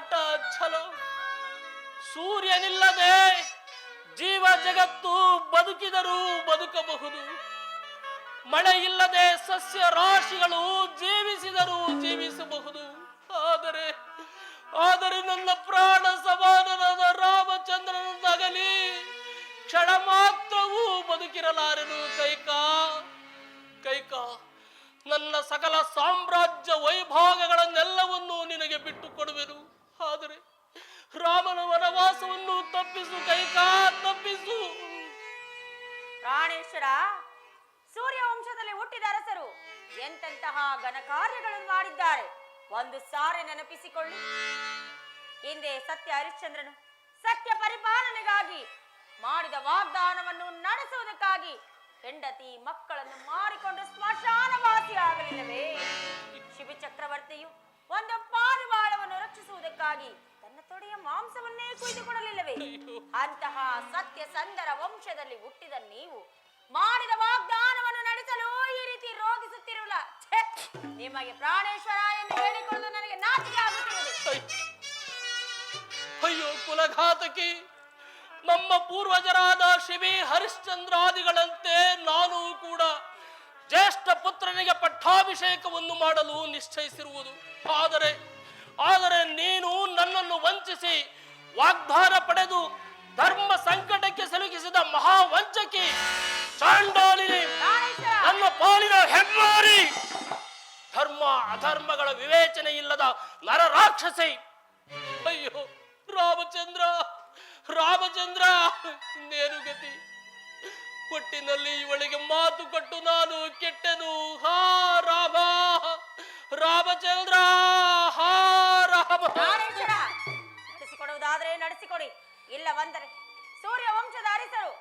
B: ಹಠ ಛಲ. ಸೂರ್ಯನಿಲ್ಲದೆ ಜೀವ ಜಗತ್ತು ಬದುಕಿದರೂ ಬದುಕಬಹುದು. ಮಳೆ ಇಲ್ಲದೆ ಸಸ್ಯ ರಾಶಿಗಳು ಜೀವಿಸಿದರೂ ಜೀವಿಸಬಹುದು. ಆದರೆ ನನ್ನ ಪ್ರಾಣ ಸಮಾನನಾದ ರಾಮಚಂದ್ರನನ್ನಾಗಲಿ ಕ್ಷಣ ಮಾತ್ರವೂ ಬದುಕಿರಲಾರೆನು. ಕೈಕ ನನ್ನ ಸಕಲ ಸಾಮ್ರಾಜ್ಯ ವೈಭಾಗಗಳನ್ನೆಲ್ಲವನ್ನೂ ನಿನಗೆ ಬಿಟ್ಟು ಕೊಡುವೆನು. ಆದರೆ ರಾಮನ ವನವಾಸವನ್ನು ತಪ್ಪಿಸು ಕೈಕಾ, ತಪ್ಪಿಸು.
D: ಪ್ರಾಣೇಶ್ವರ, ಸೂರ್ಯವಂಶದಲ್ಲಿ ಹುಟ್ಟಿದ ಅರಸರು ಎಂತೆಂತಹ ಘನ ಕಾರ್ಯಗಳನ್ನು ಮಾಡಿದ್ದಾರೆ ಒಂದು ಸಾರಿ ನೆನಪಿಸಿಕೊಳ್ಳಿ. ಹಿಂದೆ ಸತ್ಯ ಹರಿಶ್ಚಂದ್ರನು ಸತ್ಯ ಪರಿಪಾಲನೆಗಾಗಿ ಮಾಡಿದ ವಾಗ್ದಾನವನ್ನು ನಡೆಸುವುದಕ್ಕಾಗಿ ಹೆಂಡತಿ ಮಕ್ಕಳನ್ನು ಮಾರಿಕೊಂಡು ಸ್ಮಶಾನವಾಸಿ ಆಗಲಿಲ್ಲವೇ? ಶಿಬಿ ಚಕ್ರವರ್ತಿಯು ಒಂದು ಪಾರಿವಾಳವನ್ನು ರಕ್ಷಿಸುವುದಕ್ಕಾಗಿ ತನ್ನ ತೊಡೆಯ ಮಾಂಸವನ್ನೇ ಕುಯ್ದುಕೊಡಲಿಲ್ಲವೇ? ಅಂತಹ ಸತ್ಯಸಂಧರ ವಂಶದಲ್ಲಿ ಹುಟ್ಟಿದ ನೀವು ಮಾಡಿದ ವಾಗ್ದಾನವನ್ನು ನಡೆಸಲು ಈ ರೀತಿ ರೋಧಿಸುತ್ತಿರಲ್ಲ. ನಿಮಗೆ ಪ್ರಾಣೇಶ್ವರ ಎಂದು ಹೇಳಿಕೊಳ್ಳಲು ನನಗೆ ನಾಚಿಕೆ ಆಗುತ್ತಿರುವುದು.
B: ಅಯ್ಯೋ ಕುಲಘಾತಕಿ, ನಮ್ಮ ಪೂರ್ವಜರಾದ ಶಿಬಿ ಹರಿಶ್ಚಂದ್ರಾದಿಗಳಂತೆ ನಾನು ಕೂಡ ಜ್ಯೇಷ್ಠ ಪುತ್ರನಿಗೆ ಪಟ್ಟಾಭಿಷೇಕವನ್ನು ಮಾಡಲು ನಿಶ್ಚಯಿಸಿರುವುದು. ಆದರೆ ನೀನು ನನ್ನನ್ನು ವಂಚಿಸಿ ವಾಗ್ದಾನ ಪಡೆದು ಧರ್ಮ ಸಂಕಟಕ್ಕೆ ಸಿಲುಕಿಸಿದ ಮಹಾವಂಚಕಿ, ಚಾಂಡಾಲಿನಿ, ನನ್ನ ಪಾಲಿನ ಹೆಮ್ಮಾರಿ, ಧರ್ಮ ಅಧರ್ಮಗಳ ವಿವೇಚನೆ ಇಲ್ಲದ ನರರಾಕ್ಷಸಿ. ಅಯ್ಯೋ ರಾಮಚಂದ್ರ, ಇನ್ನೇನು ಗತಿ? ಒಟ್ಟಿನಲ್ಲಿ ಇವಳಿಗೆ ಮಾತು ಕೊಟ್ಟು ನಾನು ಕೆಟ್ಟೆನು. ಹಾ ರಾಮ, ರಾಮಚಂದ್ರ, ಹಾ ರಾಮ.
D: ನಡೆಸಿಕೊಡುವುದಾದರೆ ನಡೆಸಿಕೊಡಿ, ಇಲ್ಲವಂದರೆ ಸೂರ್ಯವಂಶದ ಅರಸರು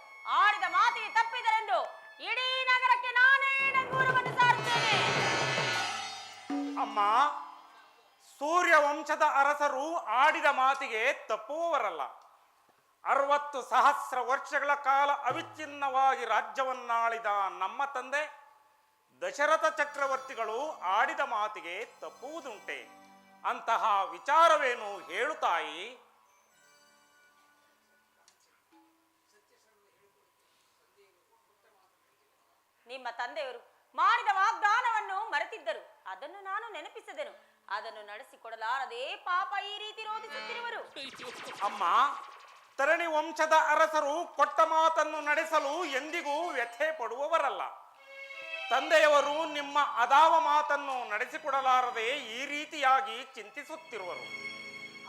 D: ಆಡಿದ ಮಾತಿಗೆ ತಪ್ಪಿದರೆಂದು ಇಡೀ ನಗರಕ್ಕೆ ನಾನೇ ಡಂಗೂರವನ್ನು ಸಾರುತ್ತೇನೆ.
A: ಅಮ್ಮ, ಸೂರ್ಯವಂಶದ ಅರಸರು ಆಡಿದ ಮಾತಿಗೆ ತಪ್ಪುವವರಲ್ಲ. 60 ಸಹಸ್ರ ವರ್ಷಗಳ ಕಾಲ ಅವಿಚ್ಛಿನ್ನವಾಗಿ ರಾಜ್ಯವನ್ನಾಳಿದ ನಮ್ಮ ತಂದೆ ದಶರಥ ಚಕ್ರವರ್ತಿಗಳು ಆಡಿದ ಮಾತಿಗೆ ತಪ್ಪುವುದುಂಟೆ? ಅಂತಹ ವಿಚಾರವೇನು ಹೇಳು ತಾಯಿ.
D: ನಿಮ್ಮ ತಂದೆಯವರು ಮಾಡಿದ ವಾಗ್ದಾನವನ್ನು ಮರೆತಿದ್ದರು, ಅದನ್ನು ನಾನು ನೆನಪಿಸಿದೆನು. ಅದನ್ನು ನಡೆಸಿಕೊಡಲಾರದೆ ಪಾಪ ಈ ರೀತಿ ರೋಧಿಸುತ್ತಿರುವರು.
A: ಅಮ್ಮ, ತರಣಿ ವಂಶದ ಅರಸರು ಕೊಟ್ಟ ಮಾತನ್ನು ನಡೆಸಲು ಎಂದಿಗೂ ವ್ಯಥೆ ಪಡುವವರಲ್ಲ. ತಂದೆಯವರು ನಿಮ್ಮ ಅದಾವ ಮಾತನ್ನು ನಡೆಸಿಕೊಡಲಾರದೆ ಈ ರೀತಿಯಾಗಿ ಚಿಂತಿಸುತ್ತಿರುವರು.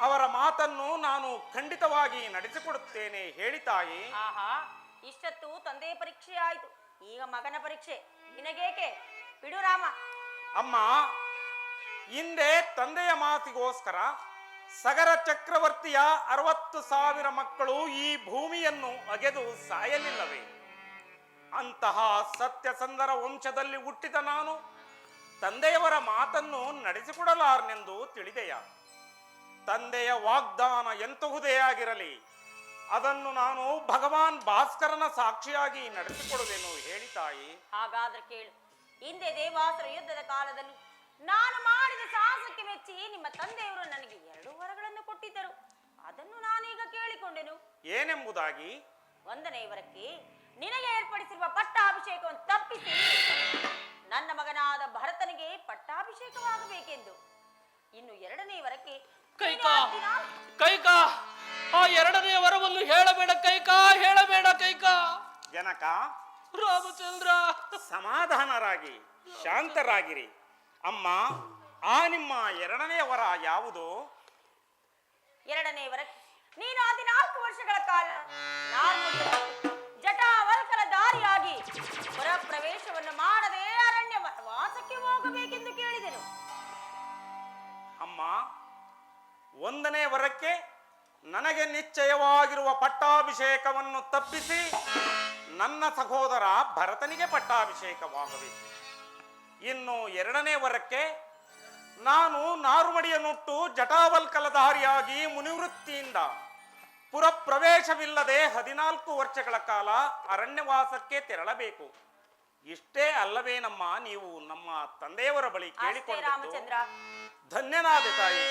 A: ಅವರ ಮಾತನ್ನು ನಾನು ಖಂಡಿತವಾಗಿ ನಡೆಸಿಕೊಡುತ್ತೇನೆ. ಹೇಳಿ ತಾಯಿ.
D: ಆಹಾ, ಇಷ್ಟತ್ತು ತಂದೆಯ ಪರೀಕ್ಷೆ ಆಯಿತು, ಈಗ ಮಗನ ಪರೀಕ್ಷೆ ನಿನಗೇಕೆ? ಬಿಡು ರಾಮ.
A: ಅಮ್ಮ, ಹಿಂದೆ ತಂದೆಯ ಮಾತಿಗೋಸ್ಕರ ಸಗರ ಚಕ್ರವರ್ತಿಯ 60,000 ಮಕ್ಕಳು ಈ ಭೂಮಿಯನ್ನು ಅಗೆದು ಸಾಯಲಿಲ್ಲವೇ? ಅಂತಹ ಸತ್ಯಸಂಧರ ವಂಶದಲ್ಲಿ ಹುಟ್ಟಿದ ನಾನು ತಂದೆಯವರ ಮಾತನ್ನು ನಡೆಸಿಕೊಡಲಾರನೆಂದು ತಿಳಿದೆಯ? ತಂದೆಯ ವಾಗ್ದಾನ ಎಂತಹುದೇ ಆಗಿರಲಿ, ಅದನ್ನು ನಾನು ಭಗವಾನ್ ಭಾಸ್ಕರನ ಸಾಕ್ಷಿಯಾಗಿ ನಡೆಸಿಕೊಡುವೆನು. ಹೇಳಿ ತಾಯಿ.
D: ಹಾಗಾದ್ರೆ ಕೇಳು. ಹಿಂದೆ ದೇವಾಸುರ ಯುದ್ಧದ ಕಾಲದಲ್ಲಿ ನಾನು ಮಾಡಿದ ಸಾಹಸಕ್ಕೆ ಮೆಚ್ಚಿ ನಿಮ್ಮ ತಂದೆಯವರು ನನಗೆ 2 ವರಗಳನ್ನು ಕೊಟ್ಟಿದ್ದರು. ಅದನ್ನು ನಾನೀಗ ಕೇಳಿಕೊಂಡೆನು.
A: ಏನೆಂಬುದಾಗಿ?
D: 1ನೇ ವರಕ್ಕೆ ನಿನಗೆ ಏರ್ಪಡಿಸಿರುವ ಪಟ್ಟಾಭಿಷೇಕವನ್ನು ತಪ್ಪಿಸಿ ನನ್ನ ಮಗನಾದ ಭರತನಿಗೆ ಪಟ್ಟಾಭಿಷೇಕವಾಗಬೇಕೆಂದು. ಇನ್ನು 2ನೇ ವರಕ್ಕೆ
B: ಕೈಕಾ, ಆ 2ನೇ ವರವನ್ನು ಹೇಳಬೇಡ ಕೈಕಾ.
A: ಜನಕ,
B: ರಾಮಚಂದ್ರ,
A: ಸಮಾಧಾನರಾಗಿ ಶಾಂತರಾಗಿರಿ. ಅಮ್ಮ, ಆ ನಿಮ್ಮ 2ನೇ ವರ ಯಾವುದು?
D: 2ನೇ ವರಕ್ಕೆ ನೀನು 14 ವರ್ಷಗಳ ಕಾಲ ಜಟಾವಲ್ಕಲ ದಾರಿಯಾಗಿ ಹೊರ ಪ್ರವೇಶವನ್ನು ಮಾಡದೆ ಅರಣ್ಯ ವಾಸಕ್ಕೆ ಹೋಗಬೇಕೆಂದು ಕೇಳಿದೆನು.
A: ಅಮ್ಮ, 1ನೇ ವರಕ್ಕೆ ನನಗೆ ನಿಶ್ಚಯವಾಗಿರುವ ಪಟ್ಟಾಭಿಷೇಕವನ್ನು ತಪ್ಪಿಸಿ ನನ್ನ ಸಹೋದರ ಭರತನಿಗೆ ಪಟ್ಟಾಭಿಷೇಕವಾಗಬೇಕು. ಇನ್ನು 2ನೇ ವರಕ್ಕೆ ನಾನು ನಾರುಮಡಿಯನ್ನುಟ್ಟು ಜಟಾವಲ್ಕಲಧಾರಿಯಾಗಿ ಮುನಿವೃತ್ತಿಯಿಂದ ಪುರಪ್ರವೇಶವಿಲ್ಲದೆ 14 ವರ್ಷಗಳ ಕಾಲ ಅರಣ್ಯವಾಸಕ್ಕೆ ತೆರಳಬೇಕು. ಇಷ್ಟೇ ಅಲ್ಲವೇನಮ್ಮ ನೀವು ನಮ್ಮ ತಂದೆಯವರ ಬಳಿ ಕೇಳಿಕೊಂಡು?
D: ರಾಮಚಂದ್ರ,
A: ಧನ್ಯನಾದೆ ತಾಯಿ.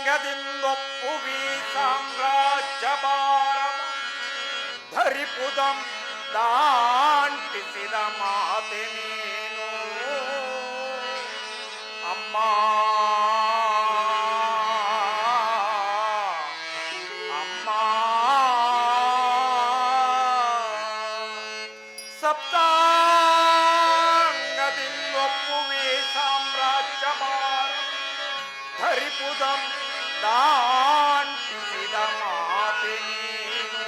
A: ಸಪ್ತಾಂಗದಿಂದೊಪ್ಪುವಿ ಸಾಮ್ರಾಜ್ಯ ಭಾರವ ಧರಿಪುದಂ ದಾಂಟಿಸಿದ ಮಾತೆ ನೀನು ಅಮ್ಮ ಅಮ್ಮ ಸಪ್ತಾಂಗದಿಂದೊಪ್ಪುವಿ ಸಾಮ್ರಾಜ್ಯ ಭಾರ ಧರಿಪುದಂ ದಾಂಟಿಸಿದ ಮಾತೆ ನೀನು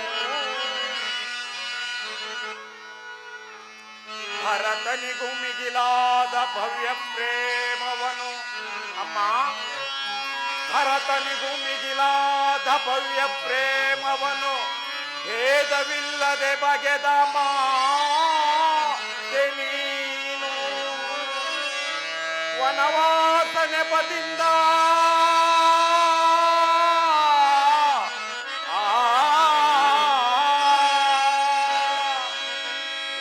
A: ಭರತನಿಗೂ ಮಿಗಿಲಾದ ಭವ್ಯ ಪ್ರೇಮವನು ಅಮ್ಮ ಭರತನಿಗೂ ಮಿಗಿಲಾದ ಭವ್ಯ ಪ್ರೇಮವನು ಭೇದವಿಲ್ಲದೆ ಬಗೆದ ಮಾತೆ ನೀನು ವನವಾಸ ನೆಪದಿಂದ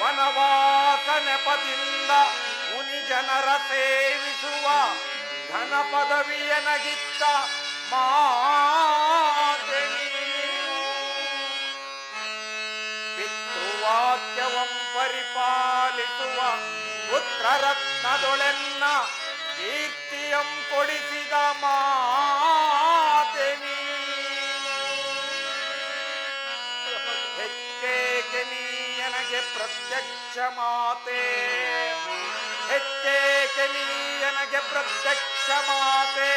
A: ವನವಾಸ ನೆಪದಿಂದ ಮುನಿ ಜನರ ಸೇವಿಸುವ ಘನ ಪದವಿಯನಗಿತ್ತ ಮಾತೆ ನೀನು ಪಿತೃವಾಕ್ಯವಂ ಪರಿಪಾಲಿಸುವ ಪುತ್ರರತ್ನದೊಳೆನ್ನ ಕೀರ್ತಿಯಂ ಕೊಡಿಸಿದ ಮಾತೆ ನೀನು ಹೆಚ್ಚೇಕೆ ನೀಯನಗೆ ಪ್ರತ್ಯಕ್ಷ ಮಾತೆ ಹೆಚ್ಚೇಕೆ ನೀಯನಗೆ ಪ್ರತ್ಯಕ್ಷ ಮಾತೆ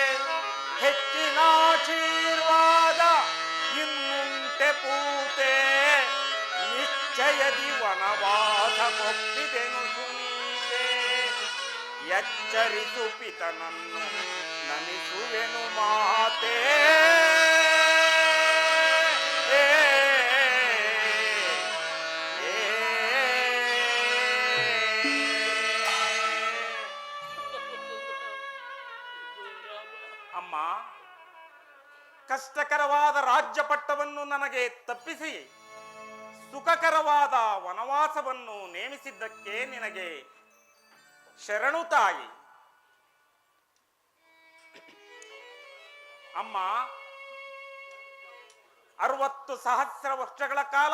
A: ಹೆಚ್ಚಿನ ಆಶೀರ್ವಾದ ಇನ್ನುಂಟೆ ಪೂತೆ ನಿಶ್ಚಯದಿ ವನವಾಸ ಕೊಪ್ಪಿದೆನು ಸುನೀತೆ ಎಚ್ಚರಿಸು ಪಿತನನ್ನು ನಮಿಸುವೆನು ಮಾತೆ ಅಮ್ಮ ಕಷ್ಟಕರವಾದ ರಾಜ್ಯ ಪಟ್ಟವನ್ನು ನನಗೆ ತಪ್ಪಿಸಿ ಸುಖಕರವಾದ ವನವಾಸವನ್ನು ನೇಮಿಸಿದ್ದಕ್ಕೆ ನಿನಗೆ ಶರಣು ತಾಯಿ. ಅಮ್ಮ 60,000 ವರ್ಷಗಳ ಕಾಲ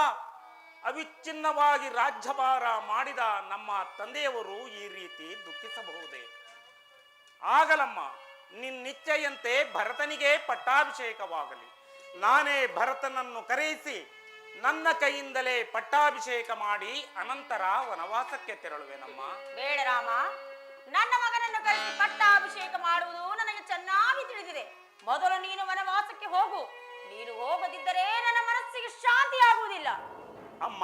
A: ಅವಿಚ್ಛಿನ್ನವಾಗಿ ರಾಜ್ಯಭಾರ ಮಾಡಿದ ನಮ್ಮ ತಂದೆಯವರು ಈ ರೀತಿ ದುಃಖಿಸಬಹುದೇ? ಆಗಲಮ್ಮ, ನಿನ್ನಿಚ್ಛೆಯಂತೆ ಭರತನಿಗೆ ಪಟ್ಟಾಭಿಷೇಕವಾಗಲಿ. ನಾನೇ ಭರತನನ್ನು ಕರೆಯಿಸಿ ನನ್ನ ಕೈಯಿಂದಲೇ ಪಟ್ಟಾಭಿಷೇಕ ಮಾಡಿ ಅನಂತರ ವನವಾಸಕ್ಕೆ ತೆರಳುವೆನಮ್ಮ.
D: ಬೇಡ ರಾಮ, ನನ್ನ ಮಗನನ್ನು ಕರೆಸಿ ಪಟ್ಟಾಭಿಷೇಕ ಮಾಡುವುದು ನನಗೆ ಚೆನ್ನಾಗಿ ತಿಳಿದಿದೆ. ಮೊದಲು ನೀನು ವನವಾಸಕ್ಕೆ ಹೋಗು. ನೀನು ಹೋಗದಿದ್ದರೆ ನನ್ನ ಮನಸ್ಸಿಗೆ ಶಾಂತಿ ಆಗುವುದಿಲ್ಲ.
A: ಅಮ್ಮ,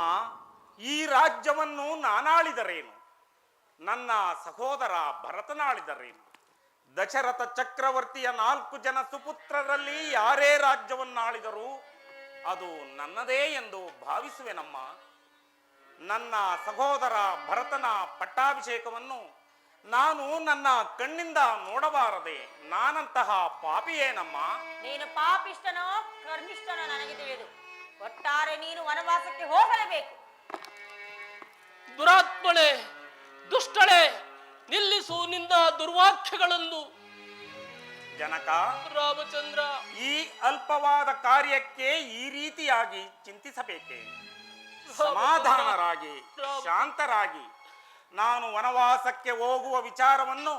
A: ಈ ರಾಜ್ಯವನ್ನು ನಾನಾಳಿದರೇನು, ನನ್ನ ಸಹೋದರ ಭರತನಾಳಿದರೇನು? ದಶರಥ ಚಕ್ರವರ್ತಿಯ 4 ಜನ ಸುಪುತ್ರರಲ್ಲಿ ಯಾರೇ ರಾಜ್ಯವನ್ನಾಳಿದರೂ ಅದು ನನ್ನದೇ ಎಂದು ಭಾವಿಸುವೆನಮ್ಮ. ನನ್ನ ಸಹೋದರ ಭರತನ ಪಟ್ಟಾಭಿಷೇಕವನ್ನು ನಾನು ನನ್ನ ಕಣ್ಣಿಂದ ನೋಡಬಾರದೆ. ನಾನಂತಹ ಪಾಪಿಯೇನಮ್ಮ?
D: ನೀನು ಪಾಪಿಷ್ಟನೋ ಕರ್ಮಿಷ್ಠನೋ ನನಗೆ ತಿಳಿದು, ಒಟ್ಟಾರೆ ನೀನು ವನವಾಸಕ್ಕೆ ಹೋಗಲೇಬೇಕು.
B: ದುರಾತ್ಮಳೆ, ದುಷ್ಟಳೆ, ನಿಲ್ಲಿಸು ನಿನ್ನ ದುರ್ವಾಕ್ಯಗಳನ್ನು.
A: ಜನಕ,
B: ರಾಮಚಂದ್ರ,
A: ಈ ಅಲ್ಪವಾದ ಕಾರ್ಯಕ್ಕೆ ಈ ರೀತಿಯಾಗಿ ಚಿಂತಿಸಬೇಕೆ? ಸಮಾಧಾನರಾಗಿ ಶಾಂತರಾಗಿ ನಾನು ವನವಾಸಕ್ಕೆ ಹೋಗುವ ವಿಚಾರವನ್ನು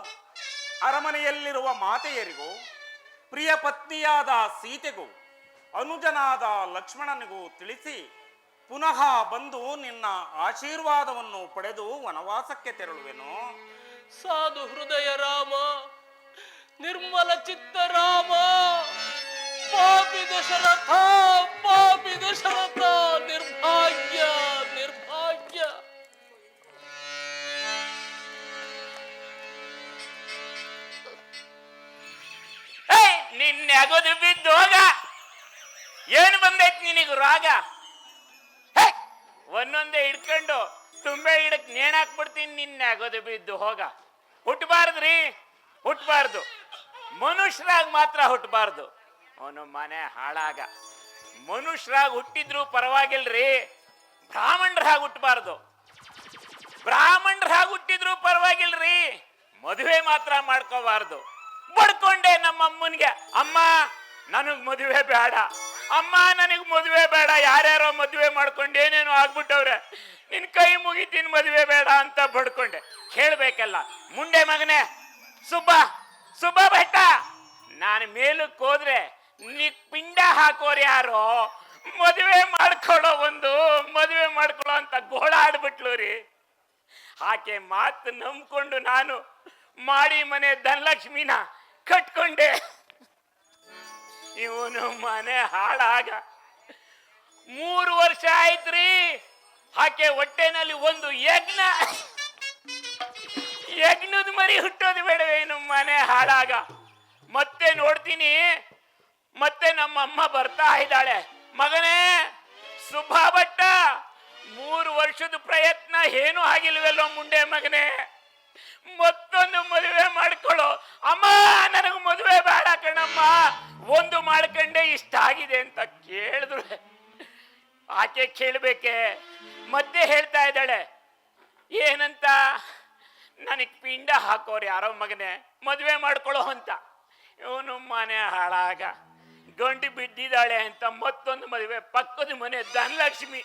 A: ಅರಮನೆಯಲ್ಲಿರುವ ಮಾತೆಯರಿಗೂ, ಪ್ರಿಯ ಪತ್ನಿಯಾದ ಸೀತೆಗೂ, ಅನುಜನಾದ ಲಕ್ಷ್ಮಣನಿಗೂ ತಿಳಿಸಿ ಪುನಃ ಬಂದು ನಿನ್ನ ಆಶೀರ್ವಾದವನ್ನು ಪಡೆದು ವನವಾಸಕ್ಕೆ ತೆರಳುವೆನು.
B: ಸಾಧು ಹೃದಯ ರಾಮ, ನಿರ್ಮಲ ಚಿತ್ತ ರಾಮ, ಪಾಪಿ ದಶರಥ, ಪಾಪಿ ದಶರಥ, ನಿರ್ಭಾಗ್ಯ, ನಿರ್ಭಾಗ್ಯ.
G: ನಿನ್ನೆ ಅಗೋದು ಬಿದ್ದು ಹೋಗ. ಏನು ಬಂದೈತಿ ನಿನಗೆ ರಾಗ? ಒಂದೊಂದೇ ಹಿಡ್ಕೊಂಡು ತುಂಬೆ ಹಿಡಕ್ ನೇಣಾಕ್ಬಿಡ್ತೀನಿ. ನಿನ್ನೆ ಆಗೋದು ಬಿದ್ದು ಹೋಗ. ಹುಟ್ಟಬಾರ್ದ್ರಿ, ಹುಟ್ಟಬಾರ್ದು. ಮನುಷ್ಯರಾಗ ಮಾತ್ರ ಹುಟ್ಟಬಾರ್ದು. ಅವನು ಮನೆ ಹಾಳಾಗ. ಮನುಷ್ಯರಾಗ ಹುಟ್ಟಿದ್ರು ಪರವಾಗಿಲ್ರಿ, ಬ್ರಾಹ್ಮಣರಾಗ ಹುಟ್ಟಬಾರ್ದು. ಬ್ರಾಹ್ಮಣರಾಗಿ ಹುಟ್ಟಿದ್ರು ಪರವಾಗಿಲ್ರಿ, ಮದುವೆ ಮಾತ್ರ ಮಾಡ್ಕೋಬಾರ್ದು. ಬಡ್ಕೊಂಡೆ ನಮ್ಮ ಅಮ್ಮನ್ಗೆ, ಅಮ್ಮ ನನಗ್ ಮದುವೆ ಬೇಡ, ಅಮ್ಮ ನನಗ್ ಮದುವೆ ಬೇಡ, ಯಾರ್ಯಾರೋ ಮದುವೆ ಮಾಡ್ಕೊಂಡು ಏನೇನೋ ಆಗ್ಬಿಟ್ಟವ್ರೆ, ನಿನ್ ಕೈ ಮುಗಿತೀನಿ ಮದುವೆ ಬೇಡ ಅಂತ ಬಡ್ಕೊಂಡೆ. ಕೇಳ್ಬೇಕಲ್ಲ, ಮುಂಡೆ ಮಗನೇ ಸುಬ್ಬ ಭಟ್ಟ, ನಾನು ಮೇಲಕ್ಕೆ ಹೋದ್ರೆ ನೀ ಪಿಂಡ ಹಾಕೋರು ಯಾರೋ, ಮದುವೆ ಮಾಡ್ಕೊಳ್ಳೋ ಮದುವೆ ಮಾಡ್ಕೊಳ್ಳೋ ಅಂತ ಗೋಳಾಡ್ಬಿಟ್ಲು ರೀ. ಆಕೆ ಮಾತು ನಂಬ್ಕೊಂಡು ನಾನು ಮಾಡಿ ಮನೆ ಧನಲಕ್ಷ್ಮಿನ ಕಟ್ಕೊಂಡೆ. ಇವನು ಮನೆ ಹಾಳಾಗ 3 ವರ್ಷ ಆಯ್ತ್ರಿ. ಆಕೆ ಹೊಟ್ಟೆನಲ್ಲಿ ಒಂದು ಯಜ್ಞದ ಮರಿ ಹುಟ್ಟೋದು ಬೇಡವೇನು ಮನೆ ಹಾಳಾಗ. ಮತ್ತೆ ನೋಡ್ತೀನಿ, ಮತ್ತೆ ನಮ್ಮ ಅಮ್ಮ ಬರ್ತಾ ಇದ್ದಾಳೆ, ಮಗನೇ ಸುಬ್ಬಾ ಭಟ್ಟ 3 ವರ್ಷದ ಪ್ರಯತ್ನ ಏನೂ ಆಗಿಲ್ವಲ್ಲೋ ಮುಂಡೆ ಮಗನೇ, ಮತ್ತೊಂದು ಮದುವೆ ಮಾಡ್ಕೊಳ್ಳೋ. ಅಮ್ಮ ನನಗೆ ಮದುವೆ ಬೇಡ ಕಣಮ್ಮ, ಒಂದು ಮಾಡ್ಕೊಂಡೆ ಇಷ್ಟ ಆಗಿದೆ ಅಂತ ಕೇಳಿದ್ರು. ಆಕೆ ಕೇಳ್ಬೇಕೆ, ಮತ್ತೆ ಹೇಳ್ತಾ ಇದ್ದಾಳೆ ಏನಂತ, ನನಗ್ ಪಿಂಡ ಹಾಕೋರು ಯಾರೋ ಮಗನೇ, ಮದುವೆ ಮಾಡ್ಕೊಳ್ಳೋ ಅಂತ. ಇವನು ಮನೆ ಹಾಳಾಗ ಗಂಡು ಬಿದ್ದಿದ್ದಾಳೆ ಅಂತ ಮತ್ತೊಂದು ಮದುವೆ, ಪಕ್ಕದ ಮನೆ ಧನಲಕ್ಷ್ಮಿ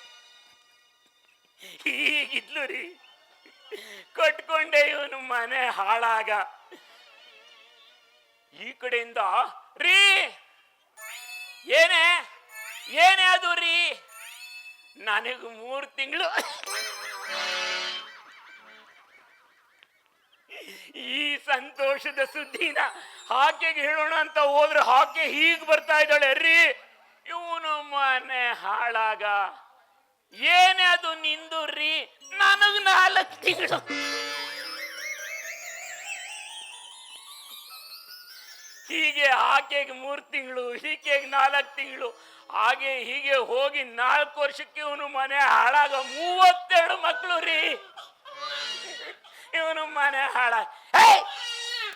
G: ಹೀಗಿದ್ಲು ರೀ, ಕಟ್ಕೊಂಡೆ ಇವನು ಮನೆ ಹಾಳಾಗ. ಈ ಕಡೆಯಿಂದ ರೀ ಏನೇ ಅದು ರೀ, ನನಗೆ 3 ತಿಂಗಳು ಈ ಸಂತೋಷದ ಸುದ್ದಿನ ಆಕೆಗೆ ಹೇಳೋಣ ಅಂತ ಹೋದ್ರೆ ಆಕೆ ಹೀಗ್ ಬರ್ತಾ ಇದ್ದಾಳೆ ರೀ, ಇವನು ಮನೆ ಹಾಳಾಗ. ಏನೇ ಅದು ನಿಂದು ರೀ, ನನಗ್ 4 ತಿಂಗಳು. ಹೀಗೆ ಆಕೆಗೆ 3 ತಿಂಗಳು, ಈಕೆಗೆ 4 ತಿಂಗಳು, ಹಾಗೆ ಹೀಗೆ ಹೋಗಿ 4 ವರ್ಷಕ್ಕೆ ಇವನು ಮನೆ ಹಾಳಾಗ 32 ಮಕ್ಕಳು ರೀ. ಇವನು ಮನೆ ಹಾಳಾಗ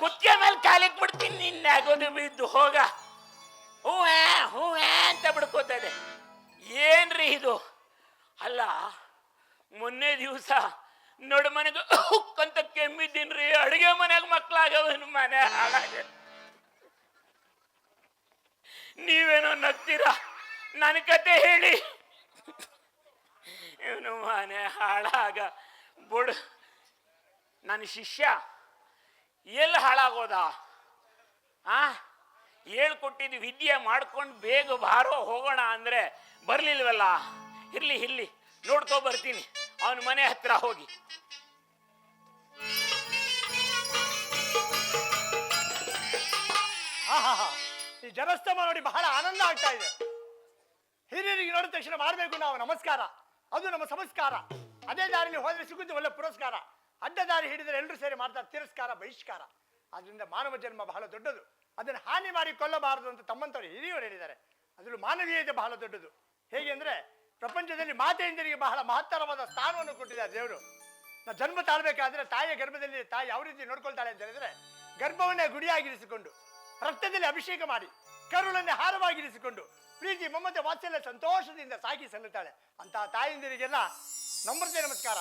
G: ಕುತ್ತಿಗೆ ಮೇಲೆ ಕಾಲಿಕ್ ಬಿಡ್ತೀನಿ, ನಿನ್ನಾಗೋದು ಬಿದ್ದು ಹೋಗ, ಹೂವೇ ಅಂತ ಬಿಡ್ಕೋತದೆ. ಏನ್ರಿ ಇದು? ಅಲ್ಲ, ಮೊನ್ನೆ ದಿವಸ ನಡು ಮನೆಗೆ ಹುಕ್ಕಂತ ಕೆಮ್ಮಿದ್ದೀನ್ರಿ, ಅಡುಗೆ ಮನೆಯಾಗ ಮಕ್ಕಳಾಗವನು ಮನೆ ಹಾಳಾಗ. ನೀವೇನೋ ನಗ್ತೀರಾ, ನನ್ನ ಕತೆ ಹೇಳಿ. ಇವನು ಮನೆ ಹಾಳಾಗ ನನ್ನ ಶಿಷ್ಯ ಎಲ್ಲಿ ಹಾಳಾಗೋದ? ಹೇಳ್ಕೊಟ್ಟಿದ್ದು ವಿದ್ಯೆ ಮಾಡ್ಕೊಂಡು ಬೇಗ ಬಾರೋ ಹೋಗೋಣ ಅಂದ್ರೆ ಬರ್ಲಿಲ್ವಲ್ಲ. ಇರ್ಲಿ ನೋಡ್ಕೊ ಬರ್ತೀನಿ ಅವನ ಮನೆ ಹತ್ರ ಹೋಗಿ.
E: ಈ ಜನಸ್ತಮ ನೋಡಿ ಬಹಳ ಆನಂದ ಆಗ್ತಾ ಇದೆ. ಹಿರಿಯರಿಗೆ ನೋಡಿದ ತಕ್ಷಣ ಮಾಡಬೇಕು ನಾವು ನಮಸ್ಕಾರ, ಅದು ನಮ್ಮ ಸಂಸ್ಕಾರ. ಅದೇ ದಾರಿಯಲ್ಲಿ ಹೋದ್ರೆ ಸಿಗುತ್ತೆ ಒಳ್ಳೆ ಪುರಸ್ಕಾರ, ಅಡ್ಡ ದಾರಿ ಹಿಡಿದರೆ ಎಲ್ಲರೂ ಸೇರಿ ಮಾಡ್ತಾರೆ ತಿರಸ್ಕಾರ ಬಹಿಷ್ಕಾರ. ಆದ್ರಿಂದ ಮಾನವ ಜನ್ಮ ಬಹಳ ದೊಡ್ಡದು, ಅದನ್ನು ಹಾನಿ ಮಾಡಿ ಕೊಲ್ಲಬಾರದು ಅಂತ ತಮ್ಮಂತವರು ಹಿರಿಯವರು ಹೇಳಿದ್ದಾರೆ. ಅದರಲ್ಲೂ ಮಾನವೀಯತೆ ಬಹಳ ದೊಡ್ಡದು. ಹೇಗೆ ಅಂದ್ರೆ ಪ್ರಪಂಚದಲ್ಲಿ ಮಾತೆಯಂದಿರಿಗೆ ಬಹಳ ಮಹತ್ತರವಾದ ಸ್ಥಾನವನ್ನು ಕೊಟ್ಟಿದ್ದಾರೆ ದೇವರು. ನಾವು ಜನ್ಮ ತಾಳ್ಬೇಕಾದ್ರೆ ತಾಯಿಯ ಗರ್ಭದಲ್ಲಿ ತಾಯಿ ಯಾವ ರೀತಿ ನೋಡ್ಕೊಳ್ತಾಳೆ ಅಂತ ಹೇಳಿದ್ರೆ, ಗರ್ಭವನ್ನೇ ಗುಡಿಯಾಗಿರಿಸಿಕೊಂಡು, ರಕ್ತದಲ್ಲಿ ಅಭಿಷೇಕ ಮಾಡಿ, ಕರುಳನ್ನೇ ಹಾರವಾಗಿರಿಸಿಕೊಂಡು, ಪ್ರೀತಿ ಮಮತೆ ವಾತ್ಸಲ್ಯ ಸಂತೋಷದಿಂದ ಸಾಕಿ ಸಲ್ಲುತ್ತಾಳೆ. ಅಂತಹ ತಾಯಂದಿರಿಗೆಲ್ಲ ನಮ್ರತೆ ನಮಸ್ಕಾರ.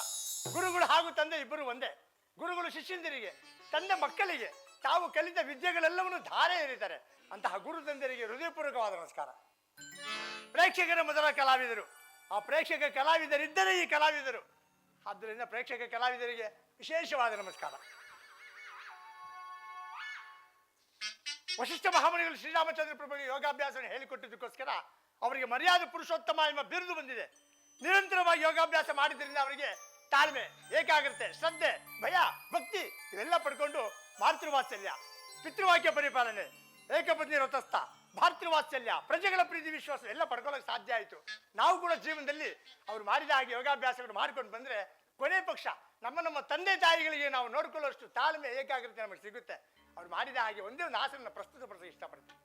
E: ಗುರುಗಳು ಹಾಗೂ ತಂದೆ ಇಬ್ಬರು ಒಂದೇ. ಗುರುಗಳು ಶಿಷ್ಯಂದಿರಿಗೆ, ತಂದೆ ಮಕ್ಕಳಿಗೆ ತಾವು ಕಲಿತ ವಿದ್ಯೆಗಳೆಲ್ಲವನ್ನು ಧಾರೆ ಎರಿತಾರೆ. ಅಂತಹ ಗುರು ತಂದೆಯರಿಗೆ ಹೃದಯಪೂರ್ವಕವಾದ ನಮಸ್ಕಾರ. ಪ್ರೇಕ್ಷಕರ ಮೊದಲ ಕಲಾವಿದರು, ಆ ಪ್ರೇಕ್ಷಕ ಕಲಾವಿದರಿದ್ದರೆ ಈ ಕಲಾವಿದರು. ಆದ್ದರಿಂದ ಪ್ರೇಕ್ಷಕ ಕಲಾವಿದರಿಗೆ ವಿಶೇಷವಾದ ನಮಸ್ಕಾರ. ವಶಿಷ್ಠ ಮಹಾಮುನಿಗಳು ಶ್ರೀರಾಮಚಂದ್ರ ಪ್ರಭುಗೆ ಯೋಗಾಭ್ಯಾಸವನ್ನು ಹೇಳಿಕೊಟ್ಟಿದ್ದಕ್ಕೋಸ್ಕರ ಅವರಿಗೆ ಮರ್ಯಾದೆ ಪುರುಷೋತ್ತಮ ಎಂಬ ಬಿರುದು ಬಂದಿದೆ. ನಿರಂತರವಾಗಿ ಯೋಗಾಭ್ಯಾಸ ಮಾಡಿದ್ರಿಂದ ಅವರಿಗೆ ತಾಳ್ಮೆ, ಏಕಾಗ್ರತೆ, ಶ್ರದ್ಧೆ, ಭಯ, ಭಕ್ತಿ ಇವೆಲ್ಲ ಪಡ್ಕೊಂಡು ಮಾತೃವಾತ್ಸಲ್ಯ, ಪಿತೃವಾಕ್ಯ ಪರಿಪಾಲನೆ, ಏಕಪತ್ನಿ ವ್ರತಸ್ಥ, ಭಾತೃವಾತ್ಸಲ್ಯ, ಪ್ರಜೆಗಳ ಪ್ರೀತಿ ವಿಶ್ವಾಸ ಎಲ್ಲ ಪಡ್ಕೊಳ್ಳೋಕೆ ಸಾಧ್ಯ ಆಯಿತು. ನಾವು ಕೂಡ ಜೀವನದಲ್ಲಿ ಅವ್ರು ಮಾಡಿದ ಹಾಗೆ ಯೋಗಾಭ್ಯಾಸಗಳು ಮಾಡ್ಕೊಂಡು ಬಂದ್ರೆ ಕೊನೆ ಪಕ್ಷ ನಮ್ಮ ತಂದೆ ತಾಯಿಗಳಿಗೆ ನಾವು ನೋಡ್ಕೊಳ್ಳೋಷ್ಟು ತಾಳ್ಮೆ, ಏಕಾಗ್ರತೆ ನಮಗೆ ಸಿಗುತ್ತೆ. ಅವ್ರು ಮಾಡಿದ ಹಾಗೆ ಒಂದೇ ಒಂದು ಆಸನ ಪ್ರಸ್ತುತಪಡಿಸಲು ಇಷ್ಟಪಡ್ತೀನಿ.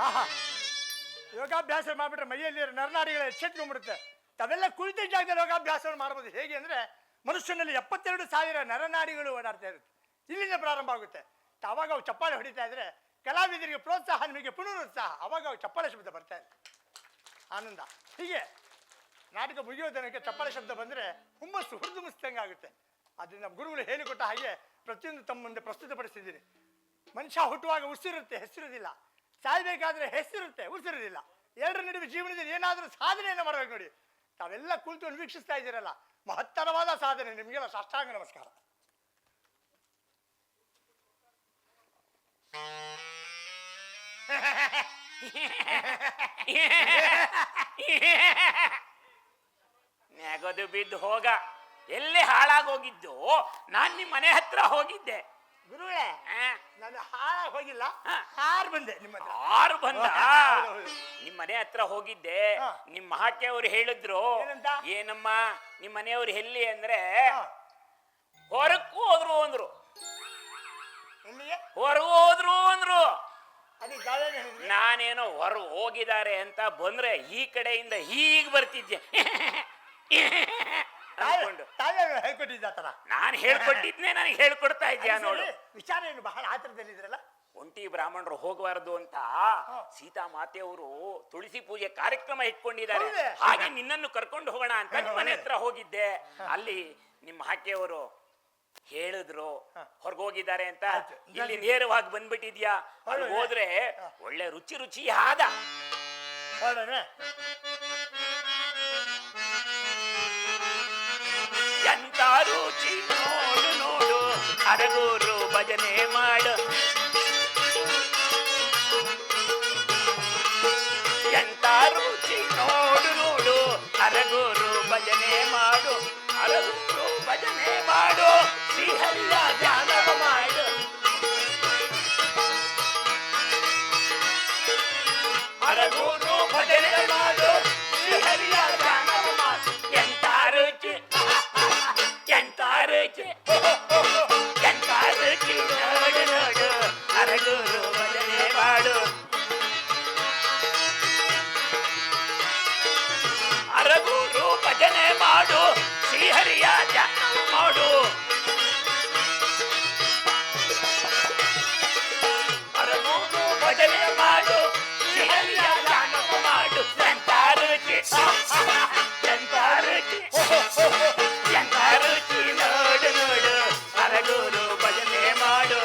E: ಆಹಾ ಯೋಗಾಭ್ಯಾಸ ಮಾಡ್ಬಿಟ್ರೆ ಮೈಯಲ್ಲಿ ನರನಾಡಿಗಳು ಎಚ್ಚೆತ್ಕೊಂಡ್ಬಿಡುತ್ತೆ. ತಾವೆಲ್ಲ ಕುಳಿತ ಜಾಗದಲ್ಲಿ ಯೋಗಾಭ್ಯಾಸವನ್ನು ಮಾಡ್ಬೋದು. ಹೇಗೆ ಅಂದ್ರೆ ಮನುಷ್ಯನಲ್ಲಿ 72,000 ನರನಾಡಿಗಳು ಓಡಾಡ್ತಾ ಇರುತ್ತೆ. ಇಲ್ಲಿಂದ ಪ್ರಾರಂಭ ಆಗುತ್ತೆ. ಅವಾಗ ಅವು ಚಪ್ಪಾಳೆ ಹೊಡಿತಾ ಇದ್ರೆ ಕಲಾವಿದರಿಗೆ ಪ್ರೋತ್ಸಾಹ, ನಿಮಗೆ ಪುನರುತ್ಸಾಹ. ಅವಾಗ ಅವು ಚಪ್ಪಾಳೆ ಶಬ್ದ ಬರ್ತಾ ಇದೆ, ಆನಂದ. ಹೀಗೆ ನಾಟಕ ಮುಗಿಯೋ ತನಕ ಚಪ್ಪಾಳೆ ಶಬ್ದ ಬಂದರೆ ಹುಮ್ಮಸ್ಸು ಹುರಿದುಂಬಿಸ್ದಂಗೆ ಆಗುತ್ತೆ. ಅದರಿಂದ ಗುರುಗಳು ಹೇಳಿಕೊಟ್ಟ ಹಾಗೆ ಪ್ರತಿಯೊಂದು ತಮ್ಮ ಮುಂದೆ ಪ್ರಸ್ತುತಪಡಿಸಿದ್ದೀನಿ. ಮನುಷ್ಯ ಹುಟ್ಟುವಾಗ ಉಸಿರುತ್ತೆ, ಹೆಸರಿದಿಲ್ಲ. ಸಾಯ್ಬೇಕಾದ್ರೆ ಹೆಸರಿರುತ್ತೆ, ಉಸಿರಿದಿಲ್ಲ. ಎರಡರ ನಡುವೆ ಜೀವನದಲ್ಲಿ ಏನಾದರೂ ಸಾಧನೆಯನ್ನು ಮಾಡಬೇಕು ನೋಡಿ. ತಾವೆಲ್ಲ ಕುಳಿತು ವೀಕ್ಷಿಸ್ತಾ ಇದ್ದೀರಲ್ಲ, ಮಹತ್ತರವಾದ ಸಾಧನೆ. ನಿಮಗೆಲ್ಲ ಸಾಷ್ಟಾಂಗ ನಮಸ್ಕಾರ.
G: ನೆಗದು ಬಿದ್ದು ಹೋಗ. ಎಲ್ಲಿ ಹಾಳಾಗೋಗಿದ್ದು? ನಾನ್ ನಿಮ್ಮ ಮನೆ ಹತ್ರ ಹೋಗಿದ್ದೆ.
E: ಗುರುಗಳೇ,
G: ಆ?
E: ನಾನು ಹಾಳಾಗಿ ಹೋಗಿಲ್ಲ,
G: ಹಾ.
E: ಹಾರು ಬಂದೆ ನಿಮ್ಮ ಹತ್ರ.
G: ಆರು ಬಂದ?
E: ಹೌದು.
G: ನಿಮ್ ಮನೆ ಹತ್ರ ಹೋಗಿದ್ದೆ.
E: ಹಾ.
G: ನಿಮ್ ಮಹಾಕೆ ಅವ್ರು ಹೇಳಿದ್ರು,
E: ಏನಂತ?
G: ಏನಮ್ಮ ನಿಮ್ ಮನೆಯವ್ರು ಎಲ್ಲಿ ಅಂದ್ರೆ
E: ಹಾ.
G: ಹೊರಕ್ಕೂ ಹೋದ್ರು ಅಂದ್ರು.
E: ಎಲ್ಲಿಗೆ?
G: ಹೊರಗೂ ಹೋದ್ರು ಅಂದ್ರು.
E: ಅದಕ್ಕೆ ತಾವೇನು ಹೇಳಿದ್ರಿ?
G: ನಾನೇನೋ ಹೊರ ಹೋಗಿದ್ದಾರೆ ಅಂತ ಬಂದ್ರೆ ಈ ಕಡೆಯಿಂದ ಹೀಗ್ ಬರ್ತಿದ್ದೆ ಅನ್ಕೊಂಡು.
E: ತಾವೇ ಹೇಳ್ಕೊಟ್ಟಿದ್ದ ಆ ಥರ.
G: ನಾನ್ ಹೇಳ್ಕೊಟ್ಟಿದ್ನೆ ನನಗೆ ಹೇಳ್ಕೊಡ್ತಾ ಇದ್ಯಾ
E: ಅದು
G: ನೋಡು.
E: ಸರಿ. ವಿಚಾರ ಏನು ಬಹಳ ಆತರದಲ್ಲಿದ್ರಲ್ಲ?
G: ಒಂಟಿ ಬ್ರಾಹ್ಮಣರು ಹೋಗಬಾರದು ಅಂತ ಸೀತಾ ಮಾತೆಯವರು ತುಳಸಿ ಪೂಜೆ ಕಾರ್ಯಕ್ರಮ ಇಟ್ಕೊಂಡಿದ್ದಾರೆ.
E: ಹೌದೇ?
G: ಹಾಗೆ ನಿನ್ನನ್ನು ಕರ್ಕೊಂಡು ಹೋಗೋಣ ಅಂತ ನಿಮ್ಮ ಮನೆ ಹತ್ರ ಹೋಗಿದ್ದೆ. ಅಲ್ಲಿ ನಿಮ್ಮ ಆಕೆಯವರು ಹೇಳಿದ್ರು ಹೊರಗೋಗಿದ್ದಾರೆ ಅಂತ.
E: ಆಯ್ತು.
G: ಇಲ್ಲಿ ನೇರವಾಗಿ ಬಂದ್ಬಿಟ್ಟಿದ್ಯಾ? ಅಲ್ಲಿ
E: ಹೌದು.
G: ಹೋದ್ರೆ ಒಳ್ಳೆ ರುಚಿ ರುಚಿ ಆದ.
E: ಹೊರಡ್ರೆ?
G: ಎಂತ ರುಚಿ ನೋಡು ನೋಡು, ಅರಗೂರು ಭಜನೆ ಮಾಡು. ಎಂತ ರುಚಿ ನೋಡು ನೋಡು, ಅರಗೂರು ಭಜನೆ ಮಾಡು. ಅರಗೂರು ಭಜನೆ ಮಾಡು, ಶ್ರೀಹರಿಯ ಧ್ಯಾನವ ಮಾಡು. ಅರಗೂರು ಭಜನೆ ಮಾಡು, ಶ್ರೀಹರಿಯ ಧ್ಯಾನವ ಮಾಡು. ಎಂತ ರುಚಿ, ಎಂತ ರುಚಿ, ಎಂತ ರುಚಿ ನೋಡು ನೋಡು, ಅರಗೂರು ಭಜನೆ ಮಾಡು. ಅರಗೂರು ಭಜನೆ ಮಾಡು, ಶ್ರೀಹರಿಯ ಧ್ಯಾನ ಮಾಡು. ಅರಗೂರು ಭಜನೆ ಮಾಡು, ಶ್ರೀಹರಿಯ ಧ್ಯಾನ ಮಾಡು. ಎಂತ ರುಚಿ, ಎಂತ ರುಚಿ, ಎಂತ ರುಚಿ ನೋಡು ನೋಡು, ಅರಗೂರು ಭಜನೆ ಮಾಡು.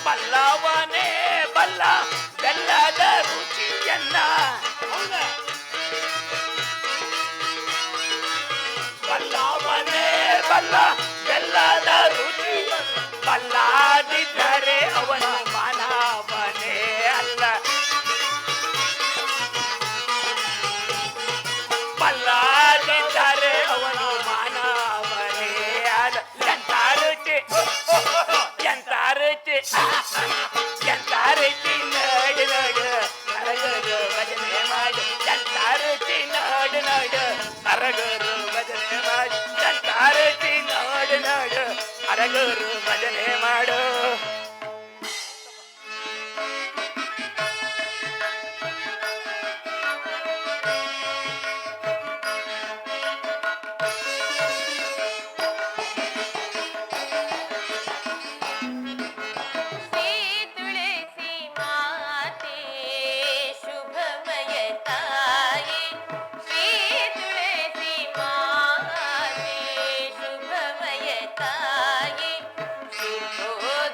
G: ಬಲ್ಲವನೇ ಬಲ್ಲ ಬೆಲ್ಲದ ರುಚಿಯನ್ನ. ಬಲ್ಲವನೇ ಬಲ್ಲ ಬೆಲ್ಲದ ರುಚಿ. ಬಲ್ಲಾದಿದ್ದರೆ ಅವನು ಮಾನವನೇ ಅಲ್ಲ. ಬಲ್ಲಾದಿದ್ದರೆ ಅವನು ಮಾನವನೇ ಅಲ್ಲ. ಎಂತ ರುಚಿ, ಎಂತ ರುಚಿ, ಎಂತ ರುಚಿ ನೋಡು ನೋಡು, ಅರಗೂರು ಭಜನೆ ಮಾಡು. ಎಂತ ರುಚಿ ನೋಡು ನೋಡು, ಅರಗೂರು ಭಜನೆ ಮಾಡು. ಎಂತ ರುಚಿ ನೋಡು ನೋಡು, ಅರಗೂರು ಭಜನೆ ಮಾಡು.
D: ಶ್ರೀ ತುಳಸಿ ಮಾತೆ ಶುಭಮಯ ತಾಯಿ, ಶ್ರೀ ತುಳಸಿ ಮಾತೆ ಶುಭಮಯ ತಾಯಿ, ಶುಭೋದಯ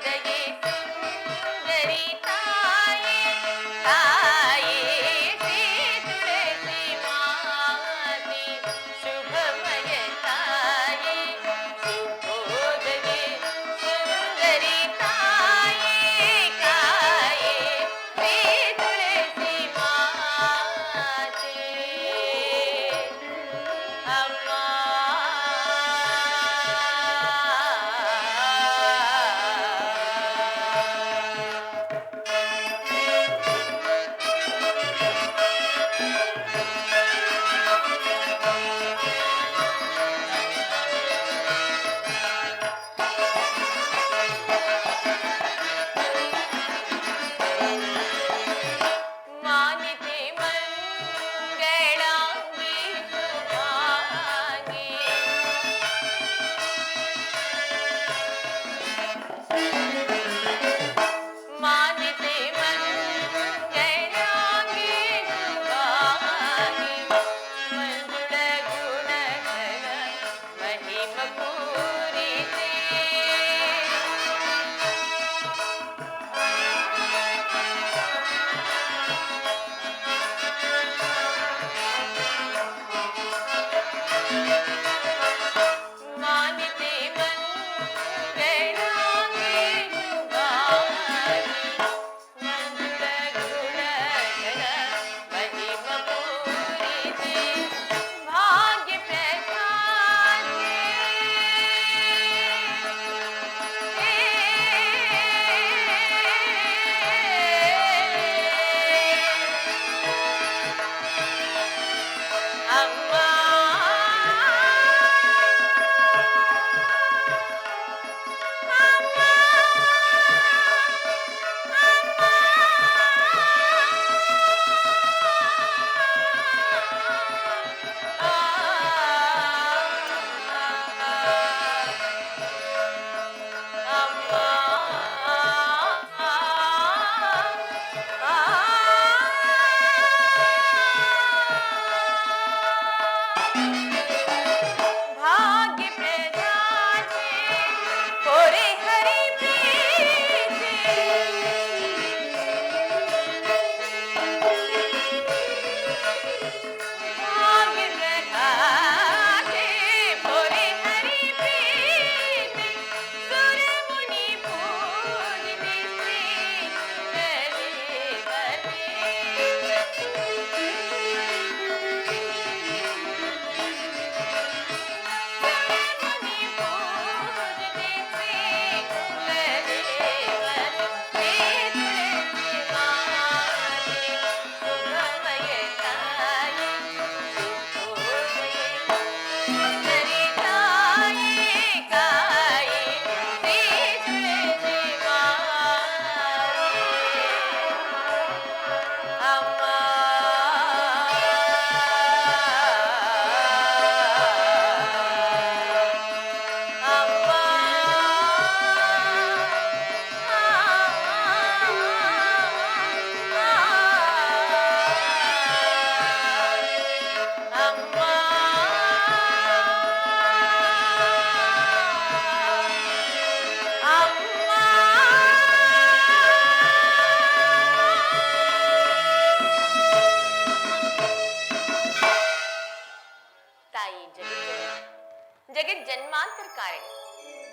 H: ಕಾರಣ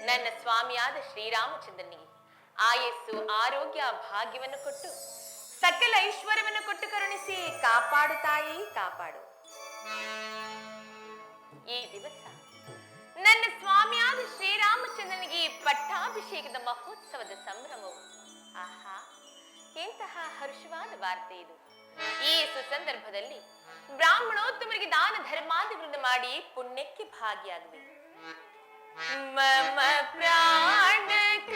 H: ನನ್ನ ಸ್ವಾಮಿಯಾದ ಶ್ರೀರಾಮಚಂದ್ರನಿಗೆ ಆಯಸ್ಸು ಆರೋಗ್ಯ ಭಾಗ್ಯವನ್ನು ಕೊಟ್ಟು ಸಕಲ ಐಶ್ವರ್ಯವನ್ನು ಕೊಟ್ಟು ಕರುಣಿಸಿ ಕಾಪಾಡು ತಾಯಿ ಕಾಪಾಡು. ಈ ದಿವಸ ನನ್ನ ಸ್ವಾಮಿಯಾದ ಶ್ರೀರಾಮಚಂದ್ರನಿಗೆ ಪಟ್ಟಾಭಿಷೇಕದ ಮಹೋತ್ಸವದ ಸಂಭ್ರಮವು. ಆಹಾ, ಎಂತಹ ಹರ್ಷವಾದ ವಾರ್ತೆ ಇದು. ಈ ಸುಸಂದರ್ಭದಲ್ಲಿ ಬ್ರಾಹ್ಮಣೋತ್ತಮರಿಗೆ ದಾನ ಧರ್ಮಾದಿಗಳನ್ನು ಮಾಡಿ ಪುಣ್ಯಕ್ಕೆ ಭಾಗಿಯಾಗಬೇಕು. ಮಮ ಪ್ರಾಣಕ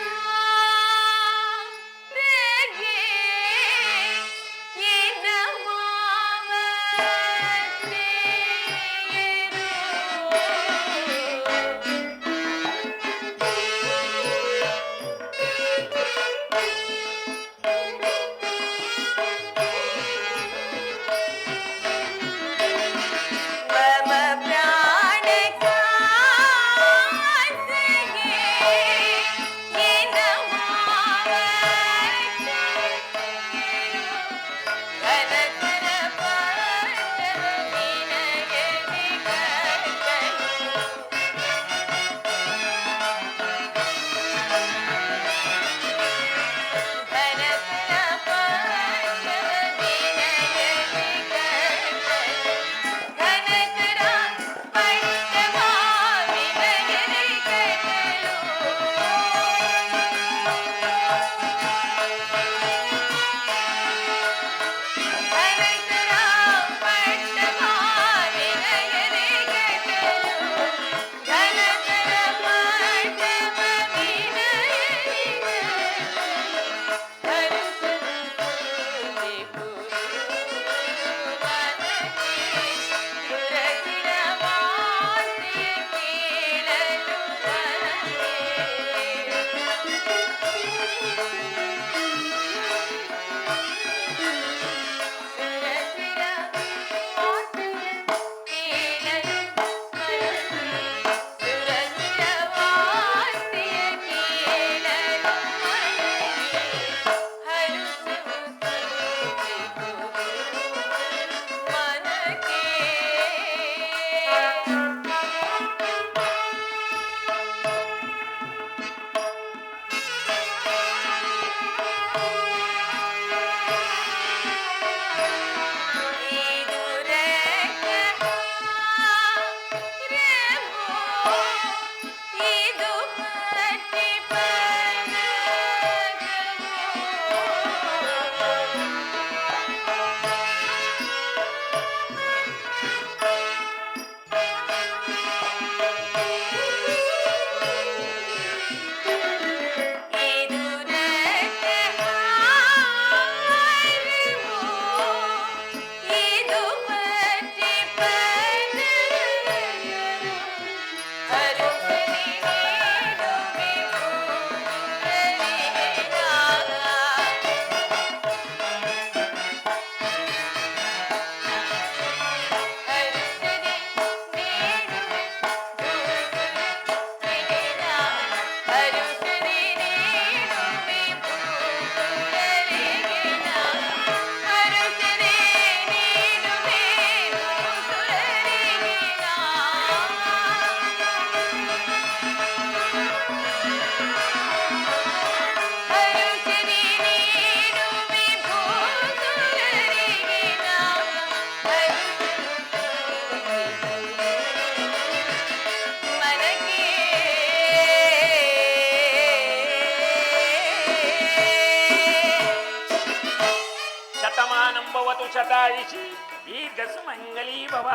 G: ಶತಮಾನಂಬವತು ಶತಾಯಿಷಿ ದೀರ್ಘಸು ಮಂಗಲೀ ಭವ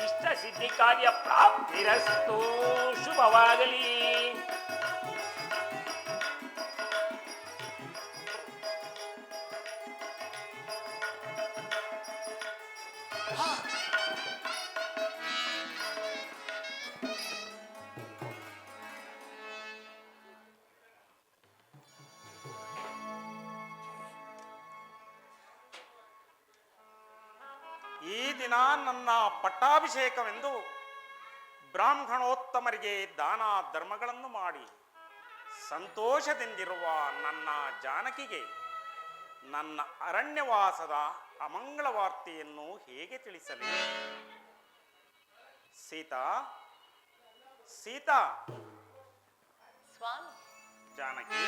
G: ಇಷ್ಟ ಸಿದ್ಧಿ ಕಾರ್ಯ ಪ್ರಾಪ್ತಿರಸ್ತು ಶುಭವಾಗಲಿ.
A: ಈ ದಿನ ನನ್ನ ಪಟ್ಟಾಭಿಷೇಕವೆಂದು ಬ್ರಾಹ್ಮಣೋತ್ತಮರಿಗೆ ದಾನ ಧರ್ಮಗಳನ್ನು ಮಾಡಿ ಸಂತೋಷದಿಂದಿರುವ ನನ್ನ ಜಾನಕಿಗೆ ನನ್ನ ಅರಣ್ಯವಾಸದ ಅಮಂಗಳ ವಾರ್ತೆಯನ್ನು ಹೇಗೆ ತಿಳಿಸಲಿ? ಸೀತಾ, ಸೀತಾ,
H: ಸ್ವಾಮಿ.
A: ಜಾನಕಿ,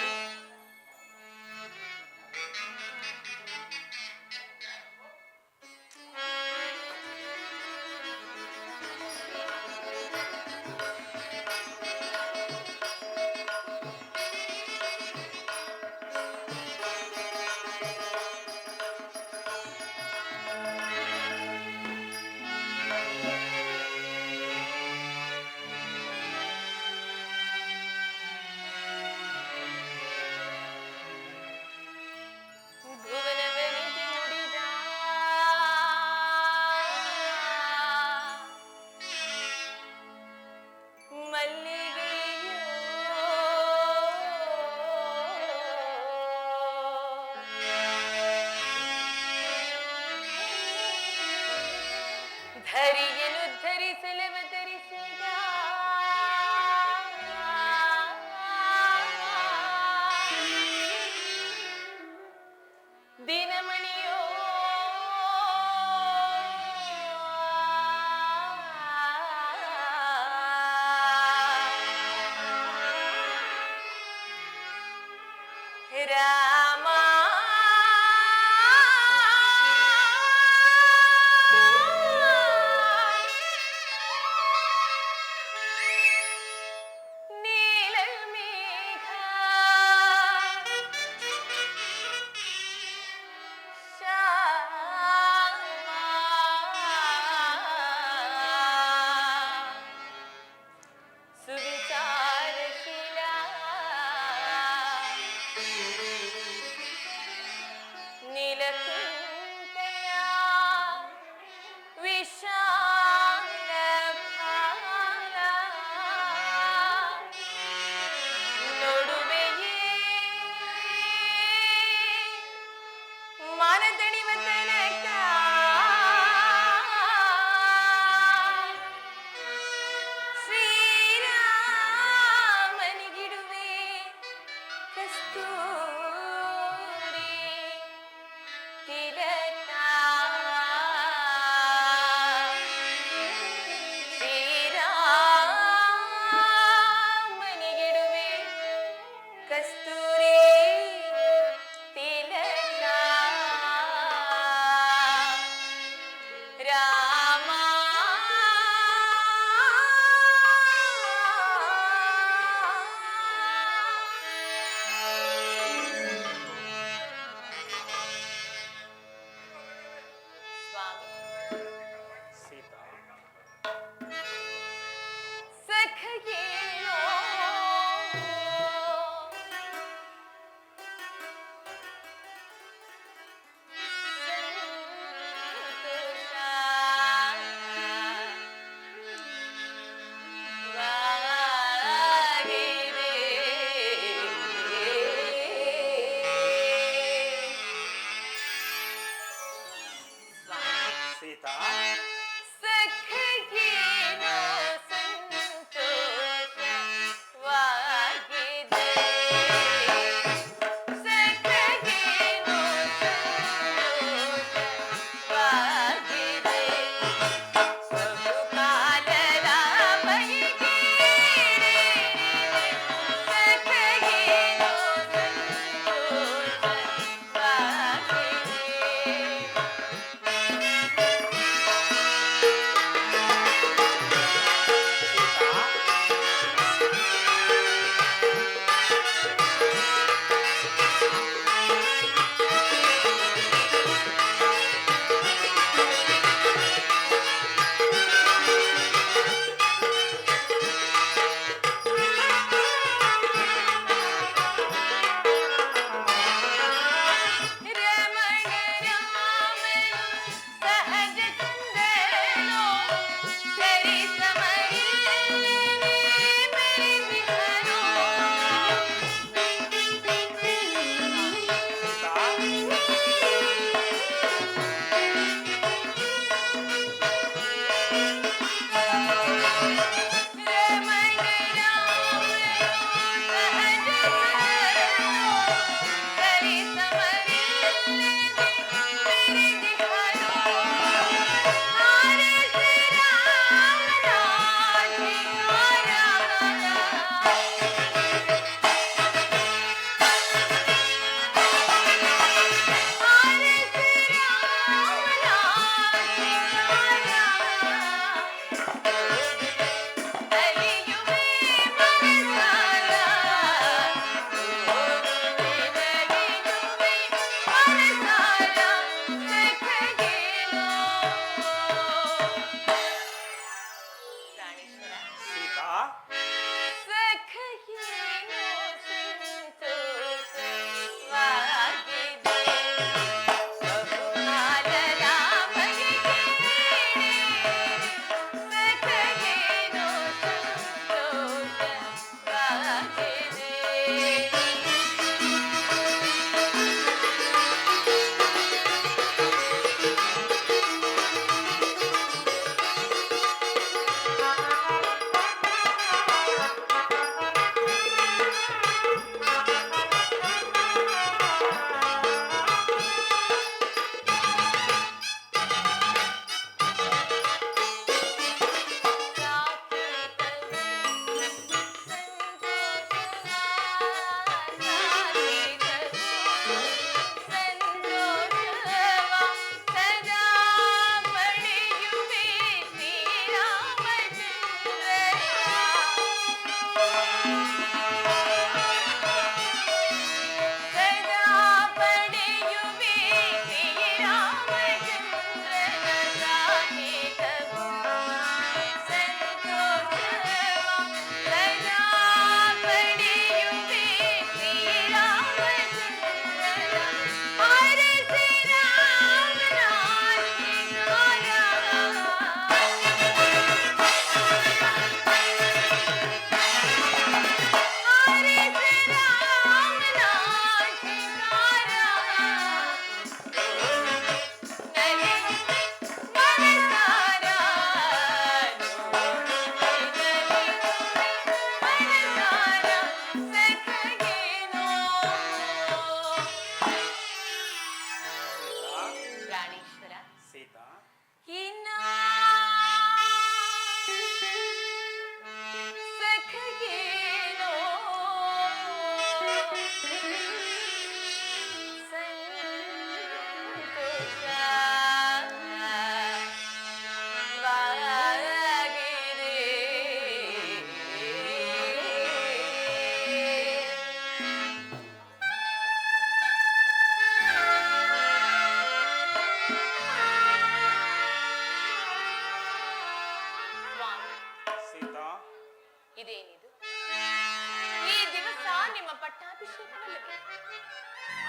H: ಭುವನವನಿಗೆ ನುಡಿದ ಮಲ್ಲಿಗೆಯೋ ಧರಿಯನು ಧರಿಸಲವತರಿಸಿದ ದಿನಮಣಿಯೋ ರಾಮ ನೀಲಮೇಘ ಸುವಿಚಾರಶೀಲ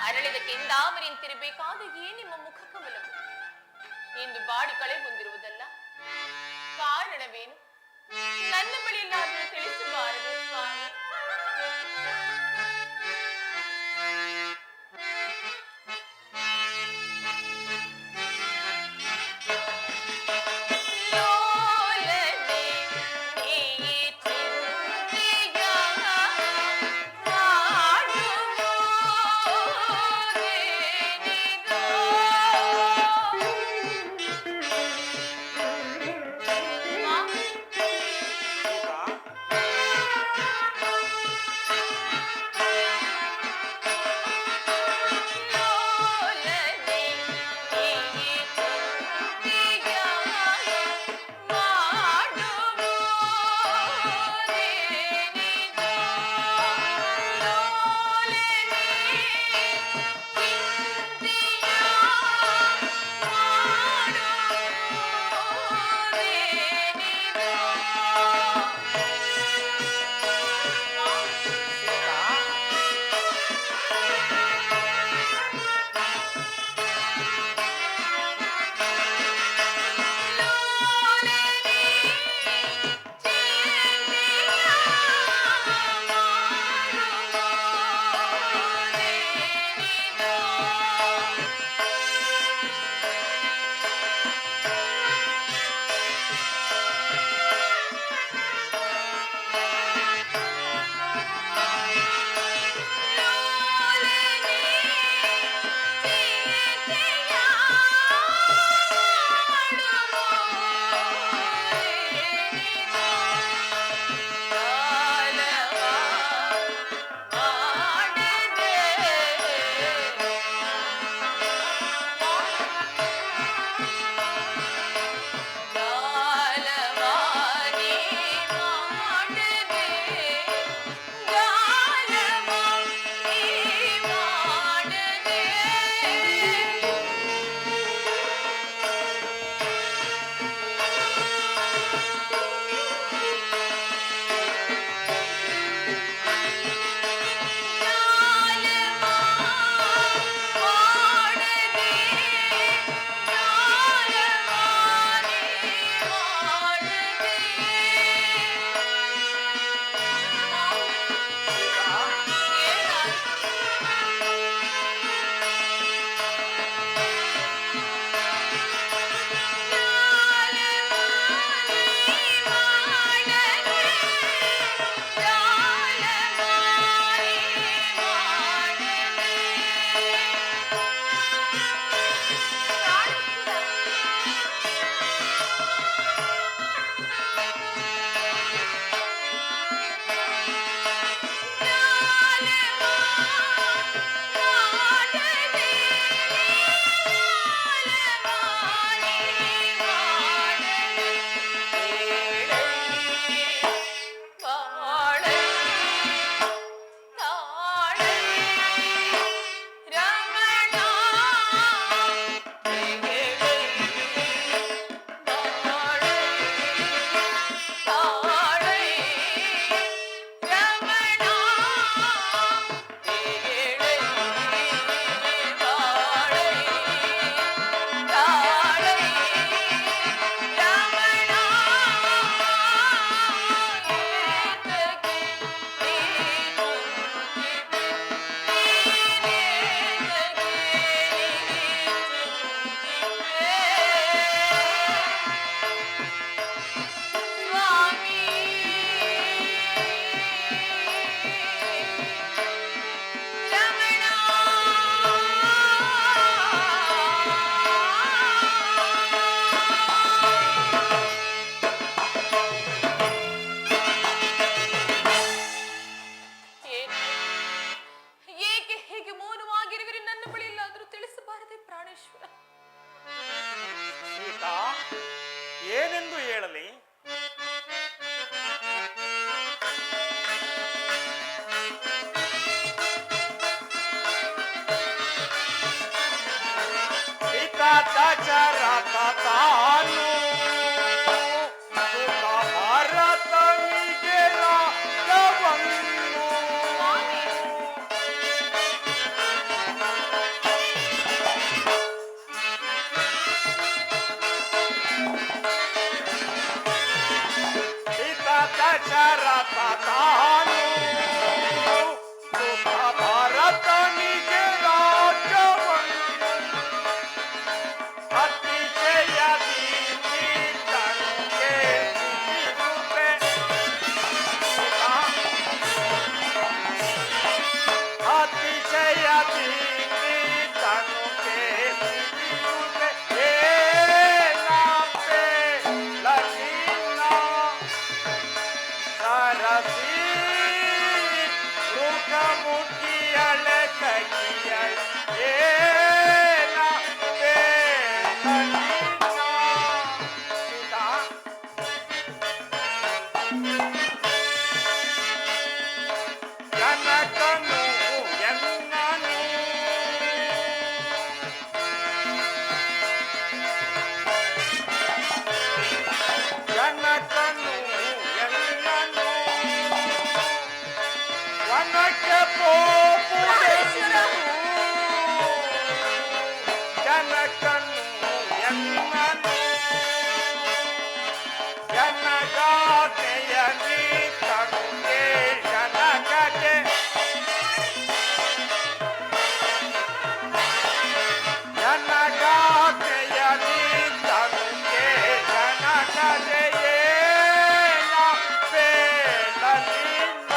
H: ಅರಳಿದ ಕೆಂದಾಮರಿಂತಿರಬೇಕಾದ ಈ ನಿಮ್ಮ ಮುಖ ಕಮಲವು ಇಂದು ಬಾಡಿ ಕಳೆ ಹೊಂದಿರುವುದಲ್ಲ. ಕಾರಣವೇನು? ನನ್ನ ಬಳಿ ಎಲ್ಲಾದರೂ ತಿಳಿಸಬಾರದು ಸ್ವಾಮಿ.
A: ಏನೆಂದು ಹೇಳಲಿ? ತಾನು ಸುಖ ಭಾರತನಿಗೆ ರಾಗವನ್ನು ತಾನು ಸುಖ ಭರತನಿಗೆ ರಾಜ್ಯವನ್ನು ಅತಿಶಯದಿಂದ ತನಗೆ ಸಿಗುತ್ತದೆ. ಅತಿಶಯದಿಂದ ತನಗೆ ಸಿಗುತ್ತದೆ. ಏನಂತೆ ಲಲಿನ ಸರಸಿ ಮುಖಮುಖಿಯಳೆ ಕಗಿಯಳೆ ಏನಂತೆ ಲಲಿನ ಸೀತಾ ಜನಕನು ಎನ್ನನು ಜನಕನು ಎನ್ನನು ವನಕ್ಕೆ ಪೋಪುದೆಂದು ಜನಕನು ಎನ್ನನು ಜನಗಾತೆಯ ನೀತನುಗೆ ಜನಕಗೆ ಜನಗಾತೆಯ ನೀತನುಗೆ ಜನಕಗೆ ಏನ ಬೇಡಲಿಲ್ಲ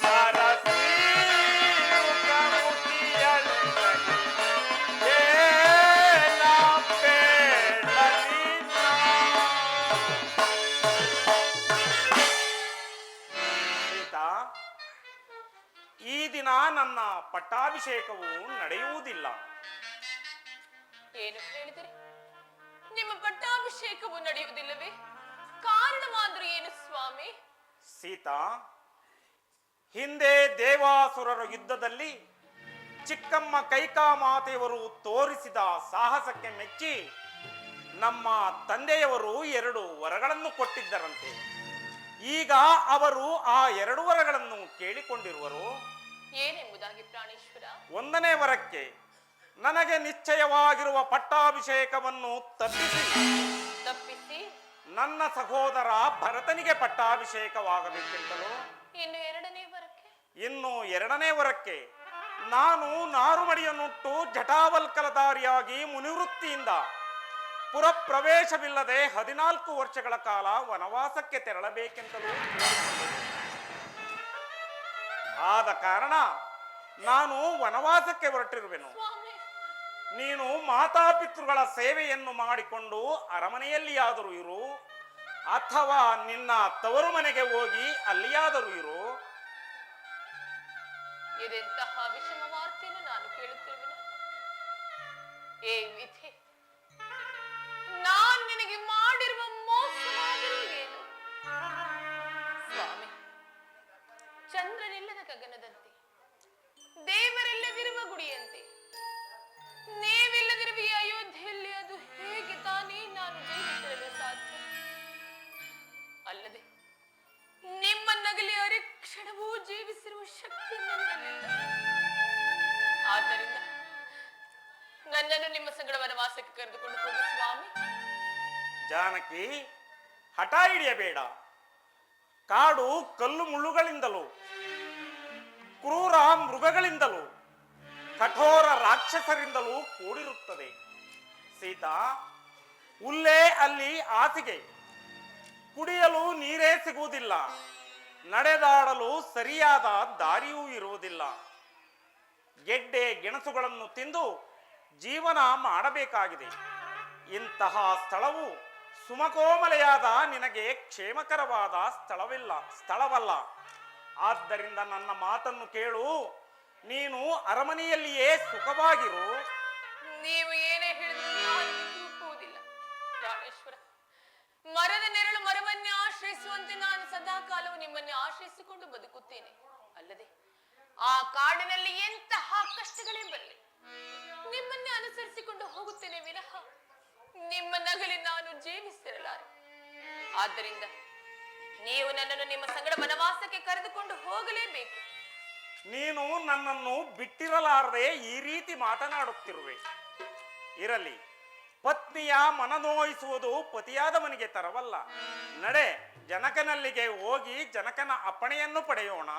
A: ಸರಸಿ ಮುಖಮುಖಿಯಳು ಏನ ಬೇಡಲಿಲ್ಲ. ಸೀತಾ, ಈ ದಿನ ನನ್ನ ಪಟ್ಟಾಭಿಷೇಕವು ನಡೆಯುವುದಿಲ್ಲ.
H: ಏನು ಹೇಳಿದರೆ ನಿಮ್ಮ ಪಟ್ಟಾಭಿಷೇಕವು ನಡೆಯುವುದಿಲ್ಲವೇ? ಕಾರಣವಾದರೂ ಏನು ಸ್ವಾಮಿ?
A: ಸೀತಾ, ಹಿಂದೆ ದೇವಾಸುರರ ಯುದ್ಧದಲ್ಲಿ ಚಿಕ್ಕಮ್ಮ ಕೈಕಾಮಾತೆಯವರು ತೋರಿಸಿದ ಸಾಹಸಕ್ಕೆ ಮೆಚ್ಚಿ ನಮ್ಮ ತಂದೆಯವರು 2 ವರಗಳನ್ನು ಕೊಟ್ಟಿದ್ದರಂತೆ. ಈಗ ಅವರು ಆ 2 ವರಗಳನ್ನು ಕೇಳಿಕೊಂಡಿರುವರು.
H: ಏನೆಂಬುದಾಗಿ ಪ್ರಾಣೇಶ್ವರ?
A: 1ನೇ ವರಕ್ಕೆ ನನಗೆ ನಿಶ್ಚಯವಾಗಿರುವ ಪಟ್ಟಾಭಿಷೇಕವನ್ನು
H: ತಪ್ಪಿಸಿ
A: ನನ್ನ ಸಹೋದರ ಭರತನಿಗೆ ಪಟ್ಟಾಭಿಷೇಕವಾಗಬೇಕೆಂತಲೂ,
H: ಇನ್ನು
A: 2ನೇ ವರಕ್ಕೆ ನಾನು ನಾರುಮಡಿಯನ್ನುಟ್ಟು ಜಟಾವಲ್ಕಲಧಾರಿಯಾಗಿ ಮುನಿವೃತ್ತಿಯಿಂದ ಪುರಪ್ರವೇಶವಿಲ್ಲದೆ 14 ವರ್ಷಗಳ ಕಾಲ ವನವಾಸಕ್ಕೆ ತೆರಳಬೇಕೆಂತಲೂ ಕೇಳಿಕೊಂಡೆ. ಆದ ಕಾರಣ ನಾನು ವನವಾಸಕ್ಕೆ ಹೊರಟಿರುವೆನು.
H: ಸ್ವಾಮಿ,
A: ನೀನು ಮಾತಾಪಿತೃಗಳ ಸೇವೆಯನ್ನು ಮಾಡಿಕೊಂಡು ಅರಮನೆಯಲ್ಲಿಯಾದರೂ ಇರು, ಅಥವಾ ನಿನ್ನ ತವರು ಮನೆಗೆ ಹೋಗಿ ಅಲ್ಲಿಯಾದರೂ ಇರು.
H: ಇದೆಂತಹ ವಿಷಮ ವಾರ್ತೆಯನ್ನು ನಾನು ಕೇಳುತ್ತಿರುವೆನು. ಏ ವಿಧಿ, ನಾನ್ ನಿನಗೆ ಮಾಡಿರುವ ಮೋಸವಾದರೂ ಏನು? ಸ್ವಾಮಿ, ಚಂದ್ರನಿಲ್ಲದ ಗಗನದಂತೆ, ದೇವರಿಲ್ಲದಿರುವ ಗುಡಿಯಂತೆ ನೀವಿಲ್ಲದಿರುವ ಈ ಅಯೋಧ್ಯೆಯಲ್ಲಿ ಅದು ಹೇಗೆ ತಾನೇ ನಾನು ಜೀವಿಸಲು ಸಾಧ್ಯ? ಅಲ್ಲದೆ ನಿಮ್ಮನ್ನಗಲಿ ಅರೆಕ್ಷಣವೂ ಜೀವಿಸಿರುವ ಶಕ್ತಿ ನನ್ನಲ್ಲಿಲ್ಲ. ಆದ್ದರಿಂದ ನನ್ನನ್ನು ನಿಮ್ಮ ಸಂಗಡ ವನವಾಸಕ್ಕೆ ಕರೆದುಕೊಂಡು ಹೋಗಿ ಸ್ವಾಮಿ.
A: ಜಾನಕಿ, ಹಠ ಹಿಡಿಯಬೇಡ. ಕಾಡು ಕಲ್ಲು ಮುಳ್ಳುಗಳಿಂದಲೂ ಕ್ರೂರ ಮೃಗಗಳಿಂದಲೂ ಕಠೋರ ರಾಕ್ಷಸರಿಂದಲೂ ಕೂಡಿರುತ್ತದೆ. ಸೀತಾ, ಹುಲ್ಲೇ ಅಲ್ಲಿ ಹಾಸಿಗೆ, ಕುಡಿಯಲು ನೀರೇ ಸಿಗುವುದಿಲ್ಲ, ನಡೆದಾಡಲು ಸರಿಯಾದ ದಾರಿಯೂ ಇರುವುದಿಲ್ಲ. ಗೆಡ್ಡೆ ಗೆಣಸುಗಳನ್ನು ತಿಂದು ಜೀವನ ಮಾಡಬೇಕಾಗಿದೆ. ಇಂತಹ ಸ್ಥಳವು ಸುಮಕೋಮಲೆಯಾದ ನಿನಗೆ ಕ್ಷೇಮಕರವಾದ ಸ್ಥಳವಲ್ಲ. ಆದ್ದರಿಂದ ನನ್ನ ಮಾತನ್ನು ಕೇಳು. ನೀನು ಅರಮನೆಯಲ್ಲಿಯೇ ಸುಖವಾಗಿರು.
H: ನೀವು ಏನೇ ಹೇಳಿದ್ರು ನಾನು ಒಪ್ಪುವುದಿಲ್ಲ ಪ್ರಾಣೇಶ್ವರ. ಮರದ ನೆರಳು ಮರವನ್ನೇ ಆಶ್ರಯಿಸುವಂತೆ ನಾನು ಸದಾ ಕಾಲವು ನಿಮ್ಮನ್ನೇ ಆಶ್ರಯಿಸಿಕೊಂಡು ಬದುಕುತ್ತೇನೆ. ಅಲ್ಲದೆ ಆ ಕಾಡಿನಲ್ಲಿ ಎಂತಹ ಕಷ್ಟಗಳೇ ಬರಲಿ ನಿಮ್ಮನ್ನೇ ಅನುಸರಿಸಿಕೊಂಡು ಹೋಗುತ್ತೇನೆ ವಿನಃ ನಿಮ್ಮ ನಗಲಿ ನಾನು ಜೀವಿಸಿರಲಾರೆ. ಆದ್ದರಿಂದ ನೀವು ನನ್ನನ್ನು ನಿಮ್ಮ ಸಂಗಡ ವನವಾಸಕ್ಕೆ ಕರೆದುಕೊಂಡು ಹೋಗಲೇಬೇಕು.
A: ನೀನು ನನ್ನನ್ನು ಬಿಟ್ಟಿರಲಾರದೆ ಈ ರೀತಿ ಮಾತನಾಡುತ್ತಿರುವೆ. ಇರಲಿ, ಪತ್ನಿಯ ಮನನೋಯಿಸುವುದು ಪತಿಯಾದವನಿಗೆ ತರವಲ್ಲ. ನಡೆ, ಜನಕನಲ್ಲಿಗೆ ಹೋಗಿ ಜನಕನ ಅಪ್ಪಣೆಯನ್ನು ಪಡೆಯೋಣ.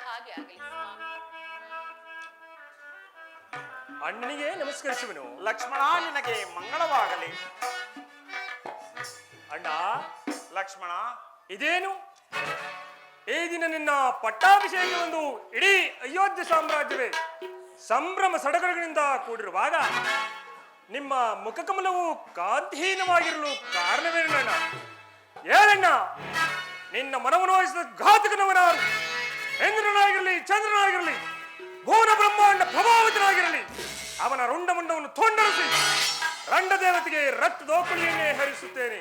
H: ಹಾಗೆ ಆಗಲಿ ಸ್ವಾಮಿ.
I: ಅಣ್ಣನಿಗೆ ನಮಸ್ಕರಿಸುವನು.
A: ಲಕ್ಷ್ಮಣ, ನಿನಗೆ ಮಂಗಳವಾಗಲಿ.
I: ಅಣ್ಣ,
A: ಲಕ್ಷ್ಮಣ,
I: ಇದೇನು ಈ ದಿನ ನಿನ್ನ ಪಟ್ಟಾಭಿಷೇಕವೊಂದು ಇಡೀ ಅಯೋಧ್ಯ ಸಾಮ್ರಾಜ್ಯವೇ ಸಂಭ್ರಮ ಸಡಗರಗಳಿಂದ ಕೂಡಿರುವಾಗ ನಿಮ್ಮ ಮುಖಕಮಲವು ಕಾಂತಿಹೀನವಾಗಿರಲು ಕಾರಣವೇನಣ್ಣ? ಏನಣ್ಣ, ನಿನ್ನ ಮನವನೋಯಿಸಿದ ಘಾತಕನವನಾರು? ಇಂದ್ರನಾಗಿರಲಿ, ಚಂದ್ರನಾಗಿರಲಿ, ಭುವನ ಬ್ರಹ್ಮಾಂಡ ಪ್ರಭಾವಿತನಾಗಿರಲಿ, ಅವನ ರುಂಡಮುಂಡವನ್ನು ತೊಂಡರಿಸಿ ರಂಡ ದೇವತೆಗೆ ರಕ್ತದೋಕುಳಿಯನ್ನೇ ಹರಿಸುತ್ತೇನೆ.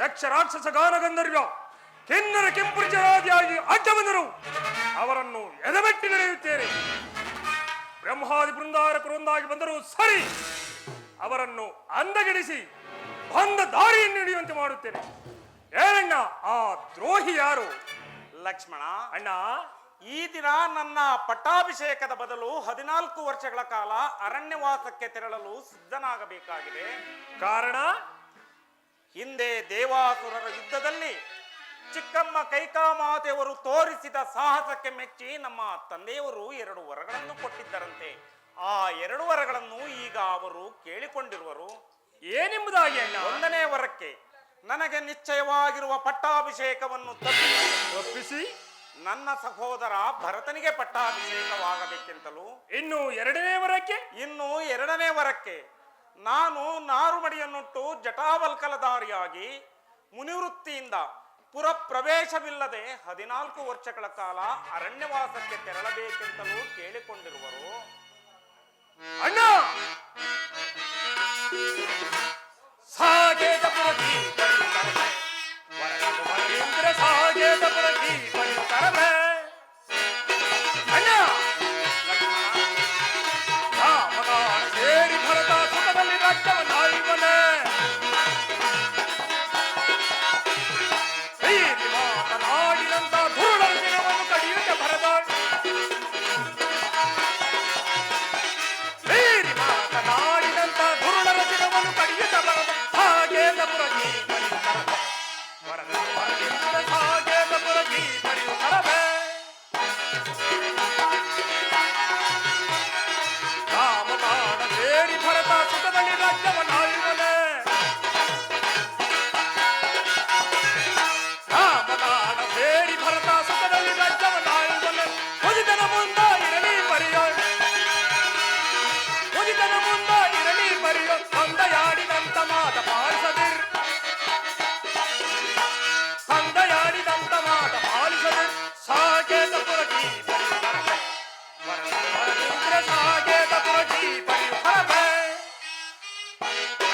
I: ಯಕ್ಷ ರಾಕ್ಷಸ ಗಾನ ಗಂಧರ್ವ ಕಿನ್ನರ ಕೆಂಪುರಿಚರಾದಿಯಾಗಿ ಅಡ್ಡ ಬಂದರು ಅವರನ್ನು ಎದೆಮೆಟ್ಟಿ ನಡೆಯುತ್ತೇನೆ. ಬ್ರಹ್ಮಾದಿ ಬೃಂದಾರಕರು ಒಂದಾಗಿ ಬಂದರೂ ಸರಿ, ಅವರನ್ನು ಅಂದಗೆಡಿಸಿ ಬಂದ ದಾರಿಯನ್ನು ಹಿಡಿಯುವಂತೆ ಮಾಡುತ್ತೇನೆ. ಏನಣ್ಣ, ಆ ದ್ರೋಹಿ ಯಾರು?
A: ಲಕ್ಷ್ಮಣ,
I: ಅಣ್ಣ,
A: ಈ ದಿನ ನನ್ನ ಪಟ್ಟಾಭಿಷೇಕದ ಬದಲು 14 ವರ್ಷಗಳ ಕಾಲ ಅರಣ್ಯವಾಸಕ್ಕೆ ತೆರಳಲು ಸಿದ್ಧನಾಗಬೇಕಾಗಿದೆ.
I: ಕಾರಣ?
A: ಹಿಂದೆ ದೇವಾಸುರರ ಯುದ್ಧದಲ್ಲಿ ಚಿಕ್ಕಮ್ಮ ಕೈಕಾಮಾತೆಯವರು ತೋರಿಸಿದ ಸಾಹಸಕ್ಕೆ ಮೆಚ್ಚಿ ನಮ್ಮ ತಂದೆಯವರು 2 ವರಗಳನ್ನು ಕೊಟ್ಟಿದ್ದರಂತೆ. ಆ 2 ವರಗಳನ್ನು ಈಗ ಅವರು ಕೇಳಿಕೊಂಡಿರುವರು.
I: ಏನೆಂಬುದಾಗಿ ಅಣ್ಣ?
A: 1ನೇ ವರಕ್ಕೆ ನನಗೆ ನಿಶ್ಚಯವಾಗಿರುವ ಪಟ್ಟಾಭಿಷೇಕವನ್ನು
I: ಒಪ್ಪಿಸಿ
A: ನನ್ನ ಸಹೋದರ ಭರತನಿಗೆ ಪಟ್ಟಾಭಿಷೇಕವಾಗಬೇಕೆಂತಲೂ,
I: ಇನ್ನು 2ನೇ ವರಕ್ಕೆ
A: ಇನ್ನು 2ನೇ ವರಕ್ಕೆ ನಾನು ನಾರುಮಡಿಯನ್ನುಟ್ಟು ಜಟಾವಲ್ಕಲಧಾರಿಯಾಗಿ ಮುನಿವೃತ್ತಿಯಿಂದ ಪುರ ಪ್ರವೇಶವಿಲ್ಲದೆ 14 ವರ್ಷಗಳ ಕಾಲ ಅರಣ್ಯವಾಸಕ್ಕೆ ತೆರಳಬೇಕೆಂತಲೂ ಕೇಳಿಕೊಂಡಿರುವರು.
I: ಅಣ್ಣ, ಸಾಗೇತಪುರಕ್ಕೆ ಬರುತ್ತಾರೆ, ವರನದು ಮಹೇಂದ್ರ ಸಾಗೇತಪುರಕ್ಕೆ ಬರುತ್ತಾರೆ. ಅಣ್ಣ, ರಾಮಗಾನ ಸೇರಿ ಭರತ ಸುಖದಲ್ಲಿ ರಾಜ್ಯವನ್ನಾಳ್ವನೆ. ಹೀಗೆ ಮಾತನಾಡಿದಂತ ಧುರುಳರ ದಿನವನ್ನು ಕಡಿಯುತ್ತೆ ಭರತ. ಹೀಗೆ ಮಾತನಾಡಿದಂತ ಧುರುಳರ ದಿನವನ್ನು ಕಡಿಯುತ್ತೆ ಭರತ. ಸಾಗೇತಪುರಕ್ಕೆ ಬರುತ್ತಾರೆ, ವರನದು ಮಹೇಂದ್ರ ಸಾಗೇತಪುರಕ್ಕೆ ಬರುತ್ತಾರೆ. ರಾಮಗಾನ ಸೇರಿ ಭರತ ಸುಖದಲ್ಲಿ ರಾಜ್ಯವನ್ನಾಳ್ವನೆ. ರಾಮಗಾನ ಸೇರಿ ಭರತ ಸುಖದಲ್ಲಿ ರಾಜ್ಯವನ್ನಾಳ್ವನೆ. ಮುದಿತನ ಮುಂದ ಇರಲಿ ಬರಿಯೋ, ಮುದಿತನ ಮುಂದ ಇರಲಿ ಬರಿಯೋ, ತಂದೆಯಾಡಿದಂತ ಮಾತ ಪಾಲಿಸದಿರ್, ತಂದೆಯಾಡಿದಂತ ಮಾತ ಪಾಲಿಸದಿರ್. ಸಾಗೇತಪುರಕ್ಕೆ ಬರುತ್ತಾರೆ, ವರನದು ಮಹೇಂದ್ರ ಸಾಗೇತಪುರಕ್ಕೆ ಬರುತ್ತಾರೆ.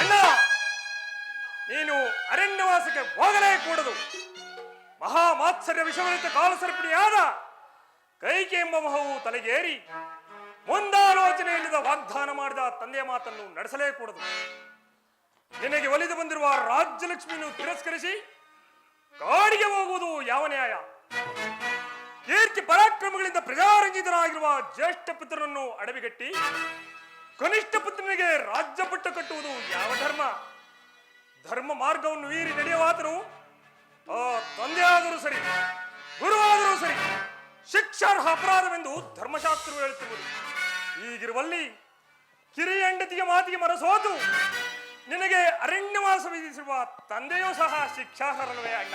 I: ಅಣ್ಣ, ನೀನು ಅರಣ್ಯವಾಸಕ್ಕೆ ಹೋಗಲೇ ಕೂಡದು. ಮಹಾಮಾತ್ಸರ್ಯ ವಿಷವರಿತ ಕಾಲಸರ್ಪಿಣಿಯಾದ ಕೈಕೆ ಎಂಬ ಮಹವು ತಲೆಗೇರಿ ಮುಂದಾಲೋಚನೆಯಿಲ್ಲದ ವಾಗ್ದಾನ ಮಾಡಿದ ತಂದೆಯ ಮಾತನ್ನು ನಡೆಸಲೇ ಕೂಡದು. ನಿನಗೆ ಒಲಿದು ಬಂದಿರುವ ರಾಜ್ಯಲಕ್ಷ್ಮಿಯನ್ನು ತಿರಸ್ಕರಿಸಿ ಕಾಡಿಗೆ ಹೋಗುವುದು ಯಾವ ನ್ಯಾಯ? ಕೀರ್ತಿ ಪರಾಕ್ರಮಗಳಿಂದ ಪ್ರಜಾರಂಜಿತನಾಗಿರುವ ಜ್ಯೇಷ್ಠ ಪುತ್ರನನ್ನು ಅಡವಿಗಟ್ಟಿ ಕನಿಷ್ಠ ಪುತ್ರನಿಗೆ ರಾಜ್ಯ ಪಟ್ಟ ಕಟ್ಟುವುದು ಯಾವ ಧರ್ಮ? ಧರ್ಮ ಮಾರ್ಗವನ್ನು ಮೀರಿ ನಡೆಯುವಾತನು ಆ ತಂದೆಯಾದರೂ ಸರಿ, ಗುರುವಾದರೂ ಸರಿ, ಶಿಕ್ಷಾರ್ಹ ಅಪರಾಧವೆಂದು ಧರ್ಮಶಾಸ್ತ್ರವು ಹೇಳುತ್ತಿರುವುದು. ಹೀಗಿರುವಲ್ಲಿ ಕಿರಿಯ ಹೆಂಡತಿಯ ಮಾತಿಗೆ ಮನಸೋತು ನಿನಗೆ ಅರಣ್ಯವಾಸ ವಿಧಿಸಿರುವ ತಂದೆಯೂ ಸಹ ಶಿಕ್ಷಾರ್ಹರಲ್ವೇ ಅಣ್ಣ?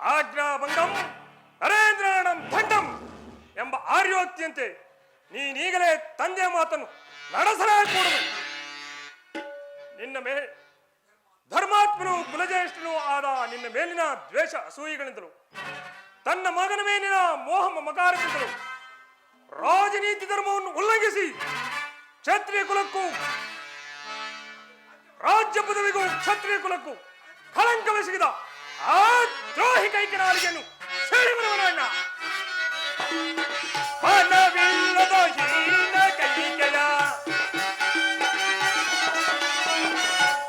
I: ಆಜ್ಞಾಭಂಗಂ ನರೇಂದ್ರಾಣಂ ದಂಡಂ ಎಂಬ ಆರ್ಯೋಕ್ತಿಯಂತೆ ನೀನೀಗಲೇ ತಂದೆಯ ಮಾತನ್ನು ನಡೆಸಲೇ ಕೂಡದು. ನಿನ್ನ ಧರ್ಮಾತ್ಮನು ಕುಲಜ್ಯೇಷ್ಠನೂ ಆದ ನಿನ್ನ ಮೇಲಿನ ದ್ವೇಷ ಅಸೂಯೆಗಳಿಂದಲೂ ತನ್ನ ಮಗನ ಮೇಲಿನ ಮೋಹ ಮಮಕಾರದಿಂದಲೂ ರಾಜನೀತಿ ಧರ್ಮವನ್ನು ಉಲ್ಲಂಘಿಸಿ ಕ್ಷತ್ರಿಯ ಕುಲಕ್ಕೂ ರಾಜ್ಯ ಪದವಿಗೂ ಕ್ಷತ್ರಿಯ ಕುಲಕ್ಕೂ ಕಳಂಕವೆಸಗಿದ ಆ ದ್ರೋಹಿ ಕೈಕೆ ನಾಲಿಗೆಯನ್ನು ಸೇರಿಬರುವನಣ್ಣ. ಮನವಿಲ್ಲದ ಹೀನ ಕೈಕೆಯ,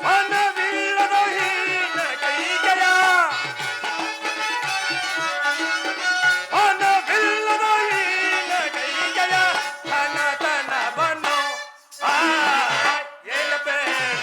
I: ಮನವಿಲ್ಲದ ಹೀನ ಕೈಕೆಯ, ಮನವಿಲ್ಲದ ಹೀನ ಕೈಕೆಯ ಧನ ಧನ ಬನ್ನು ಏನ ಬೇಡ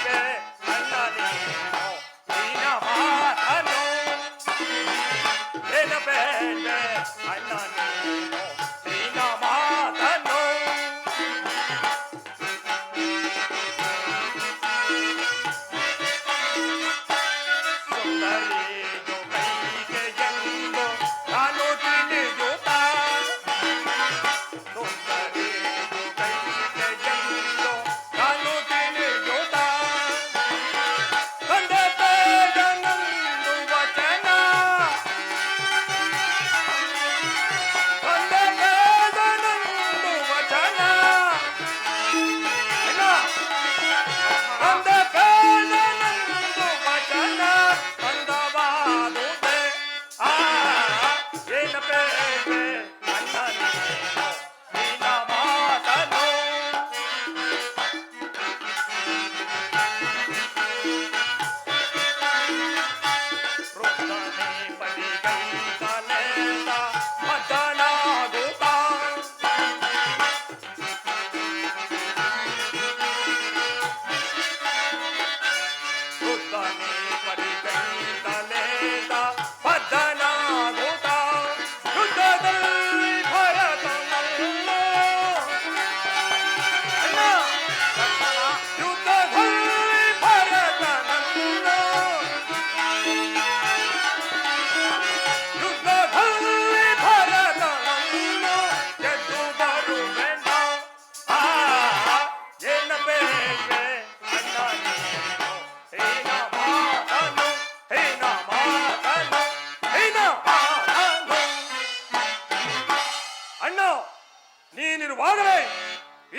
I: ಈವಾಗಲೇ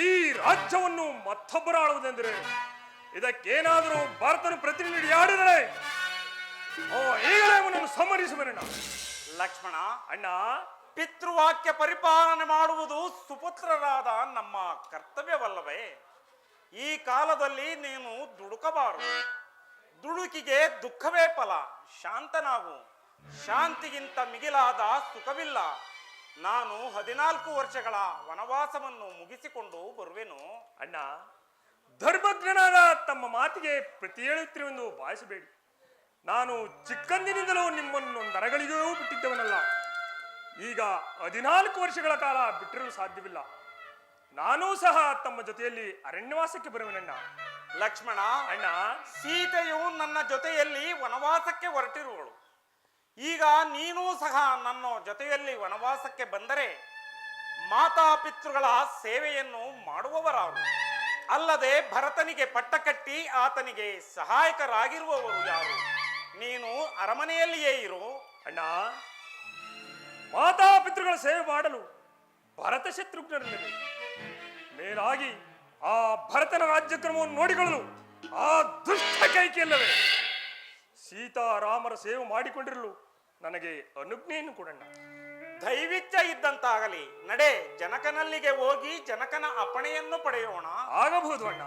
I: ಈ ರಾಜ್ಯವನ್ನು ಮತ್ತೊಬ್ಬರು ಆಳುವುದೆಂದರೆ ಇದಕ್ಕೇನಾದರೂ ಭಾರತನ ಪ್ರತಿನಿಧಿಯಾಡಿದರೆ ಈಗಲೇ ಅವನನ್ನು ಸಂಹರಿಸುವನಣ್ಣ.
A: ಲಕ್ಷ್ಮಣ,
I: ಅಣ್ಣ,
A: ಪಿತೃವಾಕ್ಯ ಪರಿಪಾಲನೆ ಮಾಡುವುದು ಸುಪುತ್ರರಾದ ನಮ್ಮ ಕರ್ತವ್ಯವಲ್ಲವೇ? ಈ ಕಾಲದಲ್ಲಿ ನೀನು ದುಡುಕಬಾರದು. ದುಡುಕಿಗೆ ದುಃಖವೇ ಫಲ. ಶಾಂತನಾಗು. ಶಾಂತಿಗಿಂತ ಮಿಗಿಲಾದ ಸುಖವಿಲ್ಲ. ನಾನು 14 ವರ್ಷಗಳ ವನವಾಸವನ್ನು ಮುಗಿಸಿಕೊಂಡು ಬರುವೆನು.
I: ಅಣ್ಣ, ಧರ್ಮಜ್ಞನಾದ ತಮ್ಮ ಮಾತಿಗೆ ಪ್ರತಿ ಹೇಳುತ್ತಿರುವೆಂದು ಭಾವಿಸಬೇಡಿ. ನಾನು ಚಿಕ್ಕಂದಿನಿಂದಲೂ ನಿಮ್ಮನ್ನು ನರಗಳಿಗೂ ಬಿಟ್ಟಿದ್ದವನಲ್ಲ. ಈಗ 14 ವರ್ಷಗಳ ಕಾಲ ಬಿಟ್ಟಿರಲು ಸಾಧ್ಯವಿಲ್ಲ. ನಾನೂ ಸಹ ತಮ್ಮ ಜೊತೆಯಲ್ಲಿ ಅರಣ್ಯವಾಸಕ್ಕೆ ಬರುವೆನಣ್ಣ.
A: ಲಕ್ಷ್ಮಣ,
I: ಅಣ್ಣ,
A: ಸೀತೆಯು ನನ್ನ ಜೊತೆಯಲ್ಲಿ ವನವಾಸಕ್ಕೆ ಹೊರಟಿರುವಳು. ಈಗ ನೀನೂ ಸಹ ನನ್ನ ಜೊತೆಯಲ್ಲಿ ವನವಾಸಕ್ಕೆ ಬಂದರೆ ಮಾತಾಪಿತೃಗಳ ಸೇವೆಯನ್ನು ಮಾಡುವವರಾರು. ಅಲ್ಲದೆ ಭರತನಿಗೆ ಪಟ್ಟ ಕಟ್ಟಿ ಆತನಿಗೆ ಸಹಾಯಕರಾಗಿರುವವರು ಯಾರು? ನೀನು ಅರಮನೆಯಲ್ಲಿಯೇ ಇರು.
I: ಅಣ್ಣ, ಮಾತಾಪಿತೃಗಳ ಸೇವೆ ಮಾಡಲು ಭರತ ಶತ್ರುಘ್ನರಲ್ಲವೇ? ಮೇಲಾಗಿ ಆ ಭರತನ ರಾಜ್ಯಕ್ರಮವನ್ನು ನೋಡಿಕೊಳ್ಳಲು ಆ ದುಷ್ಟ ಕೈಕೆಯಲ್ಲವೇ? ಸೀತಾರಾಮರ ಸೇವೆ ಮಾಡಿಕೊಂಡಿರಲು ನನಗೆ ಅನುಜ್ಞೆಯನ್ನು ಕೊಡಣ್ಣ.
A: ದೈವಿಚ್ಛ ಇದ್ದಂತಾಗಲಿ. ನಡೆ, ಜನಕನಲ್ಲಿಗೆ ಹೋಗಿ ಜನಕನ ಅಪ್ಪಣೆಯನ್ನು ಪಡೆಯೋಣ.
I: ಆಗಬಹುದು ಅಣ್ಣ.